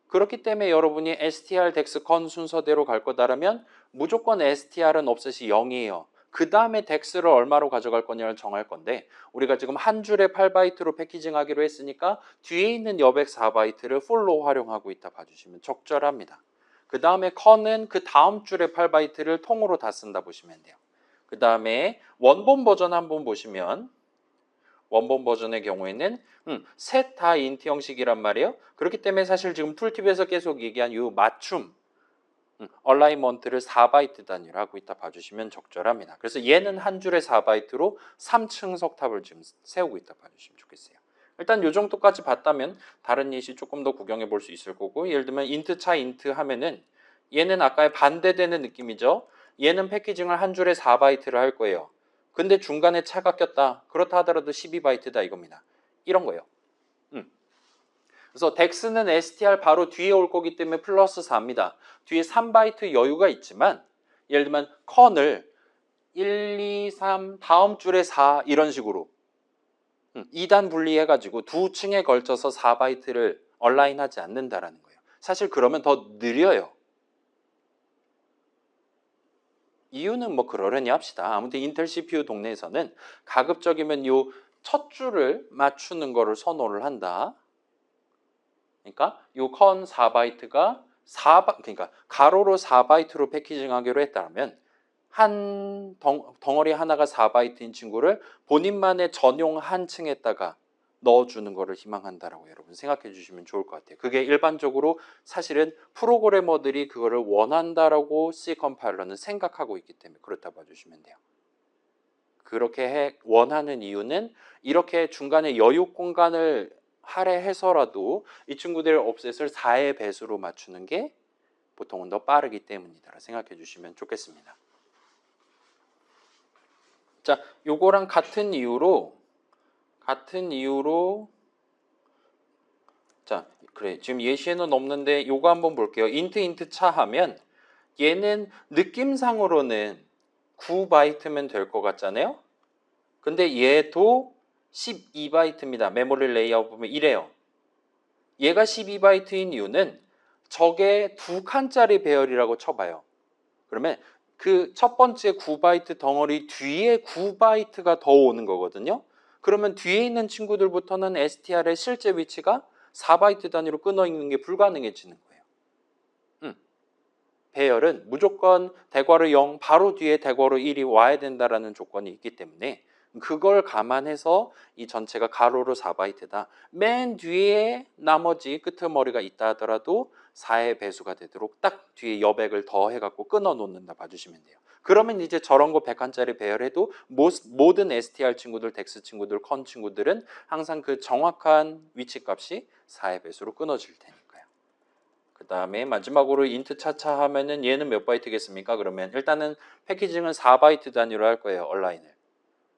그렇기 때문에 여러분이 str dexcon 순서대로 갈 거다라면 무조건 str은 옵셋이 0이에요. 그 다음에 dex를 얼마로 가져갈 거냐를 정할 건데 우리가 지금 한 줄에 8바이트로 패키징 하기로 했으니까 뒤에 있는 여백 4바이트를 풀로 활용하고 있다 봐주시면 적절합니다. 그 다음에 con은 그 다음 줄에 8바이트를 통으로 다 쓴다 보시면 돼요. 그 다음에 원본 버전 한번 보시면 원본 버전의 경우에는 셋 다 인트 형식이란 말이에요. 그렇기 때문에 사실 지금 툴팁에서 계속 얘기한 이 맞춤 얼라이먼트를 4바이트 단위로 하고 있다 봐주시면 적절합니다. 그래서 얘는 한 줄에 4바이트로 3층 석탑을 지금 세우고 있다 봐주시면 좋겠어요. 일단 이 정도까지 봤다면 다른 예시 조금 더 구경해 볼 수 있을 거고 예를 들면 인트 차 인트 하면은 얘는 아까의 반대되는 느낌이죠. 얘는 패키징을 한 줄에 4바이트를 할 거예요. 근데 중간에 차가 꼈다. 그렇다 하더라도 12바이트다 이겁니다. 이런 거예요. 그래서 덱스는 str 바로 뒤에 올 거기 때문에 플러스 4입니다. 뒤에 3바이트 여유가 있지만 예를 들면 컨을 1, 2, 3 다음 줄에 4 이런 식으로 2단 분리해가지고 두 층에 걸쳐서 4바이트를 얼라인하지 않는다라는 거예요. 사실 그러면 더 느려요. 이유는 뭐 그러려니 합시다. 아무튼 인텔 CPU 동네에서는 가급적이면 요 첫 줄을 맞추는 거를 선호를 한다. 그러니까 요 컨 4바이트가 그러니까 가로로 4바이트로 패키징하기로 했다면 한 덩어리 하나가 4바이트인 친구를 본인만의 전용 한 층에다가 넣어주는 것을 희망한다라고 여러분 생각해 주시면 좋을 것 같아요. 그게 일반적으로 사실은 프로그래머들이 그거를 원한다라고 C 컴파일러는 생각하고 있기 때문에 그렇다 봐주시면 돼요. 그렇게 원하는 이유는 이렇게 중간에 여유 공간을 할애해서라도 이 친구들의 옵셋을 4의 배수로 맞추는 게 보통은 더 빠르기 때문이다 생각해 주시면 좋겠습니다. 자, 요거랑 같은 이유로 자, 그래 지금 예시에는 없는데 요거 한번 볼게요. 인트 차 하면 얘는 느낌상으로는 9바이트면 될 것 같잖아요. 근데 얘도 12바이트입니다. 메모리 레이아웃 보면 이래요. 얘가 12바이트인 이유는 저게 두 칸짜리 배열이라고 쳐봐요. 그러면 그 첫 번째 9바이트 덩어리 뒤에 9바이트가 더 오는 거거든요. 그러면 뒤에 있는 친구들부터는 str의 실제 위치가 4바이트 단위로 끊어 있는 게 불가능해지는 거예요. 배열은 무조건 대괄호 0 바로 뒤에 대괄호 1이 와야 된다라는 조건이 있기 때문에 그걸 감안해서 이 전체가 가로로 4바이트다. 맨 뒤에 나머지 끄트머리가 있다 하더라도 4의 배수가 되도록 딱 뒤에 여백을 더 해갖고 끊어 놓는다 봐주시면 돼요. 그러면 이제 저런 거 100칸짜리 배열해도 모든 str 친구들, 덱스 친구들, 컨 친구들은 항상 그 정확한 위치값이 4의 배수로 끊어질 테니까요. 그 다음에 마지막으로 인트 차차 하면은 얘는 몇 바이트겠습니까? 그러면 일단은 패키징은 4바이트 단위로 할 거예요. 얼라인을.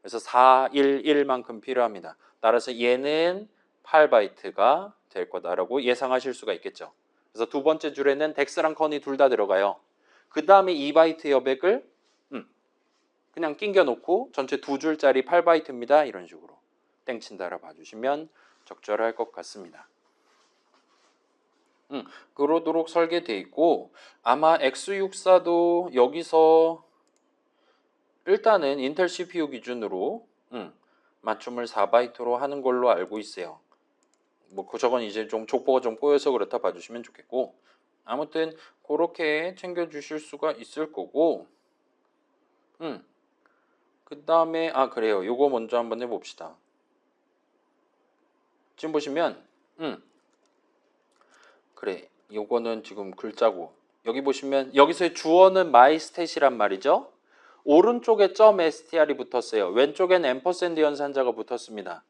그래서 411만큼 필요합니다. 따라서 얘는 8바이트가 될 거다라고 예상하실 수가 있겠죠. 그래서 두 번째 줄에는 덱스랑 컨이 둘 다 들어가요. 그 다음에 2바이트 여백을 그냥 낑겨 놓고 전체 두 줄짜리 8바이트입니다. 이런 식으로 땡친다라 봐주시면 적절할 것 같습니다. 그러도록 설계되어 있고 아마 X64도 여기서 일단은 인텔 CPU 기준으로 맞춤을 4바이트로 하는 걸로 알고 있어요. 뭐 저건 이제 좀 족보가 좀 꼬여서 그렇다 봐주시면 좋겠고 아무튼 그렇게 챙겨주실 수가 있을 거고 그 다음에 그래요. 요거 먼저 한번 해봅시다. 지금 보시면 그래 요거는 지금 글자고 여기 보시면 여기서의 주어는 myStat이란 말이죠. 오른쪽에 .str이 붙었어요. 왼쪽엔 앰퍼샌드 연산자가 붙었습니다.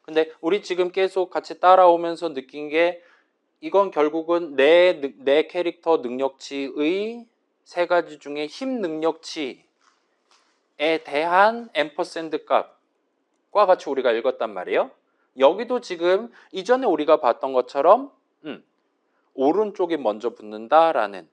근데 우리 지금 계속 같이 따라오면서 느낀 게 이건 결국은 내 캐릭터 능력치의 세 가지 중에 힘 능력치에 대한 앰퍼샌드 값과 같이 우리가 읽었단 말이에요. 여기도 지금 이전에 우리가 봤던 것처럼 오른쪽이 먼저 붙는다라는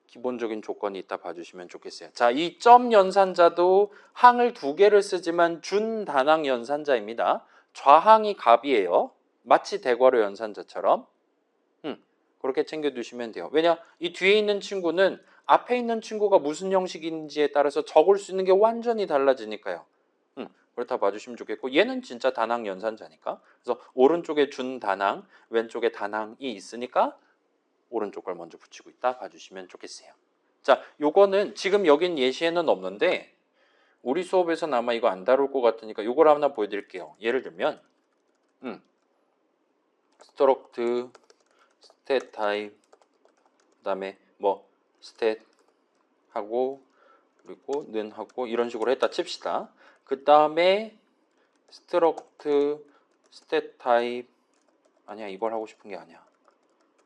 기본적인 조건이 있다 봐주시면 좋겠어요. 자, 이 점 연산자도 항을 두 개를 쓰지만 준단항 연산자입니다. 좌항이 갑이에요. 마치 대괄호 연산자처럼 그렇게 챙겨두시면 돼요. 왜냐? 이 뒤에 있는 친구는 앞에 있는 친구가 무슨 형식인지에 따라서 적을 수 있는 게 완전히 달라지니까요. 그렇다 봐주시면 좋겠고 얘는 진짜 단항 연산자니까 그래서 오른쪽에 준단항, 왼쪽에 단항이 있으니까 오른쪽 걸 먼저 붙이고 있다 봐주시면 좋겠어요. 자, 요거는 지금 여긴 예시에는 없는데 우리 수업에서는 아마 이거 안 다룰 것 같으니까 요걸 하나 보여드릴게요. 예를 들면 스트럭트, 스탯 타입, 그 다음에 뭐 스탯 하고 그리고 는 하고 이런 식으로 했다 칩시다. 그 다음에 스트럭트, 스탯 타입 아니야 이걸 하고 싶은 게 아니야.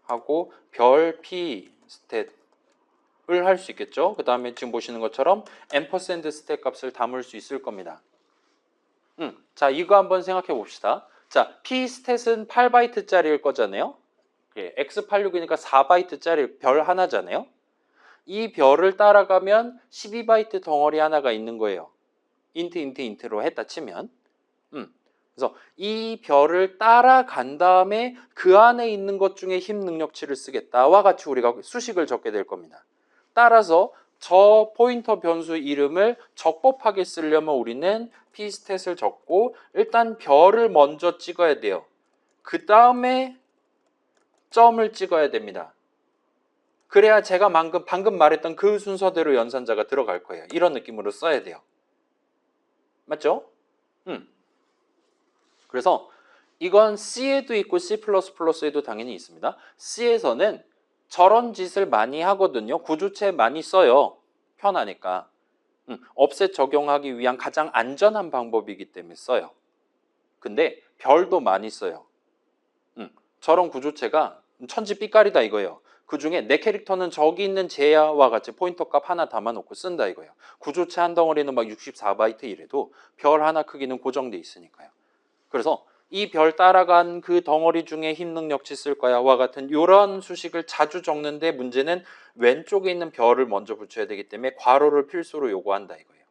하고 별 P 스탯을 할 수 있겠죠. 그 다음에 지금 보시는 것처럼 앰퍼샌드 스탯 값을 담을 수 있을 겁니다. 자 이거 한번 생각해 봅시다. 자 P 스탯은 8바이트짜리일 거잖아요. X86이니까 4바이트짜리 별 하나잖아요. 이 별을 따라가면 12바이트 덩어리 하나가 있는 거예요. 인트로 했다 치면 그래서 이 별을 따라간 다음에 그 안에 있는 것 중에 힘 능력치를 쓰겠다와 같이 우리가 수식을 적게 될 겁니다. 따라서 저 포인터 변수 이름을 적법하게 쓰려면 우리는 p스탯을 적고 일단 별을 먼저 찍어야 돼요. 그 다음에 점을 찍어야 됩니다. 그래야 제가 방금 말했던 그 순서대로 연산자가 들어갈 거예요. 이런 느낌으로 써야 돼요. 맞죠? 그래서 이건 C에도 있고 C++에도 당연히 있습니다. C에서는 저런 짓을 많이 하거든요. 구조체 많이 써요. 편하니까. offset 적용하기 위한 가장 안전한 방법이기 때문에 써요. 근데 별도 많이 써요. 저런 구조체가 천지 삐까리다 이거예요. 그 중에 내 캐릭터는 저기 있는 제야와 같이 포인터 값 하나 담아놓고 쓴다 이거예요. 구조체 한 덩어리는 막 64바이트 이래도 별 하나 크기는 고정돼 있으니까요. 그래서 이 별 따라간 그 덩어리 중에 힘 능력치 쓸 거야와 같은 이런 수식을 자주 적는데 문제는 왼쪽에 있는 별을 먼저 붙여야 되기 때문에 괄호를 필수로 요구한다 이거예요.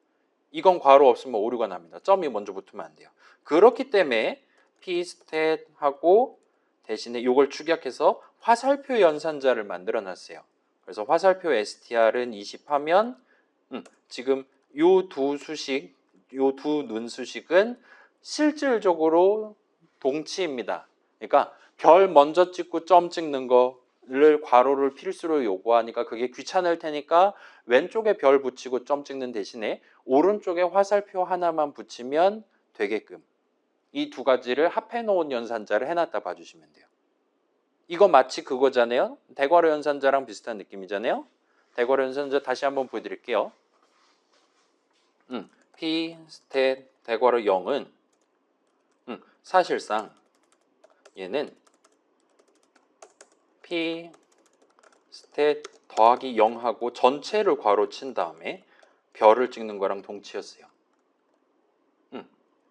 이건 괄호 없으면 오류가 납니다. 점이 먼저 붙으면 안 돼요. 그렇기 때문에 pstat하고 대신에 이걸 축약해서 화살표 연산자를 만들어 놨어요. 그래서 화살표 str은 20하면 지금 요 두 수식, 요 두 눈수식은 실질적으로 동치입니다. 그러니까 별 먼저 찍고 점 찍는 거 괄호를 필수로 요구하니까 그게 귀찮을 테니까 왼쪽에 별 붙이고 점 찍는 대신에 오른쪽에 화살표 하나만 붙이면 되게끔 이 두 가지를 합해 놓은 연산자를 해놨다 봐주시면 돼요. 이거 마치 그거잖아요. 대괄호 연산자랑 비슷한 느낌이잖아요. 대괄호 연산자 다시 한번 보여드릴게요. P 스탯 대괄호 0은 사실상 얘는 P 스탯 더하기 0하고 전체를 괄호 친 다음에 별을 찍는 거랑 동치였어요.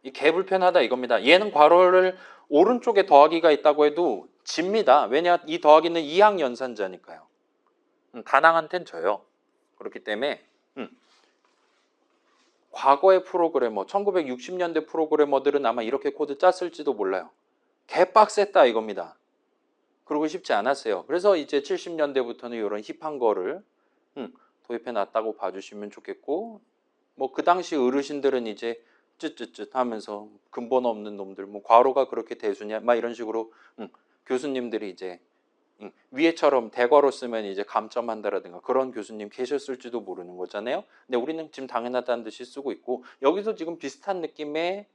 이 개불편하다 이겁니다. 얘는 괄호를 오른쪽에 더하기가 있다고 해도 집니다. 왜냐? 이 더하기는 이항 연산자니까요. 다낭한텐 져요. 그렇기 때문에 과거의 프로그래머, 1960년대 프로그래머들은 아마 이렇게 코드 짰을지도 몰라요. 개빡셌다 이겁니다. 그러고 싶지 않았어요. 그래서 이제 70년대부터는 이런 힙한 거를 도입해 놨다고 봐주시면 좋겠고, 뭐 그 당시 어르신들은 이제 쯧쯧쯧 하면서 근본 없는 놈들, 뭐 괄호가 그렇게 대수냐, 막 이런 식으로 교수님들이 이제 위에처럼 대괄호 쓰면 이제 감점한다라든가 그런 교수님 계셨을지도 모르는 거잖아요. 근데 우리는 지금 당연하다는 듯이 쓰고 있고, 여기서 지금 비슷한 느낌의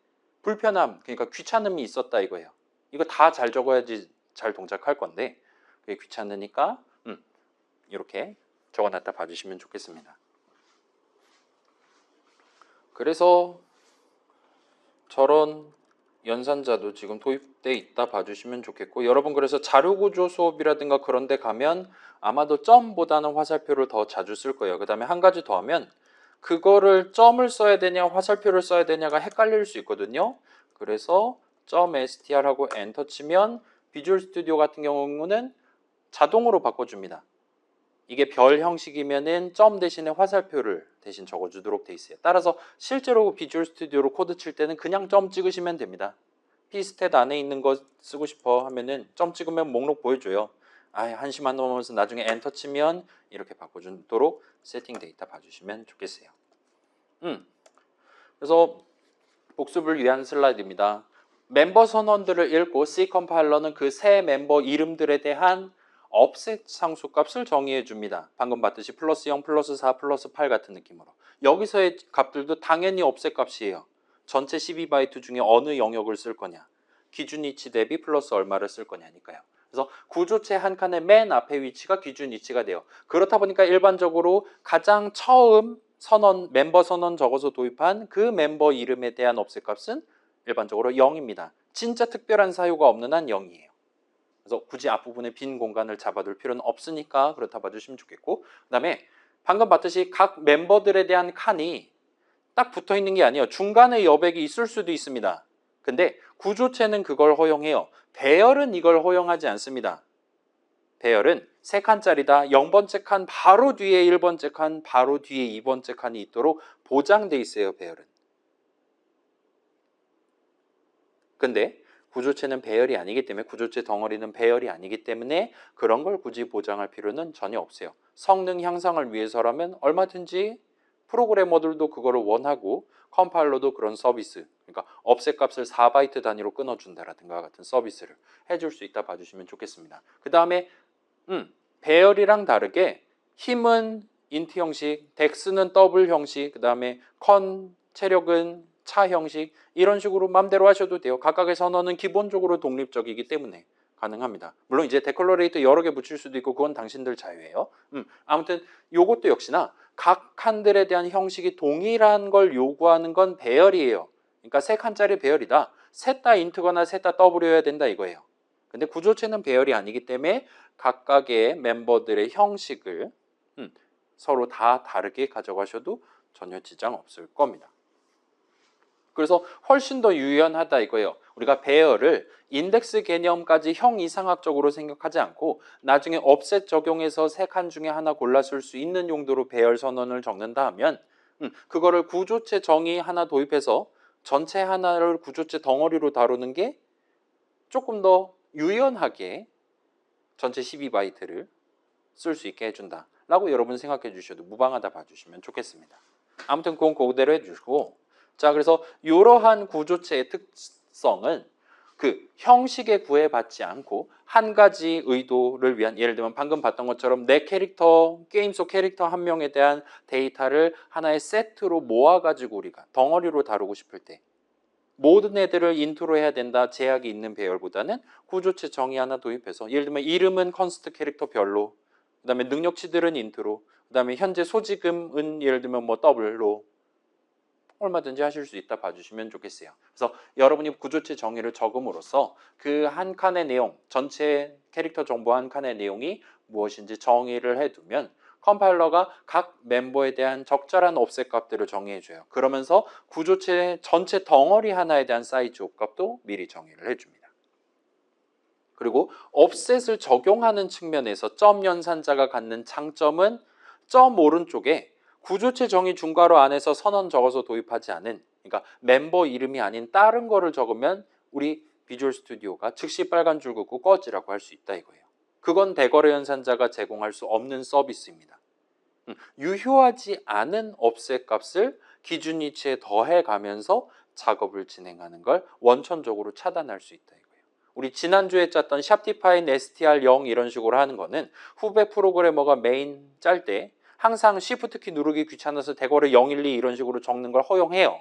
불편함, 그러니까 귀찮음이 있었다 이거예요. 이거 다 잘 적어야지 잘 동작할 건데 그게 귀찮으니까 이렇게 적어놨다 봐주시면 좋겠습니다. 그래서 저런 연산자도 지금 도입돼 있다 봐주시면 좋겠고, 여러분 그래서 자료구조 수업이라든가 그런 데 가면 아마도 점보다는 화살표를 더 자주 쓸 거예요. 그 다음에 한 가지 더 하면 그거를 점을 써야 되냐 화살표를 써야 되냐가 헷갈릴 수 있거든요. 그래서 .str하고 엔터 치면 비주얼 스튜디오 같은 경우는 자동으로 바꿔줍니다. 이게 별 형식이면은 점 대신에 화살표를 대신 적어주도록 돼 있어요. 따라서 실제로 비주얼 스튜디오로 코드 칠 때는 그냥 점 찍으시면 됩니다. P스탯 안에 있는 거 쓰고 싶어 하면은 점 찍으면 목록 보여줘요. 한시만 넘으면서 나중에 엔터 치면 이렇게 바꿔주도록 세팅 데이터 봐주시면 좋겠어요. 그래서 복습을 위한 슬라이드입니다. 멤버 선언들을 읽고 C 컴파일러는 그 새 멤버 이름들에 대한 offset 상수값을 정의해 줍니다. 방금 봤듯이 플러스 0, 플러스 4, 플러스 8 같은 느낌으로. 여기서의 값들도 당연히 offset 값이에요. 전체 12바이트 중에 어느 영역을 쓸 거냐. 기준 위치 대비 플러스 얼마를 쓸 거냐니까요. 그래서 구조체 한 칸의 맨 앞에 위치가 기준 위치가 돼요. 그렇다 보니까 일반적으로 가장 처음 멤버 선언 적어서 도입한 그 멤버 이름에 대한 offset 값은 일반적으로 0입니다. 진짜 특별한 사유가 없는 한 0이에요. 그래서 굳이 앞부분에 빈 공간을 잡아둘 필요는 없으니까 그렇다 봐주시면 좋겠고, 그 다음에 방금 봤듯이 각 멤버들에 대한 칸이 딱 붙어 있는 게 아니에요. 중간에 여백이 있을 수도 있습니다. 근데 구조체는 그걸 허용해요. 배열은 이걸 허용하지 않습니다. 배열은 3칸짜리다. 0번째 칸 바로 뒤에 1번째 칸, 바로 뒤에 2번째 칸이 있도록 보장돼 있어요. 배열은. 근데 구조체는 배열이 아니기 때문에, 구조체 덩어리는 배열이 아니기 때문에 그런 걸 굳이 보장할 필요는 전혀 없어요. 성능 향상을 위해서라면 얼마든지 프로그래머들도 그거를 원하고 컴파일러도 그런 서비스, 그러니까 offset 값을 4바이트 단위로 끊어준다라든가 같은 서비스를 해줄 수 있다 봐주시면 좋겠습니다. 그 다음에 배열이랑 다르게 힘은 인트 형식, 덱스는 더블 형식, 그 다음에 체력은 차 형식, 이런 식으로 마음대로 하셔도 돼요. 각각의 선언은 기본적으로 독립적이기 때문에 가능합니다. 물론 이제 데컬러레이터 여러 개 붙일 수도 있고 그건 당신들 자유예요. 아무튼 요것도 역시나 각 칸들에 대한 형식이 동일한 걸 요구하는 건 배열이에요. 그러니까 3칸짜리 배열이다. 셋 다 인트거나 셋 다 더블이어야 된다 이거예요. 근데 구조체는 배열이 아니기 때문에 각각의 멤버들의 형식을 서로 다 다르게 가져가셔도 전혀 지장 없을 겁니다. 그래서 훨씬 더 유연하다 이거예요. 우리가 배열을 인덱스 개념까지 형 이상학적으로 생각하지 않고 나중에 offset 적용해서 3칸 중에 하나 골라 쓸 수 있는 용도로 배열 선언을 적는다 하면 그거를 구조체 정의 하나 도입해서 전체 하나를 구조체 덩어리로 다루는 게 조금 더 유연하게 전체 12바이트를 쓸 수 있게 해준다 라고 여러분 생각해 주셔도 무방하다 봐주시면 좋겠습니다. 아무튼 그건 그대로 해주시고, 자, 그래서 이러한 구조체의 특성은 그 형식에 구애받지 않고 한 가지 의도를 위한, 예를 들면 방금 봤던 것처럼 내 캐릭터, 게임 속 캐릭터 한 명에 대한 데이터를 하나의 세트로 모아가지고 우리가 덩어리로 다루고 싶을 때 모든 애들을 인트로 해야 된다 제약이 있는 배열보다는 구조체 정의 하나 도입해서, 예를 들면 이름은 컨스트 캐릭터 별로, 그 다음에 능력치들은 인트로, 그 다음에 현재 소지금은 예를 들면 뭐 더블로 얼마든지 하실 수 있다 봐주시면 좋겠어요. 그래서 여러분이 구조체 정의를 적음으로써 그 한 칸의 내용, 전체 캐릭터 정보 한 칸의 내용이 무엇인지 정의를 해두면 컴파일러가 각 멤버에 대한 적절한 옵셋 값들을 정의해줘요. 그러면서 구조체 전체 덩어리 하나에 대한 사이즈 값도 미리 정의를 해줍니다. 그리고 옵셋을 적용하는 측면에서 점 연산자가 갖는 장점은 점 오른쪽에 구조체 정의 중괄호 안에서 선언 적어서 도입하지 않은, 그러니까 멤버 이름이 아닌 다른 거를 적으면 우리 비주얼 스튜디오가 즉시 빨간 줄 긋고 꺼지라고 할 수 있다 이거예요. 그건 대거래 연산자가 제공할 수 없는 서비스입니다. 유효하지 않은 옵셋 값을 기준 위치에 더해 가면서 작업을 진행하는 걸 원천적으로 차단할 수 있다 이거예요. 우리 지난주에 짰던 샵디파인 str0 이런 식으로 하는 거는 후배 프로그래머가 메인 짤 때 항상 Shift 키 누르기 귀찮아서 대괄호 012 이런 식으로 적는 걸 허용해요.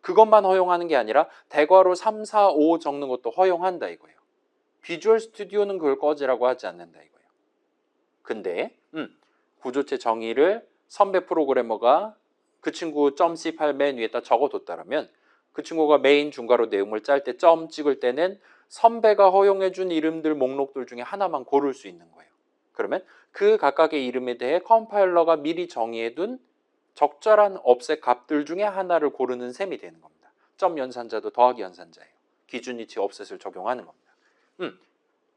그것만 허용하는 게 아니라 대괄호 3, 4, 5 적는 것도 허용한다 이거예요. 비주얼 스튜디오는 그걸 꺼지라고 하지 않는다 이거예요. 근데 구조체 정의를 선배 프로그래머가 그 친구 .c8 맨 위에다 적어뒀다면 그 친구가 메인 중괄호 내용을 짤 때 점 찍을 때는 선배가 허용해준 이름들 목록들 중에 하나만 고를 수 있는 거예요. 그러면 그 각각의 이름에 대해 컴파일러가 미리 정의해둔 적절한 옵셋 값들 중에 하나를 고르는 셈이 되는 겁니다. 점 연산자도 더하기 연산자예요. 기준 위치 옵셋을 적용하는 겁니다.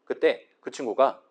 그때 그 친구가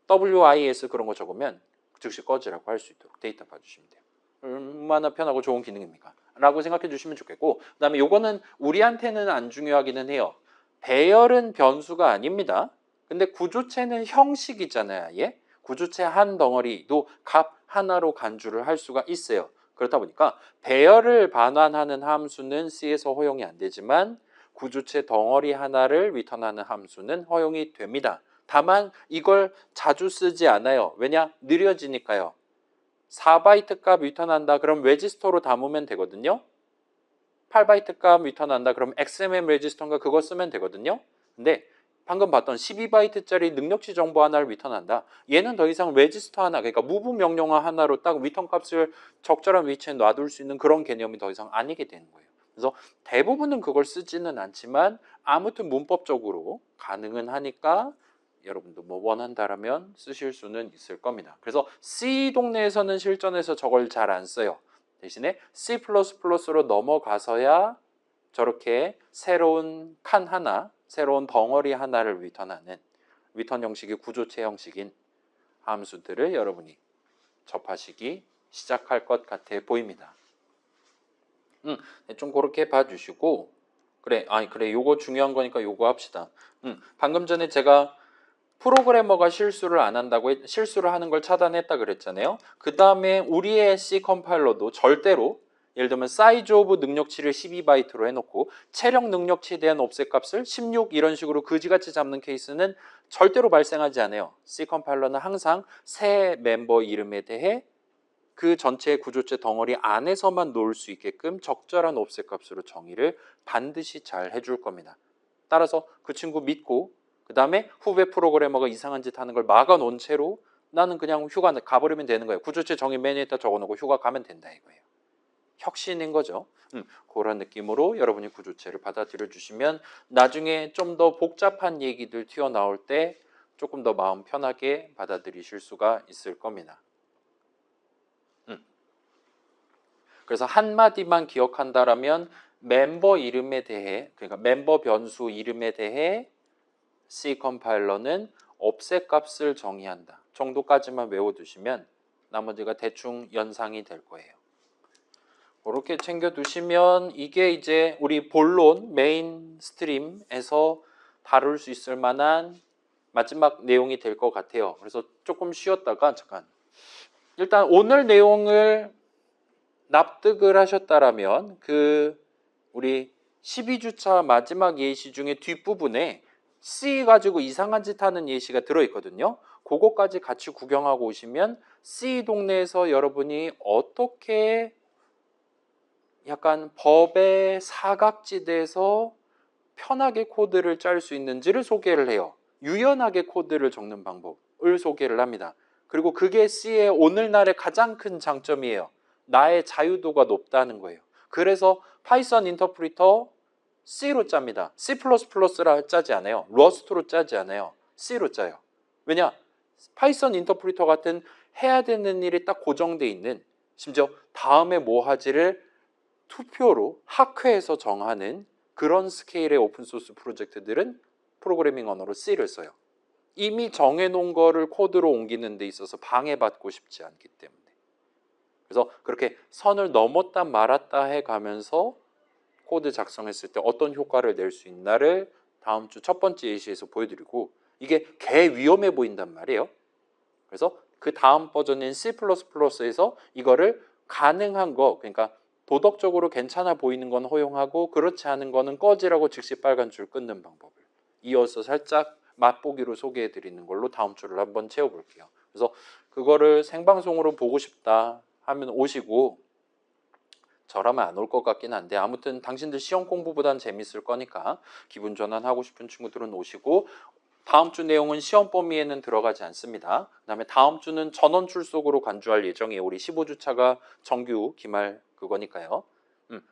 WIS 그런 거 적으면 즉시 꺼지라고 할 수 있도록 데이터 봐주시면 돼요. 얼마나 편하고 좋은 기능입니까? 라고 생각해 주시면 좋겠고, 그 다음에 요거는 우리한테는 안 중요하기는 해요. 배열은 변수가 아닙니다. 근데 구조체는 형식이잖아요. 예? 구조체 한 덩어리도 값 하나로 간주를 할 수가 있어요. 그렇다 보니까 배열을 반환하는 함수는 C에서 허용이 안 되지만 구조체 덩어리 하나를 리턴하는 함수는 허용이 됩니다. 다만 이걸 자주 쓰지 않아요. 왜냐? 느려지니까요. 4바이트 값 리턴한다 그럼 레지스터로 담으면 되거든요. 8바이트 값 리턴한다 그럼 XMM 레지스터인가 그거 쓰면 되거든요. 근데 방금 봤던 12바이트짜리 능력치 정보 하나를 리턴한다. 얘는 더 이상 레지스터 하나, 그러니까 무브 명령어 하나로 딱 리턴 값을 적절한 위치에 놔둘 수 있는 그런 개념이 더 이상 아니게 되는 거예요. 그래서 대부분은 그걸 쓰지는 않지만 아무튼 문법적으로 가능은 하니까 여러분도 뭐 원한다라면 쓰실 수는 있을 겁니다. 그래서 C 동네에서는 실전에서 저걸 잘 안 써요. 대신에 C++로 넘어가서야 저렇게 새로운 칸 하나, 새로운 덩어리 하나를 리턴하는 리턴 형식이 구조체 형식인 함수들을 여러분이 접하시기 시작할 것 같아 보입니다. 좀 그렇게 봐주시고, 그래, 요거 중요한 거니까 요거 합시다. 방금 전에 제가 프로그래머가 실수를 안 한다고 실수를 하는 걸 차단했다 그랬잖아요. 그 다음에 우리의 C 컴파일러도 절대로 예를 들면 사이즈 오브 능력치를 12바이트로 해놓고 체력 능력치에 대한 옵셋 값을 16 이런 식으로 그지같이 잡는 케이스는 절대로 발생하지 않아요. C 컴파일러는 항상 새 멤버 이름에 대해 그 전체 구조체 덩어리 안에서만 놓을 수 있게끔 적절한 옵셋 값으로 정의를 반드시 잘 해줄 겁니다. 따라서 그 친구 믿고 그 다음에 후배 프로그래머가 이상한 짓 하는 걸 막아놓은 채로 나는 그냥 휴가 가버리면 되는 거예요. 구조체 정의 메뉴에다 적어놓고 휴가 가면 된다 이거예요. 혁신인 거죠. 그런 느낌으로 여러분이 구조체를 받아들여 주시면 나중에 좀 더 복잡한 얘기들 튀어나올 때 조금 더 마음 편하게 받아들이실 수가 있을 겁니다. 그래서 한마디만 기억한다라면 멤버 이름에 대해, 그러니까 멤버 변수 이름에 대해 C 컴파일러는 옵셋 값을 정의한다 정도까지만 외워두시면 나머지가 대충 연상이 될 거예요. 그렇게 챙겨두시면 이게 이제 우리 본론 메인 스트림에서 다룰 수 있을 만한 마지막 내용이 될 것 같아요. 그래서 조금 쉬었다가 잠깐 일단 오늘 내용을 납득을 하셨다라면 그 우리 12주차 마지막 예시 중에 뒷부분에 C 가지고 이상한 짓 하는 예시가 들어있거든요. 그거까지 같이 구경하고 오시면 C 동네에서 여러분이 어떻게 약간 법의 사각지대에서 편하게 코드를 짤 수 있는지를 소개를 해요. 유연하게 코드를 적는 방법을 소개를 합니다. 그리고 그게 C의 오늘날의 가장 큰 장점이에요. 나의 자유도가 높다는 거예요. 그래서 파이썬 인터프리터 C로 짭니다. C++라 짜지 않아요. 러스트로 짜지 않아요. C로 짜요. 왜냐? 파이썬 인터프리터 같은 해야 되는 일이 딱 고정돼 있는, 심지어 다음에 뭐 하지를 투표로 학회에서 정하는 그런 스케일의 오픈소스 프로젝트들은 프로그래밍 언어로 C를 써요. 이미 정해놓은 거를 코드로 옮기는 데 있어서 방해받고 싶지 않기 때문에. 그래서 그렇게 선을 넘었다 말았다 해가면서 코드 작성했을 때 어떤 효과를 낼 수 있나를 다음 주 첫 번째 예시에서 보여드리고, 이게 개 위험해 보인단 말이에요. 그래서 그 다음 버전인 C++에서 이거를 가능한 거, 그러니까 도덕적으로 괜찮아 보이는 건 허용하고 그렇지 않은 거는 꺼지라고 즉시 빨간 줄 끊는 방법을 이어서 살짝 맛보기로 소개해 드리는 걸로 다음 주를 한번 채워볼게요. 그래서 그거를 생방송으로 보고 싶다 하면 오시고, 저라면 안 올 것 같긴 한데 아무튼 당신들 시험 공부보단 재밌을 거니까 기분 전환하고 싶은 친구들은 오시고, 다음 주 내용은 시험 범위에는 들어가지 않습니다. 그 다음에 다음 주는 전원 출석으로 간주할 예정이에요. 우리 15주차가 정규 기말 그거니까요.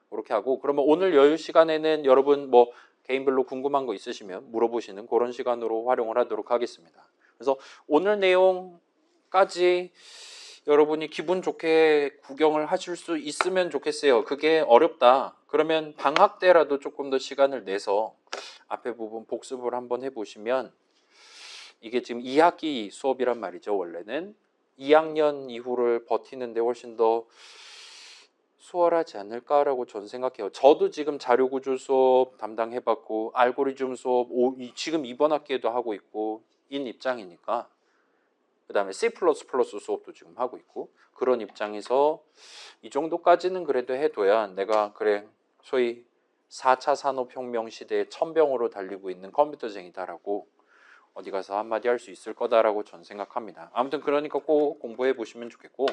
그렇게 하고, 그러면 오늘 여유 시간에는 여러분 뭐 개인별로 궁금한 거 있으시면 물어보시는 그런 시간으로 활용을 하도록 하겠습니다. 그래서 오늘 내용까지 여러분이 기분 좋게 구경을 하실 수 있으면 좋겠어요. 그게 어렵다 그러면 방학 때라도 조금 더 시간을 내서 앞에 부분 복습을 한번 해보시면, 이게 지금 2학기 수업이란 말이죠. 원래는 2학년 이후를 버티는데 훨씬 더 수월하지 않을까라고 저는 생각해요. 저도 지금 자료구조 수업 담당해봤고 알고리즘 수업 지금 이번 학기에도 하고 있고 인 입장이니까, 그 다음에 C++ 수업도 지금 하고 있고, 그런 입장에서 이 정도까지는 그래도 해둬야 내가 그래 소위 4차 산업혁명 시대의 천병으로 달리고 있는 컴퓨터쟁이다라고 어디 가서 한마디 할 수 있을 거다라고 저는 생각합니다. 아무튼 그러니까 꼭 공부해 보시면 좋겠고,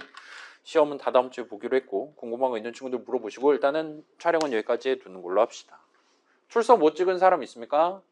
시험은 다다음 주에 보기로 했고 궁금한 거 있는 친구들 물어보시고 일단은 촬영은 여기까지 두는 걸로 합시다. 출석 못 찍은 사람 있습니까?